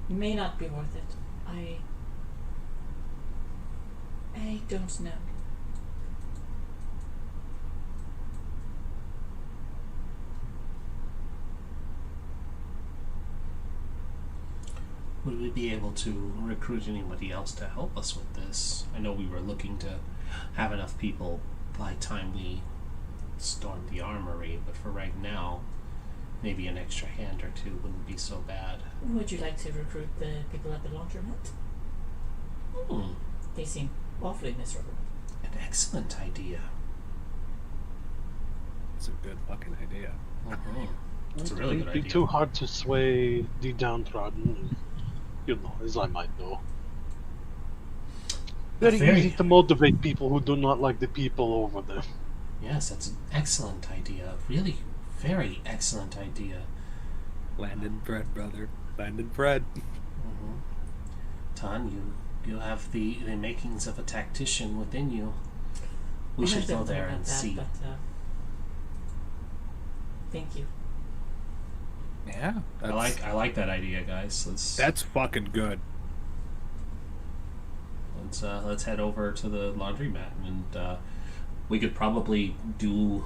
May not be worth it. I don't know. Would we be able to recruit anybody else to help us with this? I know we were looking to have enough people by the time we storm the armory, but for right now, maybe an extra hand or two wouldn't be so bad. Would you like to recruit the people at the laundromat? They seem awfully miserable. An excellent idea. It's a good fucking idea. It's a really good It'd be idea. too hard to sway the downtrodden, as I might know. Very easy to motivate people who do not like the people over them. Yes, that's an excellent idea. Really, very excellent idea. Landon bread, brother. Landon bread. Tan, you have the makings of a tactician within you. We I should don't go know there about and that, see. But, thank you. Yeah, I like that idea, guys. that's fucking good. Let's head over to the laundromat, and we could probably do.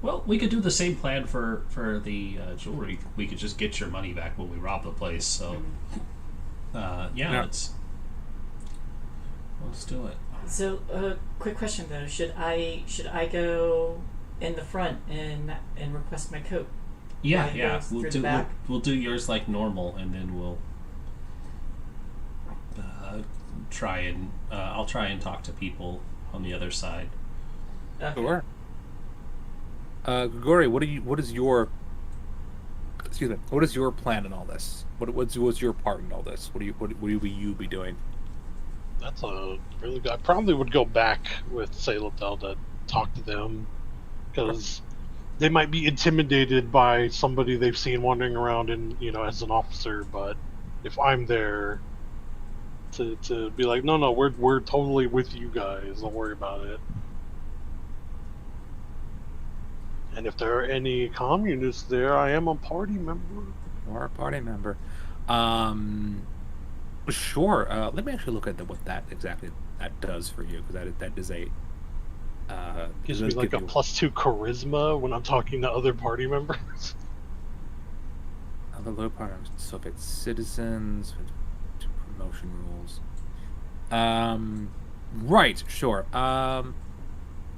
Well, we could do the same plan for the jewelry. We could just get your money back when we rob the place. So, Yeah. let's do it. So, quick question though: should I go in the front and request my coat? Yeah, Like yeah. goes We'll through the do back? we'll do yours like normal, and then we'll try and I'll try and talk to people on the other side. Okay. Sure. Grigori, what is your plan in all this? What's your part in all this? What will you be doing? That's a really good. I probably would go back with Saladel to talk to them, because they might be intimidated by somebody they've seen wandering around and as an officer. But if I'm there to be like, no, we're totally with you guys. Don't worry about it. And if there are any communists there, I am a party member. Or a party member. Sure. Let me actually look at what that exactly that does for you, because that is a Gives it me does like give a you +2 charisma when I'm talking to other party members. other low partners, Soviet citizens, promotion rules. Right. Sure.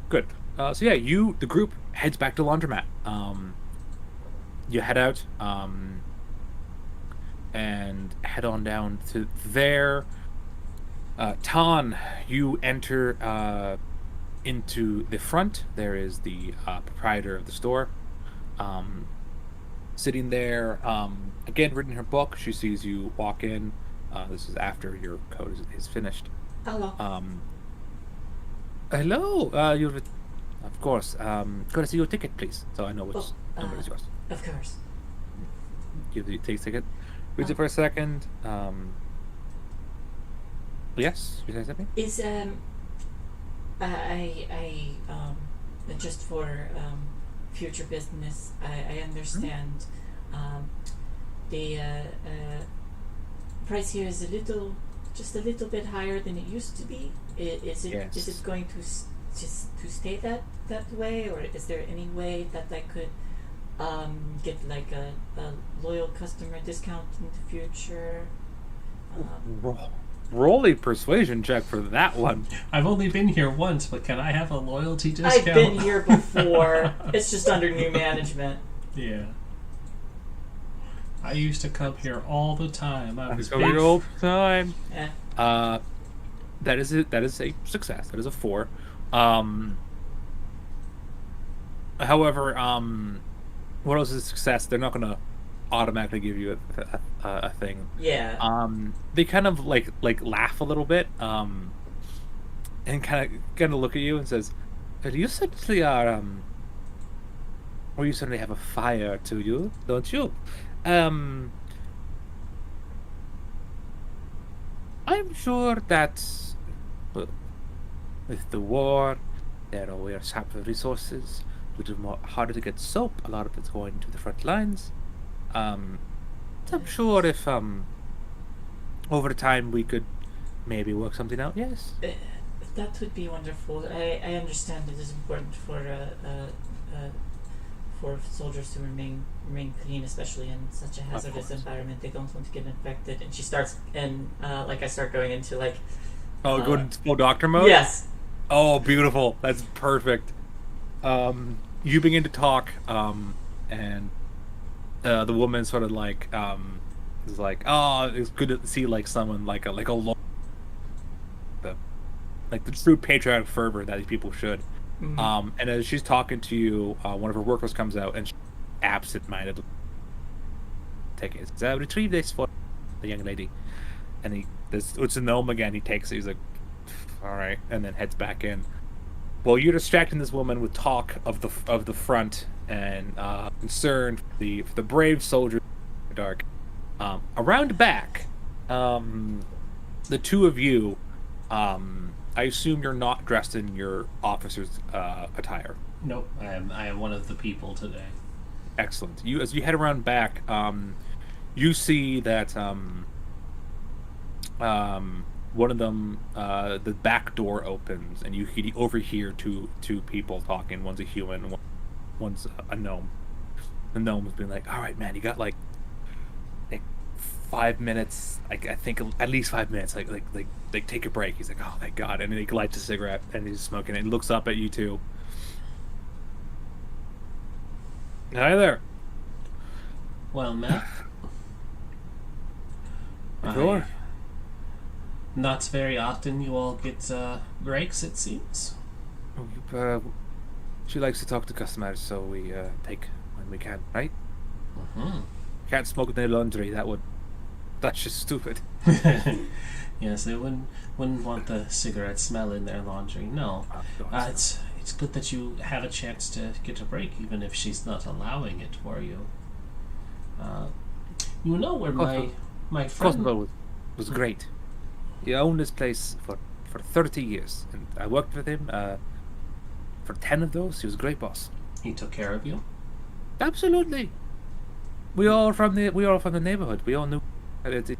Good. So yeah, the group heads back to laundromat. You head out. And head on down to there. Tan, you enter into the front. There is the proprietor of the store sitting there. Again, reading her book. She sees you walk in. This is after your code is finished. Hello. Hello. Of course. Could I see your ticket, please? So I know which number is yours. Of course. Give the ticket. Read it for a second. Yes, you say something? Is I just for future business, I understand the price here is just a little bit higher than it used to be. Is it Yes. is it going to just to stay that way, or is there any way that I could get like a loyal customer discount in the future? Roll a persuasion check for that one. I've only been here once, but can I have a loyalty discount? I've been here before. It's just under new management. Yeah. I used to come here all the time. I was So big. we all time. Yeah. That is it. That is a success. That is a 4. However, what else is a success? They're not gonna automatically give you a thing. Yeah. They kind of like laugh a little bit, and kind of look at you and says, "You certainly are well, you certainly have a fire to you, don't you? I'm sure that well, with the war, there are sap of resources. A little more harder to get soap. A lot of it's going to the front lines. I'm sure if over time we could maybe work something out. Yes. That would be wonderful. I understand it is important for soldiers to remain clean, especially in such a hazardous course. environment. They don't want to get infected. And she starts, and I start going into like. Oh, go into full doctor mode. Yes. Oh, beautiful. That's perfect. You begin to talk, and the woman sort of like is like, oh, it's good to see like someone like a the true patriotic fervor that these people should. Mhm. And as she's talking to you, one of her workers comes out and absent-minded take it. Says, retrieve this for the young lady, and it's a gnome again. He takes it. He's like, all right, and then heads back in. Well, you're distracting this woman with talk of the front and concern for the brave soldiers in the dark. Around back, the two of you, I assume you're not dressed in your officer's attire. Nope, I am one of the people today. Excellent. As you head around back, you see that one of them, the back door opens, and you overhear two people talking. One's a human, one's a gnome. The gnome has been like, "All right, man, you got like 5 minutes. I think at least 5 minutes. Like take a break." He's like, "Oh, thank God!" And then he lights a cigarette and he's smoking it. And looks up at you two. Hi there. Well, Matt. Sure. Not very often you all get breaks, it seems. She likes to talk to customers, so we take when we can, right? Mm-hmm. Can't smoke in the laundry. That's just stupid. Yes, they wouldn't want the cigarette smell in their laundry. No, Oh, God, it It's good that you have a chance to get a break, even if she's not allowing it for you. You know where my friend... Kosovo was great. He owned this place for 30 years, and I worked with him for 10 of those. He was a great boss. He took care of you? Absolutely. We all from the neighborhood. We all knew it's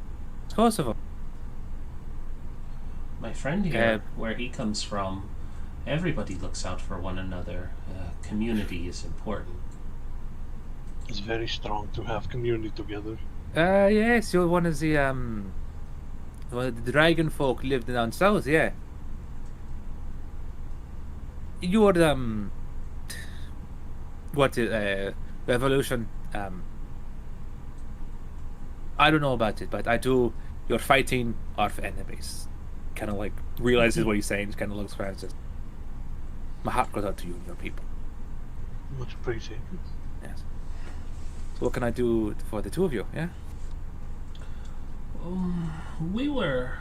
Kosovo. My friend here, where he comes from, everybody looks out for one another. Community is important. It's very strong to have community together. Yes, you're one of the dragon folk lived down south, yeah. You're revolution. I don't know about it, but I do. You're fighting our enemies. Kind of like realizes what he's saying. Kind of looks around and says, "My heart goes out to you and your people." Much appreciated. Yes. So what can I do for the two of you? Yeah. We were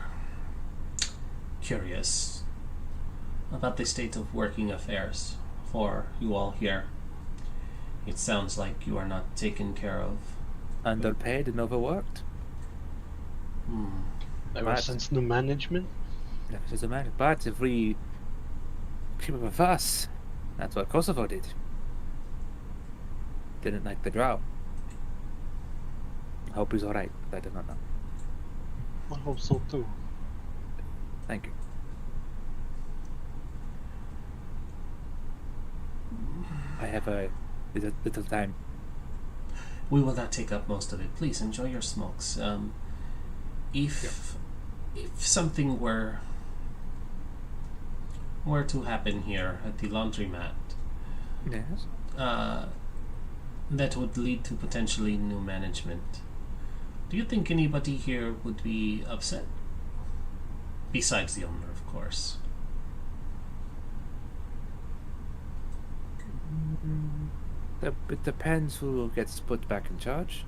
curious about the state of working affairs for you all here. It sounds like you are not taken care of. Underpaid and overworked. Ever since new management? That is a matter. But if we keep up with us, that's what Kosovo did. Didn't like the drought. I hope he's alright, but I do not know. I hope so too. Thank you. I have a little time. We will not take up most of it. Please enjoy your smokes. If something were to happen here at the laundromat, Yes. that would lead to potentially new management. Do you think anybody here would be upset? Besides the owner, of course. It depends who gets put back in charge.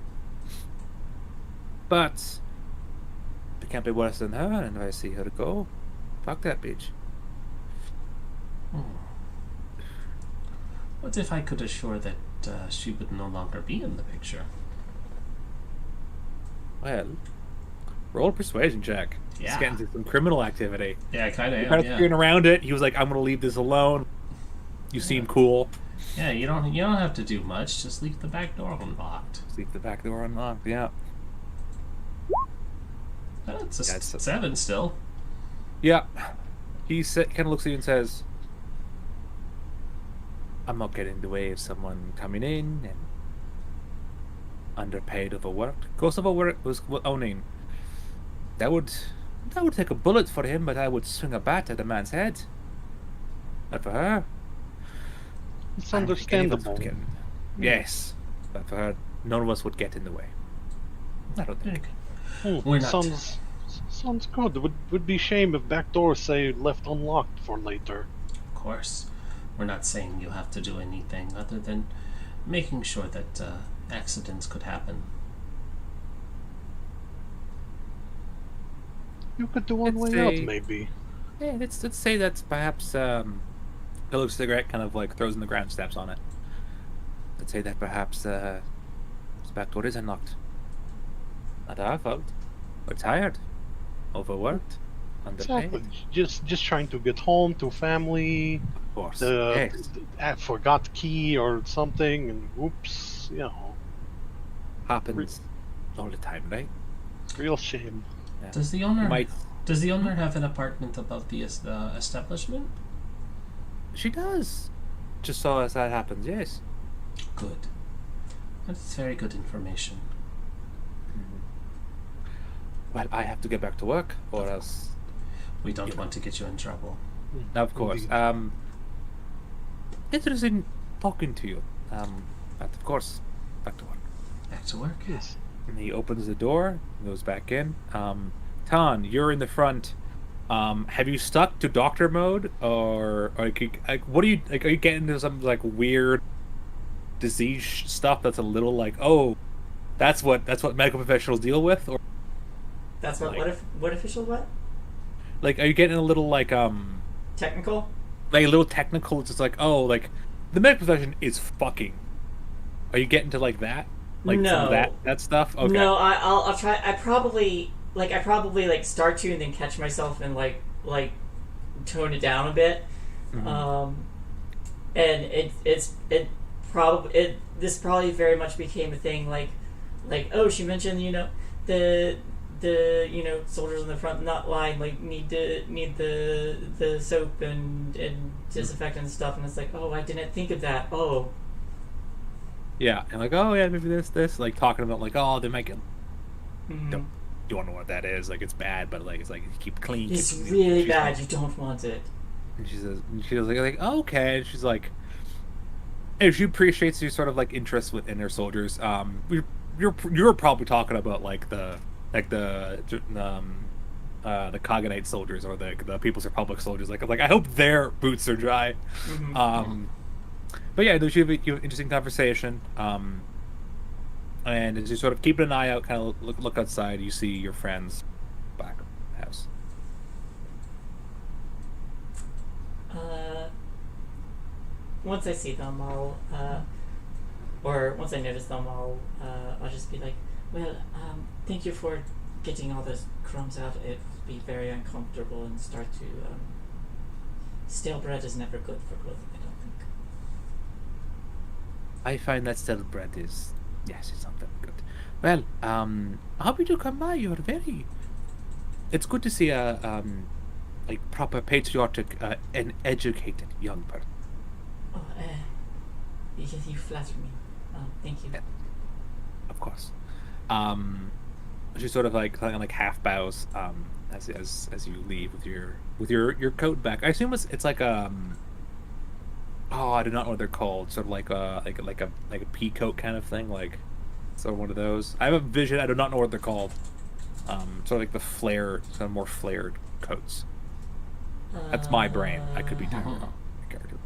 But it can't be worse than her, and if I see her go, fuck that bitch. What if I could assure that she would no longer be in the picture? Well, roll persuasion check. Yeah. He's getting into some criminal activity. Yeah, I kind of Kind of am. figuring around it. He was like, "I'm gonna leave this alone." You seem cool. Yeah, you don't have to do much. Just leave the back door unlocked. Just leave the back door unlocked. Yeah. That's a That's 7 still. Yeah. He kind of looks at you and says, "I'm not getting in the way of someone coming in and underpaid, overworked. Kosovo was owning. That would take a bullet for him, but I would swing a bat at a man's head. Not for her. It's I don't think any of us understandable. would get- Yes, but for her, none of us would get in the way. I don't think. We're not- Sounds good. Would be shame if back doors say left unlocked for later. Of course, we're not saying you have to do anything other than making sure that accidents could happen. You could do one Let's way out, say- maybe. Yeah, let's say that's perhaps he looks at the cigarette, kind of like throws in the ground, steps on it. Let's say that perhaps this back door is unlocked. Not our fault. We're tired, overworked, underpaid. Exactly. Just trying to get home to family. Of course. The Yes, forgot key or something, and whoops, you know, happens all the time, right? real shame. Yeah. Does the You owner might. have an apartment above the establishment? She does. Just saw as that happens. Yes. Good. That's very good information. Well, I have to get back to work, or else. We don't want to get you in trouble. Of course. Indeed. Interesting talking to you. But of course, back to work. Back to work. Yes. And he opens the door, goes back in. Tan, you're in the front. Have you stuck to doctor mode, or what are you like? Are you getting into some like weird disease stuff that's a little like, oh, that's what medical professionals deal with, or That's what. Like- What official? What like are you getting a little like technical? like a little technical. It's just like, oh, like the medical profession is fucking. Are you getting to like that? Like some No. of that stuff? Okay. No, I'll try. I probably like start to and then catch myself and like tone it down a bit. Mhm. And this probably very much became a thing. Like oh, she mentioned the soldiers in the front not line like need the soap and disinfectant and stuff, and it's like, oh, I didn't think of that. Oh. Yeah, and like, oh yeah, maybe this, like talking about like, oh, they might get. Mhm. Don't know what that is. Like it's bad, but like it's like keep clean. It's keep- really she's bad. like- You don't want it. And she was like, oh, okay. And she's like, and she appreciates your sort of like interest within her soldiers. You're probably talking about like the Cognite soldiers or the People's Republic soldiers. Like I hope their boots are dry. Mhm. But yeah, you have an interesting conversation. And as you sort of keep an eye out, kind of look outside, you see your friends back at the house. Once I see them, or once I notice them, I'll just be like, well, thank you for getting all those crumbs out. It would be very uncomfortable and start to, stale bread is never good for clothing, I don't think. I find that stale bread is, yes, it's not very good. Well, happy to come by. You're very. It's good to see a like proper patriotic and educated young person. Oh, you flatter me. Thank you. Yeah. Of course. She sort of like kind of like half bows as you leave with your coat back. I assume it's like oh, I do not know what they're called. Sort of like a pea coat kind of thing, like sort of one of those. I have a vision. I do not know what they're called. Sort of like the flare, sort of more flared coats. That's my brain. I could be doing wrong. Character.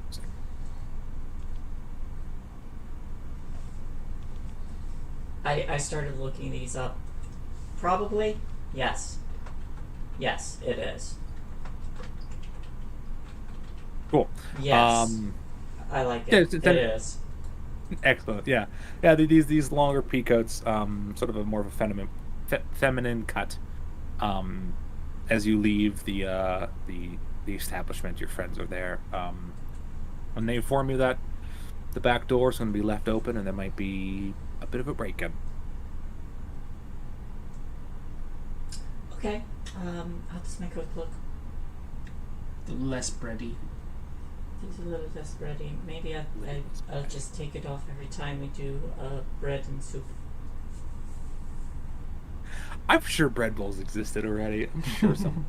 I started looking these up. Probably, yes. Yes, it is. Cool. Yes. I like yeah, it. it's- It is. Excellent. Yeah. These longer pea coats, sort of a more of a feminine cut. As you leave the establishment, your friends are there. And they inform you that the back door is going to be left open, and there might be a bit of a break-in. Okay. How does my coat look? Less bready. It's a little less bready. Maybe I'll just take it off every time we do bread and soup. I'm sure bread bowls existed already. I'm sure some.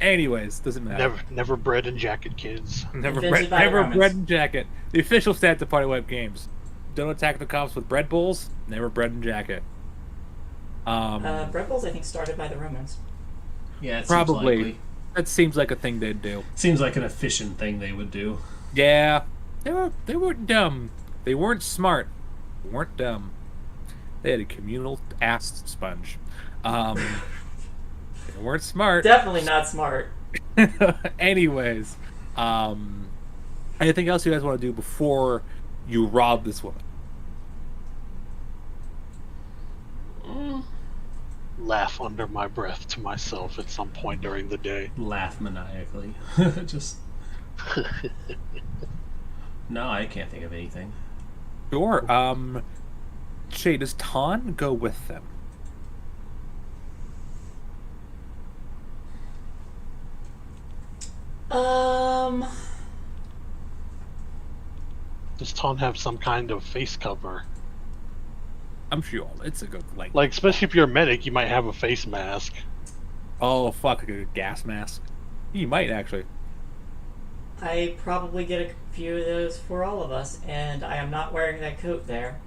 Anyways, doesn't matter. Never bread and jacket, kids. Never Invented by the Romans. bread and jacket. The official stance of Party Web Games: don't attack the cops with bread bowls. Never bread and jacket. Bread bowls, I think, started by the Romans. Yeah, it Probably. Seems likely. That seems like a thing they'd do. Seems like an efficient thing they would do. Yeah, they weren't dumb. They weren't smart. They weren't dumb. They had a communal ass sponge. They weren't smart. Definitely not smart. Anyways, anything else you guys want to do before you rob this woman? Laugh under my breath to myself at some point during the day. Laugh maniacally. Just no, I can't think of anything. Sure. Shay, does Ton go with them? Does Ton have some kind of face cover? I'm sure it's a good Like, especially if you're a medic, you might have a face mask. Oh fuck, a gas mask. You might actually. I probably get a few of those for all of us, and I am not wearing that coat there.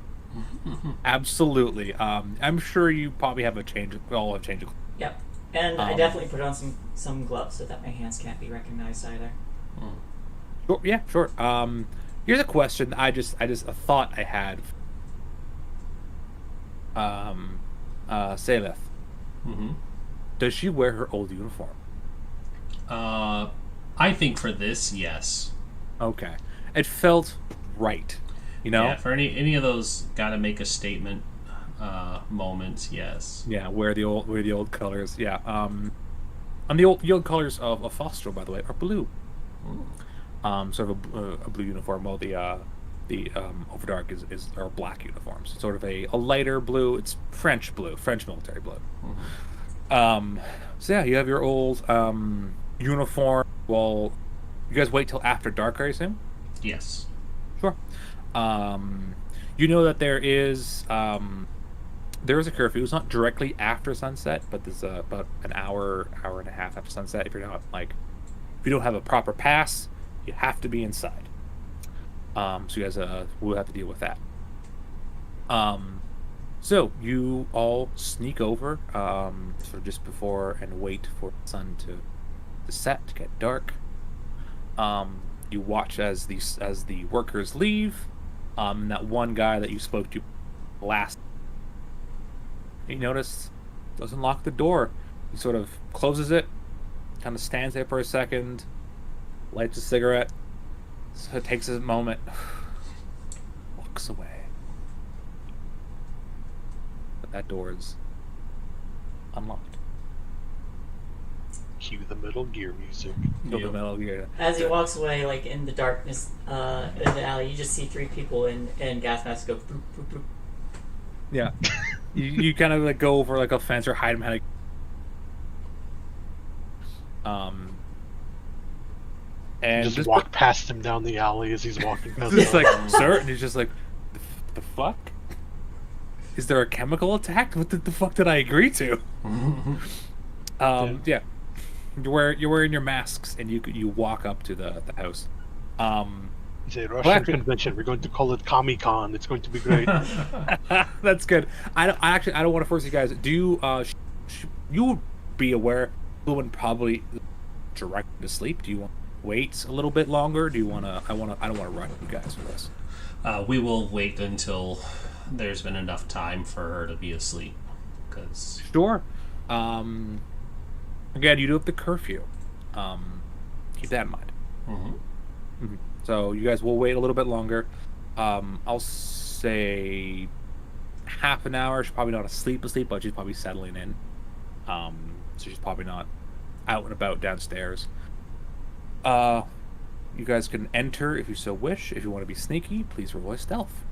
Absolutely. I'm sure you probably have a change. All have change. Yep. And I Um, definitely put on some gloves so that my hands can't be recognized either. Sure, yeah, sure. Here's a question. I just a thought I had. Saleth, Mm-hmm. does she wear her old uniform? I think for this, yes. Okay, it felt right. You know, Yeah, for any of those gotta make a statement moments, yes. yeah. Where the old colors, yeah. And the old colors of Foster, by the way, are blue. Sort of a blue uniform. While the Overdark is our black uniforms. It's sort of a lighter blue. It's French blue, French military blue. So yeah, you have your old uniform. Well, you guys wait till after dark, I assume. Yes. Sure. You know that there is a curfew. It's not directly after sunset, but there's about an hour and a half after sunset. If you don't have a proper pass, you have to be inside. So you guys will have to deal with that. So you all sneak over, sort of just before and wait for the sun to set, to get dark. You watch as the workers leave. That one guy that you spoke to last, you notice, doesn't lock the door. He sort of closes it, kind of stands there for a second, lights a cigarette, so it takes a moment, walks away. But that door is unlocked. Cue the Metal Gear music. Go to Metal Gear. As he walks away, like in the darkness in the alley, you just see three people in gas masks go boop, boop, boop. Yeah. you kind of like go over like a fence or hide behind and Just this walk past him down the alley as he's walking past. just the like, sir, and he's just like, the fuck? Is there a chemical attack? What the fuck did I agree to? Yeah. You're wearing your masks and you walk up to the house. It's a Russian actually- convention. We're going to call it Comic-Con. It's going to be great. That's good. I don't want to force you guys. Do you you would be aware Fluent probably directed to sleep? Do you want to wait a little bit longer? Do you want to? I don't want to rush you guys for this. We will wait until there's been enough time for her to be asleep. Because Sure. Again, you do have the curfew. Keep that in mind. So you guys will wait a little bit longer. I'll say half an hour. She's probably not asleep, but she's probably settling in. So she's probably not out and about downstairs. You guys can enter if you so wish. If you want to be sneaky, please roll a stealth.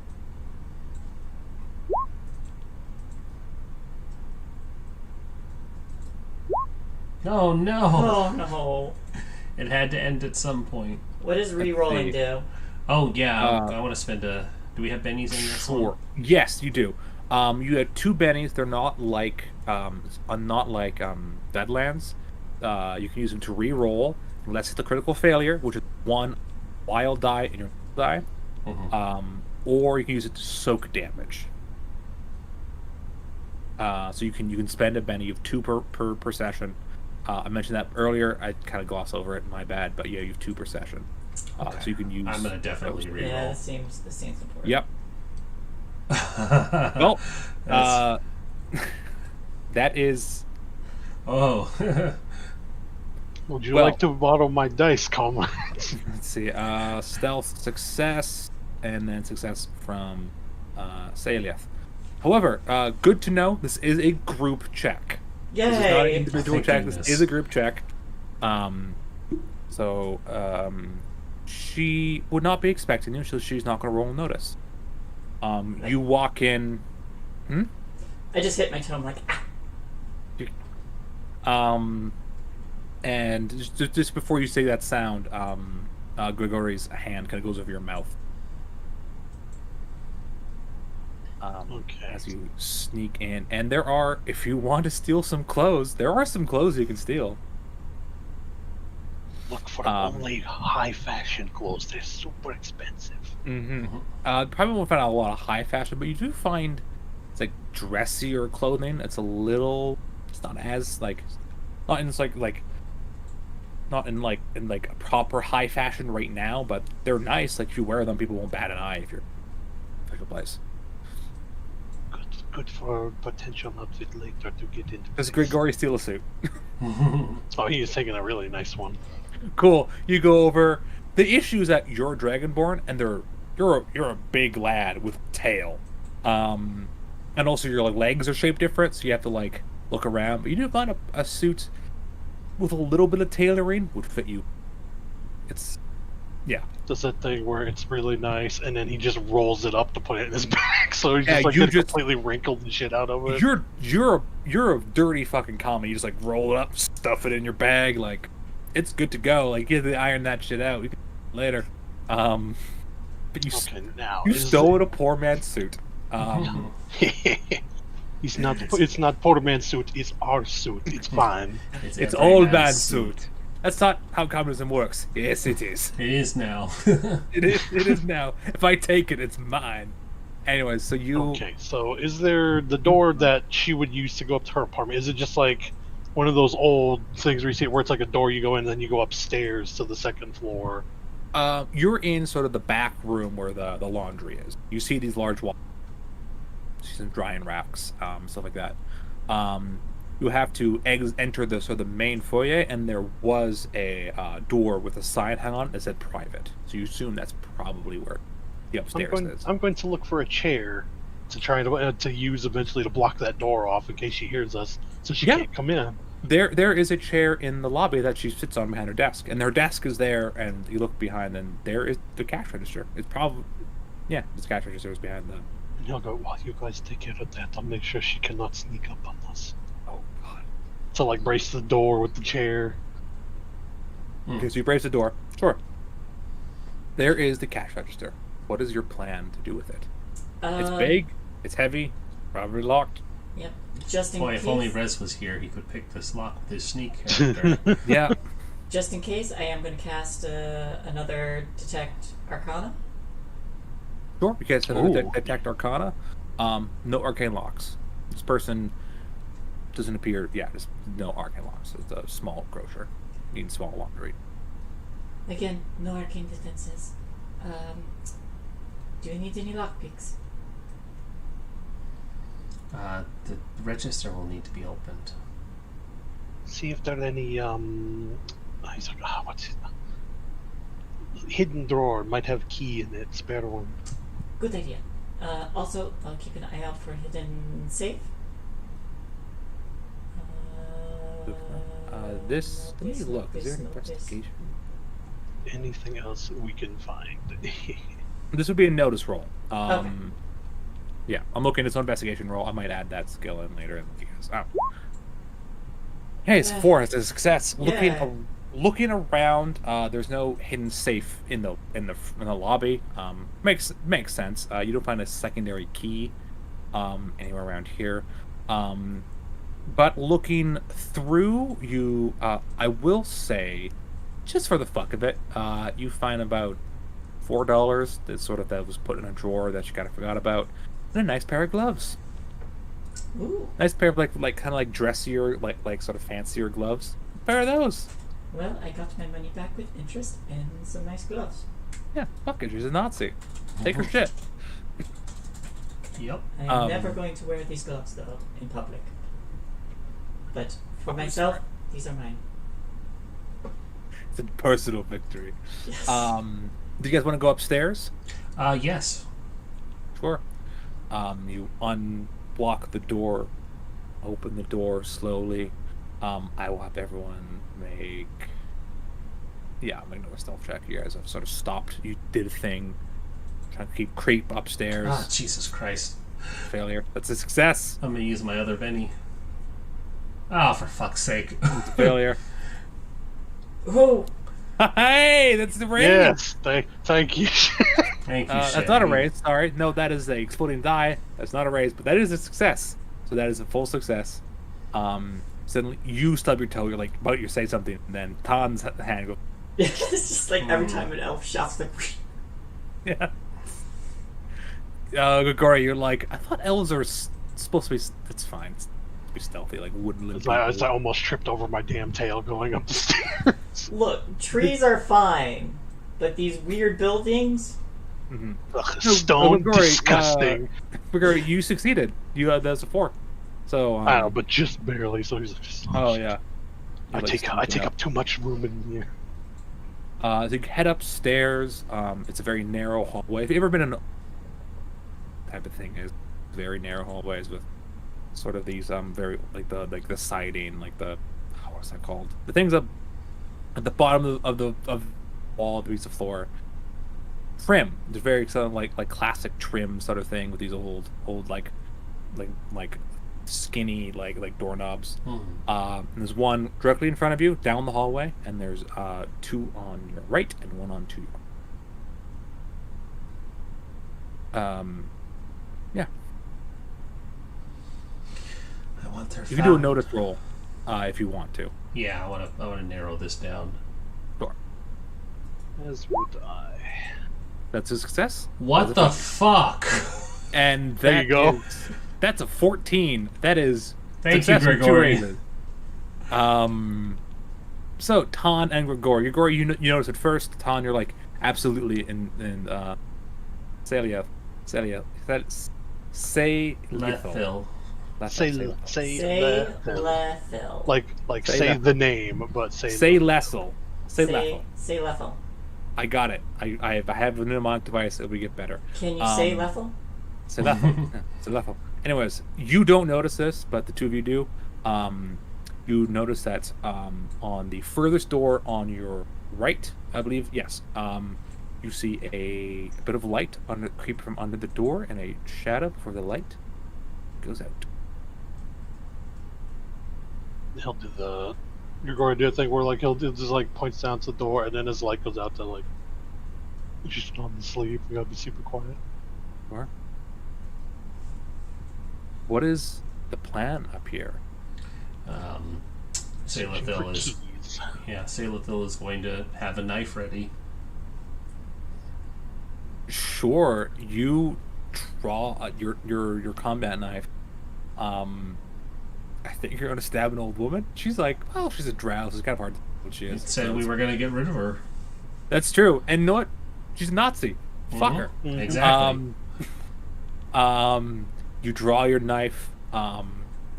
oh no, Oh no! it had to end at some point. What does re-rolling do? Oh yeah, I want to spend a. Do we have bennies in this one? Sure. Yes, you do. You had two bennies. They're not like Deadlands. You can use them to re-roll. Let's hit the critical failure, which is one wild die and your die. Or you can use it to soak damage. So you can spend a benny. You have two per session. I mentioned that earlier. I kind of glossed over it. My bad. But yeah, you have two per session. Okay. So you can use. I'm gonna definitely reroll. Yeah, this seems important. Yep. Well, that is. Oh. Would you Well- like to borrow my dice, comrades? Let's see. Stealth success, and then success from Saliath. However, good to know. This is a group check. This is not an Yay! individual Thank check. goodness. This is a group check. She would not be expecting you, so she's not going to roll a notice. You walk in. I just hit my toe. I'm like, ah. And just before you say that sound, Grigori's hand kind of goes over your mouth. Okay. As you sneak in, and there are, if you want to steal some clothes, there are some clothes you can steal. Look for only high fashion clothes. They're super expensive. Probably won't find out a lot of high fashion, but you do find it's like dressier clothing. It's a little, it's not as like, not in a proper high fashion right now, but they're nice. Like if you wear them, people won't bat an eye if you're in a official place. Good. good for potential outfit later to get into. Does place. Grigori steal a suit? Oh, he is taking a really nice one. Cool. You go over. The issue is that you're Dragonborn, and you're a big lad with tail, and also your legs are shaped different, so you have to like look around. But you do find a suit with a little bit of tailoring would fit you. It's Does that thing where it's really nice, and then he just rolls it up to put it in his bag, so he's Yeah, just like you gets just- completely wrinkled and shit out of it. you're a dirty fucking commie. You just like roll it up, stuff it in your bag, like it's good to go. Like you have to iron that shit out. You can later. But you Okay, now you is- stole a poor man's suit. He's not. It's not Porterman's suit. It's our suit. It's fine. It's every old man's suit. That's not how communism works. Yes, it is. It is now. It is. It is now. If I take it, it's mine. Anyways, so you. Okay, so is there the door that she would use to go up to her apartment? Is it just like one of those old things where you see it where it's like a door you go in, and then you go upstairs to the second floor? You're in sort of the back room where the laundry is. You see these large walls. See some drying racks, stuff like that. You have to enter the sort of the main foyer, and there was a door with a sign hung on it that said private. So you assume that's probably where the upstairs is. I'm going to look for a chair to try to use eventually to block that door off in case she hears us, so she Yeah. can't come in. There is a chair in the lobby that she sits on behind her desk, and her desk is there. And you look behind, and there is the cash register. It's probably the cash register is behind the. And he'll go, "While you guys take care of that, I'll make sure she cannot sneak up on us." Oh God. So like brace the door with the chair. Okay, so you brace the door. Sure. There is the cash register. What is your plan to do with it? It's big. It's heavy. Probably locked. Yep. Just in Boy, case. if only Rez was here, he could pick this lock with his sneak character. Yeah. Just in case, I am going to cast another detect Arcana. Sure. You guys have a Ooh. detect Arcana. No arcane locks. This person doesn't appear. Yeah, there's no arcane locks. It's a small grocer. Needing small laundry. Again, no arcane defenses. Do you need any lockpicks? The register will need to be opened. See if there are any what's it? Hidden drawer might have key in it. Spare one. Good idea. Also, I'll keep an eye out for hidden safe. This. Let me notice, look. Is there an notice. investigation? Anything else we can find? This would be a notice roll. Okay. Yeah, I'm looking. It's an investigation roll. I might add that skill in later. Hey, it's Yeah. 4. It's a success. Yeah. Looking around, there's no hidden safe in the lobby. Makes sense. You don't find a secondary key anywhere around here. But looking through, you I will say, just for the fuck of it, you find about $4 that was put in a drawer that you kind of forgot about, and a nice pair of gloves. Ooh. Nice pair of like kind of like dressier, like sort of fancier gloves. A pair of those. Well, I got my money back with interest and some nice gloves. Yeah, fuck it. She's a Nazi. Take her shit. Yep. I am never going to wear these gloves though in public. But for myself, these are mine. It's a personal victory. Yes. Do you guys want to go upstairs? Yes. Sure. You unblock the door, open the door slowly. I will have everyone make. Yeah, make another stealth check. You guys have sort of stopped. You did a thing. Trying to creep upstairs. Ah, Jesus Christ. Failure. That's a success. I'm gonna use my other Benny. Oh, for fuck's sake. Failure. Oh, Hey, that's the raise. Yes, thank you. Thank you, That's not a Chevy. raise. Sorry. No, that is a exploding die. That's not a raise, but that is a success. So that is a full success. Suddenly you stub your toe. You're like about to say something, and then Tan's hand goes. it's just like every time an elf shouts, like, Yeah. Grigori, you're like, I thought elves are supposed to be. It's fine. It's be stealthy, like woodland. As I almost tripped over my damn tail going up the stairs. look, trees are fine, but these weird buildings. Mhm. Ugh, No, stone, Grigori, disgusting. Grigori, you succeeded. You had that's a 4. So I don't know, but just barely. So he's like, oh yeah. I You're, like, take sneaking up too much room in here. So you head upstairs. It's a very narrow hallway. If you've ever been in type of thing, is very narrow hallways with sort of these very like the siding, like the what's that called? The things up at the bottom of the wall, the piece of floor. Trim. It's very sort of like classic trim sort of thing with these old like skinny like doorknobs. And there's one directly in front of you down the hallway, and there's 2 on your right and 1 on to your yeah. I want their. You can do a notice roll if you want to. Yeah, I want to narrow this down. Sure. As would I. That's a success. What the fuck? And There that you go. that's a 14. That is Thank you, success with 2 Grigori. raises. So Tan and Grigori. Grigori, you notice it first. Tan, you're like absolutely in Celia, say Lethil. Say Lethil. like Say say that. the name, but say Lessel. Say Lethel. Say Lethel. I got it. I have a mnemonic device. It will get better. Can you say Lethel? Say Lethel. Yeah, say Lethel. Anyways, you don't notice this, but the 2 of you do. You notice that on the furthest door on your right, I believe, yes, you see a bit of light creep from under the door, and a shadow before the light goes out. he'll do the. You're going to do a thing where like he'll do just like points down to the door, and then his light goes out to like. Just on the sleep. We gotta be super quiet. Sure. What is the plan up here? Sailithil is Keys. Sailithil is going to have a knife ready. Sure, you draw your combat knife. I think you're gonna stab an old woman. She's like, well, she's a drow, so it's kind of hard to know what she It is. said So we it's- were going to get rid of her. That's true. And you know what? She's a Nazi. Fuck her. Mhm. Exactly. You draw your knife,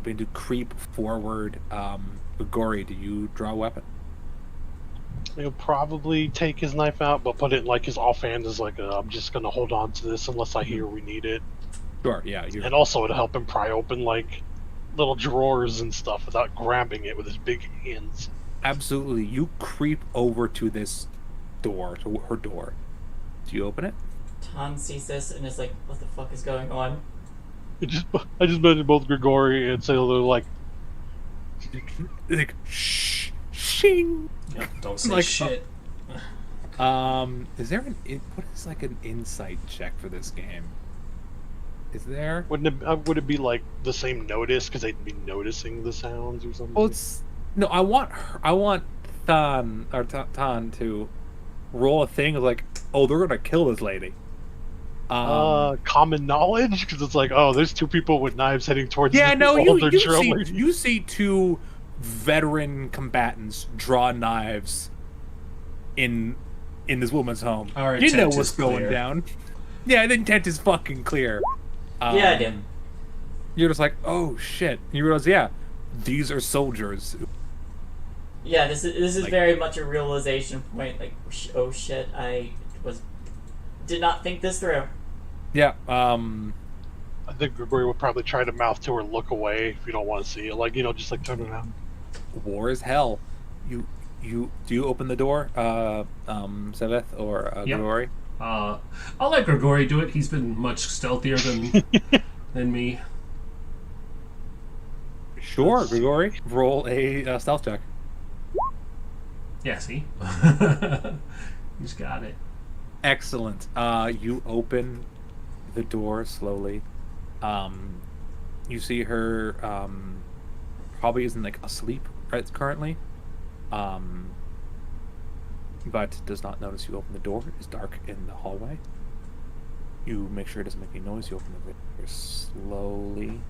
begin to creep forward. Grigori, do you draw a weapon? He'll probably take his knife out, but put it in like his offhand as like I'm just gonna hold on to this unless I hear we need it. Sure, yeah. You And also it'll help him pry open like little drawers and stuff without grabbing it with his big hands. absolutely. You creep over to this door, to her door. Do you open it? Tan sees this and is like, what the fuck is going on? I just mentioned both Grigori and Sailor like Like, shh, shing. Yep, don't say Like, shit. Is there what is like an insight check for this game? Is there? would it be like the same notice because they'd be noticing the sounds or something? Well, it's no. I want Tan to roll a thing of like, oh, they're gonna kill this lady. Common knowledge because it's like, oh, there's 2 people with knives heading towards. Yeah, the no, older you drill see, lady. you see 2 veteran combatants draw knives in this woman's home. Our You know intent what's is going clear. down. Yeah, the intent is fucking clear. Yeah, I do. You're just like, oh shit. And you realize, yeah, these are soldiers. Yeah, this is Like- very much a realization point. Like, oh shit, I did not think this through. Yeah. I think Grigori would probably try to mouth to her, look away if you don't want to see it. Like, just like turn around. War is hell. You do you open the door, Seveth or Yep. Grigori? I'll let Grigori do it. He's been much stealthier than me. Sure, Grigori. Roll a stealth check. Yeah, see? He's got it. Excellent. You open the door slowly. You see her probably isn't like asleep currently. But does not notice you open the door. It's dark in the hallway. You make sure it doesn't make any noise. You open the door very slowly.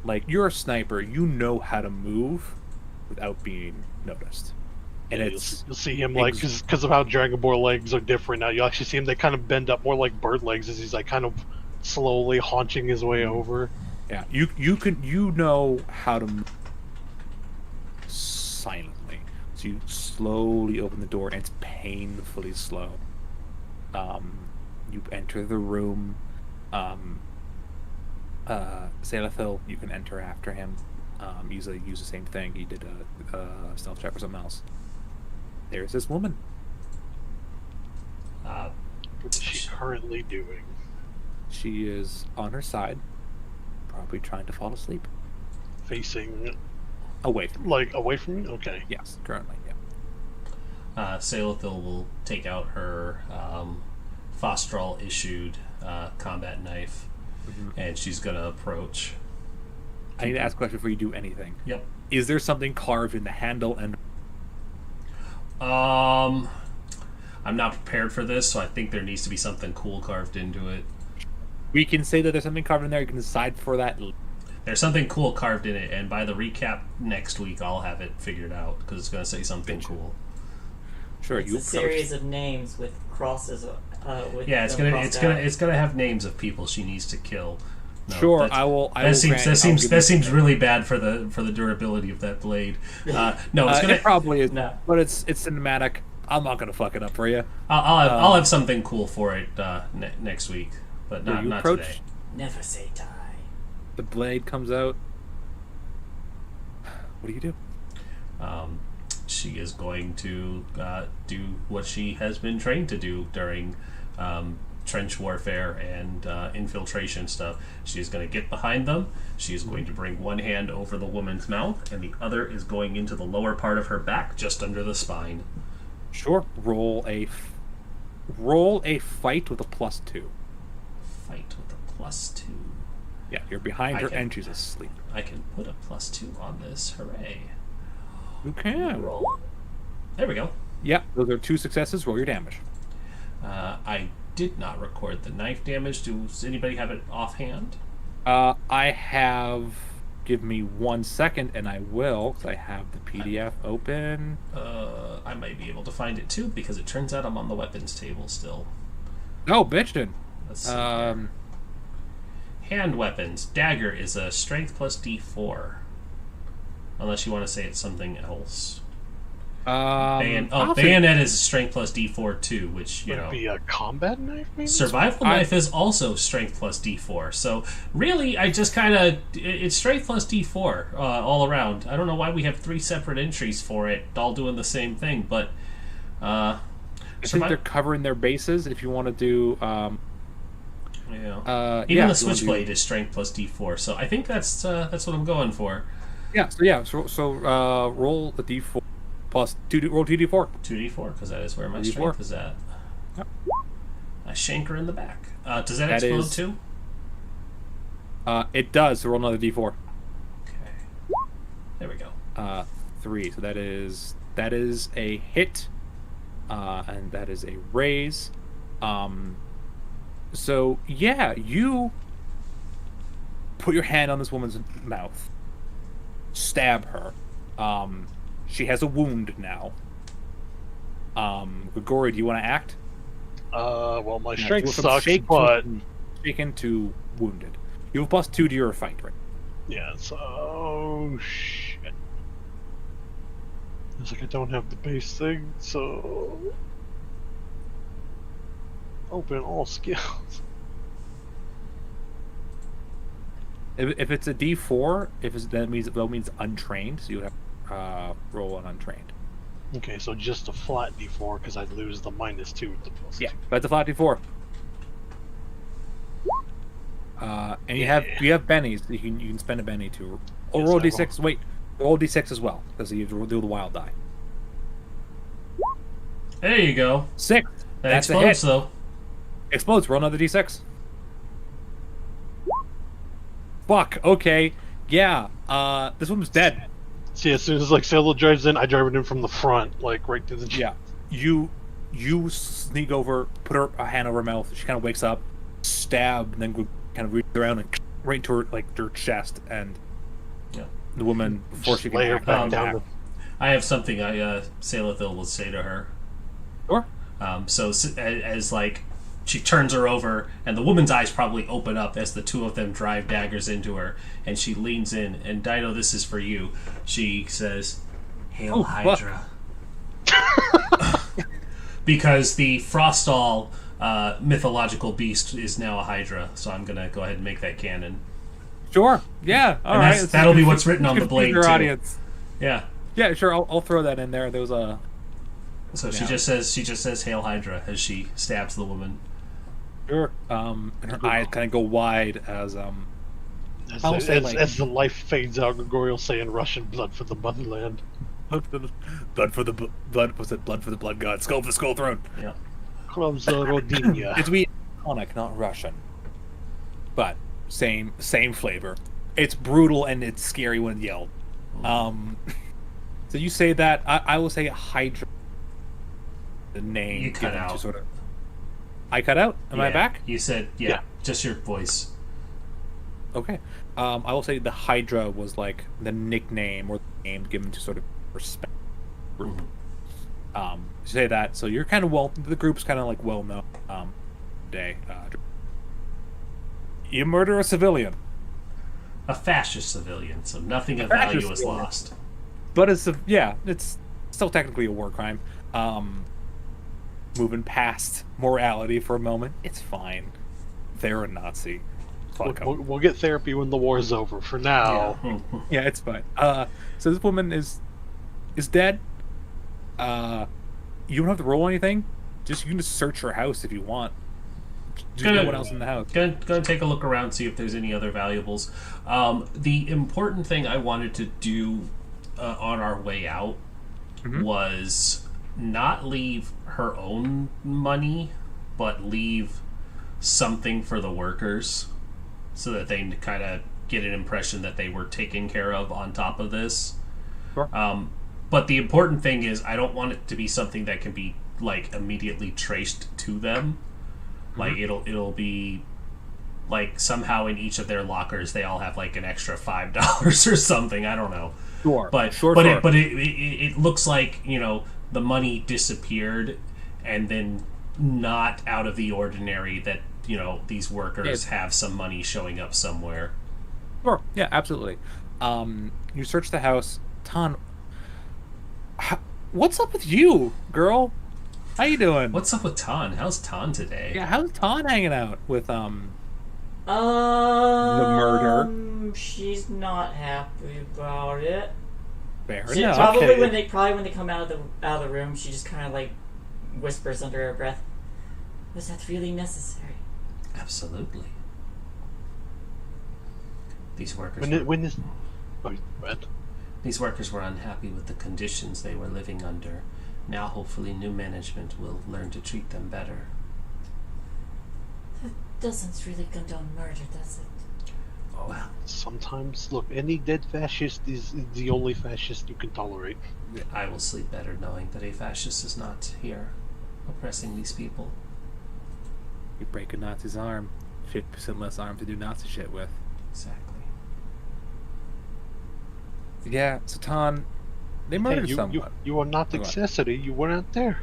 Like, you're a sniper. You know how to move without being noticed. And Yeah, it's you'll see him like because of how Dragonborn legs are different now. You actually see him; they kind of bend up more like bird legs as he's like kind of slowly haunching his way over. Yeah, you know how to move silently. So you slowly open the door, and it's painfully slow. You enter the room. Sailithil, you can enter after him. Use the same thing. He did a stealth check or something else. There's this woman. What is she currently doing? She is on her side, probably trying to fall asleep. Facing, Away from me. like, away from me? Okay. Yes, currently, yeah. Sailithil will take out her Fostral issued combat knife, and she's gonna approach. I need to ask a question before you do anything. Yep. Is there something carved in the handle and I'm not prepared for this, so I think there needs to be something cool carved into it. we can say that there's something carved in there, you can decide for that. There's something cool carved in it, and by the recap next week, I'll have it figured out because it's going to say something cool. Sure, It's you a series of names with crosses. With Yeah, them crossed out. it's gonna have names of people she needs to kill. No, Sure, that's- I will That seems grant- I'll give you- seems really bad for the durability of that blade. No, it's gonna. it probably is, No. but it's cinematic. I'm not gonna fuck it up for you. I'll have something cool for it next week, but So not you not approach, today. Never say die. the blade comes out. What do you do? She is going to do what she has been trained to do during trench warfare and infiltration stuff. She is going to get behind them. She is going to bring one hand over the woman's mouth, and the other is going into the lower part of her back, just under the spine. Sure. Roll a fight with a +2. Fight with a +2. Yeah, you're behind I her can- and she's asleep. I can put a +2 on this. Hooray. You can. Roll. There we go. Yeah, those are 2 successes. Roll your damage. I did not record the knife damage. Does anybody have it offhand? I have. Give me 1 second, and I will, because I have the PDF open. I might be able to find it too, because it turns out I'm on the weapons table still. Oh, bitchin'. Let's see here. Hand weapons. Dagger is a strength plus D4. Unless you want to say it's something else. Bayonet is a strength plus D4 too, which, you Would know. it be a combat knife, maybe? Survival knife is also strength plus D4. So really, I just kind of it's strength plus D4 all around. I don't know why we have 3 separate entries for it, all doing the same thing, but I think they're covering their bases. If you want to do, yeah. yeah, Even the if you wanna switchblade is strength plus D4. So I think that's what I'm going for. So roll the D4 plus 2. Roll 2D4. 2D4, because that is where my 2d4. strength is at. Yep. A shanker in the back. Does that That explode is- too? It does. So roll another D4. Okay. There we go. 3. So that is a hit, and that is a raise. So yeah, you put your hand on this woman's mouth, stab her. She has a wound now. Grigori, do you want to act? Well, my Yeah, strength go from sucks, shake but to- shaken to wounded. You have a +2 to your fight, right? yeah. So shit. It's like I don't have the base thing, so open all skills. If it's a D4, that means untrained. So you would have roll an untrained. Okay, so just a flat D4 because I'd lose the -2 with the +2. Yeah, that's a flat D4. And you have bennies. You can spend a benny to. Or Yes, roll I D6. Wait, roll D6 as well because you have to do the wild die. There you go. 6. That That's a explodes hit. though. Explodes. Roll another D6. Fuck. Okay. Yeah. This woman's dead. See, as soon as like Sailor drives in, I drive it in from the front, like right to the. Yeah. You sneak over, put a hand over her mouth. She kind of wakes up, stab, and then go kind of reach around and right into her chest, and Yeah. the woman before she can lay her act, back attack. down. I have something Sailithil will say to her. Sure. So as like she turns her over, and the woman's eyes probably open up as the two of them drive daggers into her, and she leans in. And Dido, this is for you. She says, "Hail Hydra," because the Frostall mythological beast is now a Hydra. So I'm gonna go ahead and make that canon. Sure. Yeah. All And right. that'll be what's written on the blade Your too. audience. Yeah. Yeah. Sure. I'll throw that in there. There was a. So Yeah. she just says "Hail Hydra" as she stabs the woman. Sure. And her eyes kind of go wide as As, I'll say, as, like- as the life fades out, Grigori will say in Russian, "Blood for the motherland." blood for the blood. Was it blood for the blood god? Skull for the skull throne. Yeah. Krovza Rodinia. It's we iconic, not Russian, but same flavor. It's brutal and it's scary when yelled. So you say that I will say Hydra. The name You cut given out. to sort of. I cut out. Am I Yeah. back? You said Yeah. just your voice. Okay. I will say the Hydra was like the nickname or the name given to sort of respect group. Say that. So you're kind of the group's kind of like well known. Day. You murder a civilian, A fascist civilian, so nothing of fascist value is civilian. lost. but it's it's still technically a war crime. Moving past morality for a moment, it's fine. They're a Nazi. Fuck 'em. We'll get therapy when the war's over. For now, Yeah, it's fine. So this woman is dead. You don't have to roll anything. You can just search her house if you want. There's no one else in the house. Gonna take a look around, see if there's any other valuables. The important thing I wanted to do on our way out was not leave her own money, but leave something for the workers, so that they kind of get an impression that they were taken care of on top of this. Sure. But the important thing is, I don't want it to be something that can be like immediately traced to them. Like it'll be like somehow in each of their lockers they all have like an extra $5 or something. I don't know. Sure. But sure. it looks like, you know, the money disappeared, and then not out of the ordinary that, you know, these workers have some money showing up somewhere. Sure. Yeah, absolutely. You search the house. Tan, what's up with you, girl? How you doing? What's up with Tan? How's Tan today? Yeah, how's Tan hanging out with murder. She's not happy about it. Fair She, enough. probably Okay. when they come out of the room, she just kind of like whispers under her breath, "Was that really necessary?" Absolutely. These workers when this, oh, Brett. These workers were unhappy with the conditions they were living under. Now, hopefully, new management will learn to treat them better. That doesn't really condone murder, does it? Well, Sometimes, look, any dead fascist is the only fascist you can tolerate. I will sleep better knowing that a fascist is not here oppressing these people. You break a Nazi's arm, 50% less arm to do Nazi shit with. Exactly. Yeah, so Tan, they murdered Hey, someone. you are not Go on. accessory. You weren't there.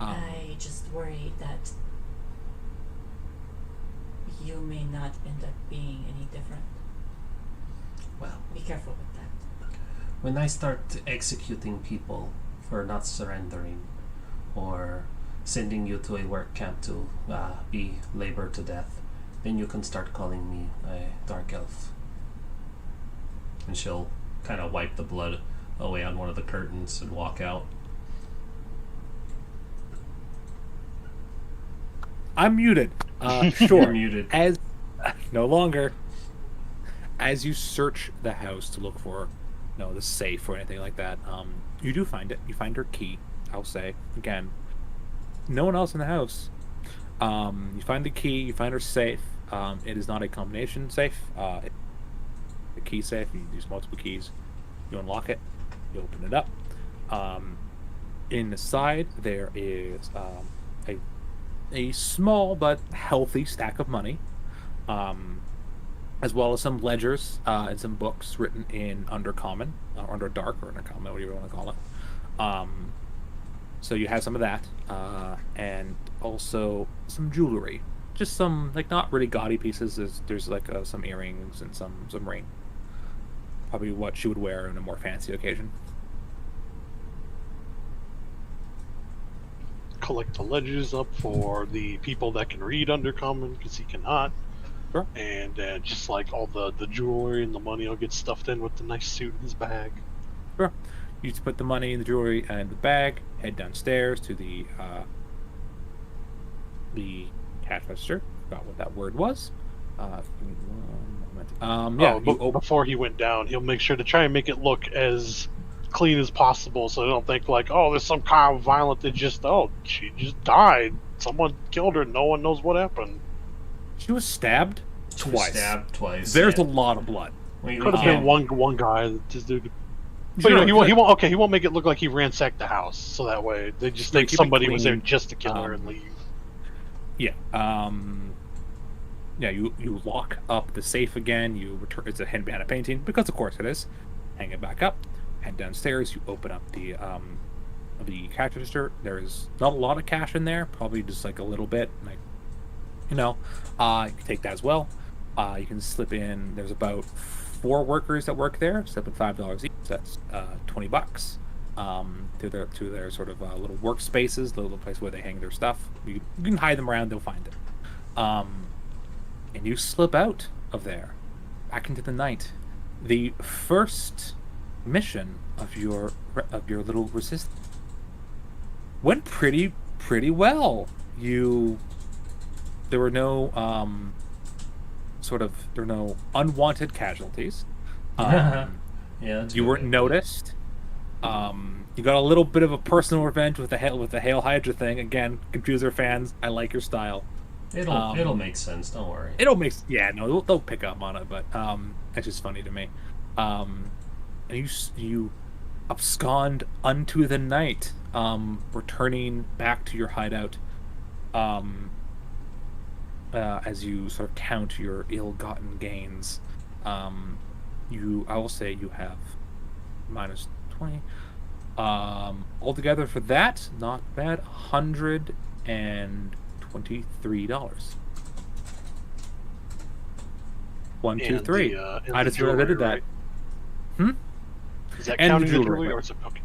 I just worry that you may not end up being any different. Well, Be careful with that. when I start executing people for not surrendering, or sending you to a work camp to be labored to death, then you can start calling me a dark elf. And she'll kind of wipe the blood away on one of the curtains and walk out. I'm muted. You're Sure. muted. As no longer. As you search the house to look for, the safe or anything like that, you do find it. You find her key. I'll say again. No one else in the house. You find the key. You find her safe. It is not a combination safe. The key safe. You use multiple keys. You unlock it. You open it up. In the side there is a small but healthy stack of money, as well as some ledgers and some books written in Undercommon, or Underdark, or Undercommon, whatever you want to call it. So you have some of that, and also some jewelry. Just some like not really gaudy pieces. There's like some earrings and some ring. Probably what she would wear on a more fancy occasion. Collect the ledgers up for the people that can read Undercommon because he cannot. Sure. And just like all the jewelry and the money will get stuffed in with the nice suit in his bag. Sure. You just put the money in the jewelry and the bag. Head downstairs to the cash register. Forgot what that word was. Give me one moment. Yeah. But before he went down, he'll make sure to try and make it look as clean as possible, so they don't think like, oh, there's some kind of violent that just, oh, she just died. Someone killed her. No one knows what happened. She was stabbed She was twice. stabbed twice. There's yeah. a lot of blood. We Could have can't- been one guy that just did. But Sure, he won't. Okay, he won't make it look like he ransacked the house, so that way they just Yeah, think keep it somebody was there clean. just to kill her and leave. Yeah. Yeah. You lock up the safe again. You return. It's a hidden behind a painting because, of course, it is. Hang it back up. Head downstairs. You open up the cash register. There is not a lot of cash in there. Probably just like a little bit. Like, you can take that as well. You can slip in. There's about 4 workers that work there. Slip in $5 each. That's $20. To their sort of little workspaces, the little place where they hang their stuff. You can hide them around; they'll find it. And you slip out of there, back into the night. The first mission of your little resistance went pretty well. There were no there were no unwanted casualties. Yeah, that's You good. weren't noticed. You got a little bit of a personal revenge with the Hail Hydra thing. Again, Confuser fans, I like your style. It'll make sense. Don't worry. They'll pick up on it, but it's just funny to me. And you abscond unto the night, returning back to your hideout. As you sort of count your ill-gotten gains, I will say you have minus 20. Altogether for that, not bad. $123. One, two, And three. and I the just realized I did jewelry, that. right? Is that And the counting the jewelry, jewelry, right. or is it okay?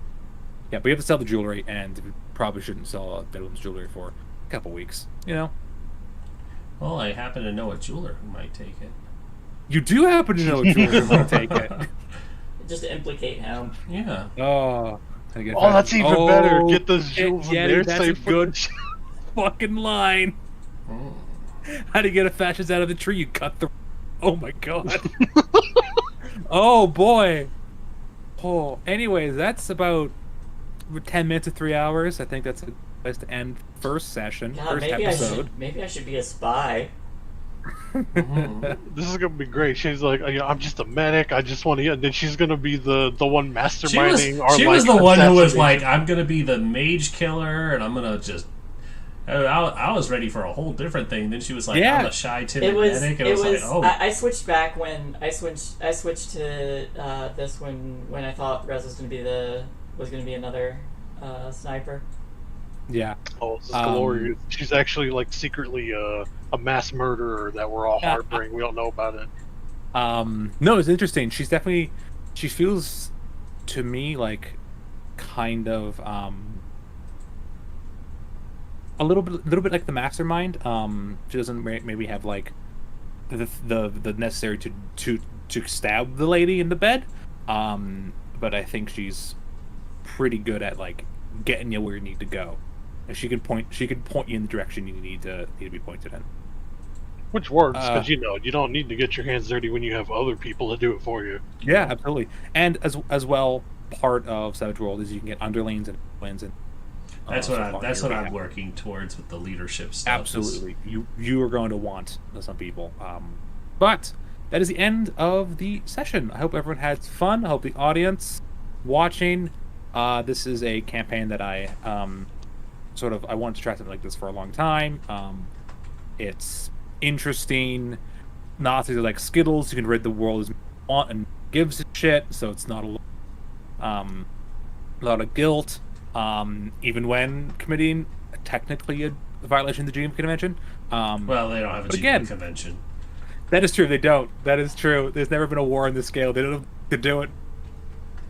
Yeah, but you have to sell the jewelry, and we probably shouldn't sell Bedouin's jewelry for a couple weeks. Well, I happen to know a jeweler who might take it. You do happen to know a jeweler who might take it. Just to implicate him. Yeah. Oh, Oh, that's even better. Get those jewels in yeah, there. that's save a for good the- fucking line. Mm. How do you get a fascist out of the tree? You cut the. Oh my god. Oh boy. Oh. Anyways, that's about 10 minutes to 3 hours. I think that's a place to end first session, God, first maybe episode. maybe I should be a spy. Mhm. This is gonna be great. She's like, I'm just a medic. I just want to. And then she's gonna be the one She masterminding our. was like, the one who was assassination. like, I'm gonna be the mage killer, and I'm gonna just. I was ready for a whole different thing. Then she was like, Yeah. I'm a shy, timid It was. medic, and It I was was. like, oh, I switched back when I switched to this when I thought Rez was gonna be another sniper. Yeah. Oh, this is Um, glorious. She's actually like secretly a mass murderer that we're all harboring. We don't know about it. No, it's interesting. She feels to me like kind of a little bit like the mastermind. She doesn't maybe have like the necessary to stab the lady in the bed. But I think she's pretty good at like getting you where you need to go. And she can point you in the direction you need to be pointed in. Which works because you don't need to get your hands dirty when you have other people to do it for you. Yeah, absolutely. And as well, part of Savage World is you can get underlings and wins, and that's so what far that's here what we I'm have. working towards with the leadership stuff. Absolutely, you are going to want some people. But that is the end of the session. I hope everyone had fun. I hope the audience watching. This is a campaign that I I wanted to try something like this for a long time. It's interesting. Nazis are like Skittles. You can rid the world as you want and gives a shit. So it's not a lot of guilt. even when committing technically a violation of the Geneva Convention. Well, they don't have a But Geneva again- Convention. That is true. They don't. That is true. There's never been a war on this scale. They don't to do it.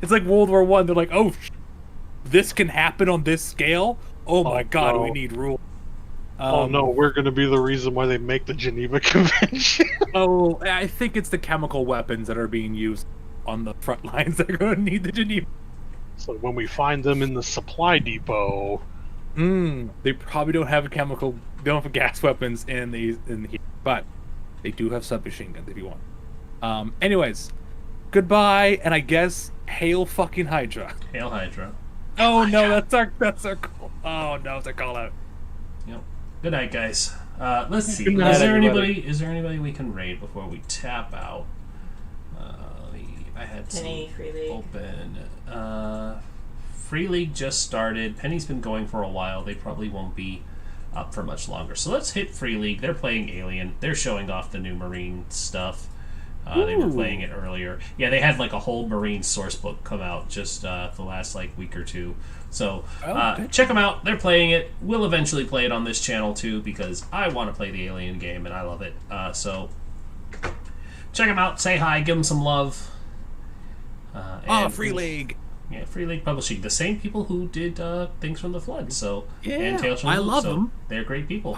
It's like World War One. They're like, oh, this can happen on this scale. Oh my God, no. we need rules. Oh no, we're going to be the reason why they make the Geneva Convention. Oh, I think it's the chemical weapons that are being used on the front lines that are going to need the Geneva. So when we find them in the supply depot, They probably don't have don't have gas weapons in here, but they do have submachine guns if you want. Anyways, goodbye, and I guess hail fucking Hydra. Hail Hydra. Oh no, that's our call. Oh no, it's a call out. Yep. Good night, guys. Let's see. Good night, Is there everybody. anybody we can raid before we tap out? I had some Penny, Free League. open. Free League just started. Penny's been going for a while. They probably won't be up for much longer. So let's hit Free League. They're playing Alien. They're showing off the new Marine stuff. They were Ooh. playing it earlier. Yeah, they had like a whole Marine source book come out just the last like week or two. So Okay. check them out. They're playing it. We'll eventually play it on this channel too because I want to play the Alien game and I love it. So check them out. Say hi. Give them some love. And Free League. Yeah, Free League Publishing, the same people who did Things from the Flood, so Yeah, and Tales from I the Loop, love so them. They're great people.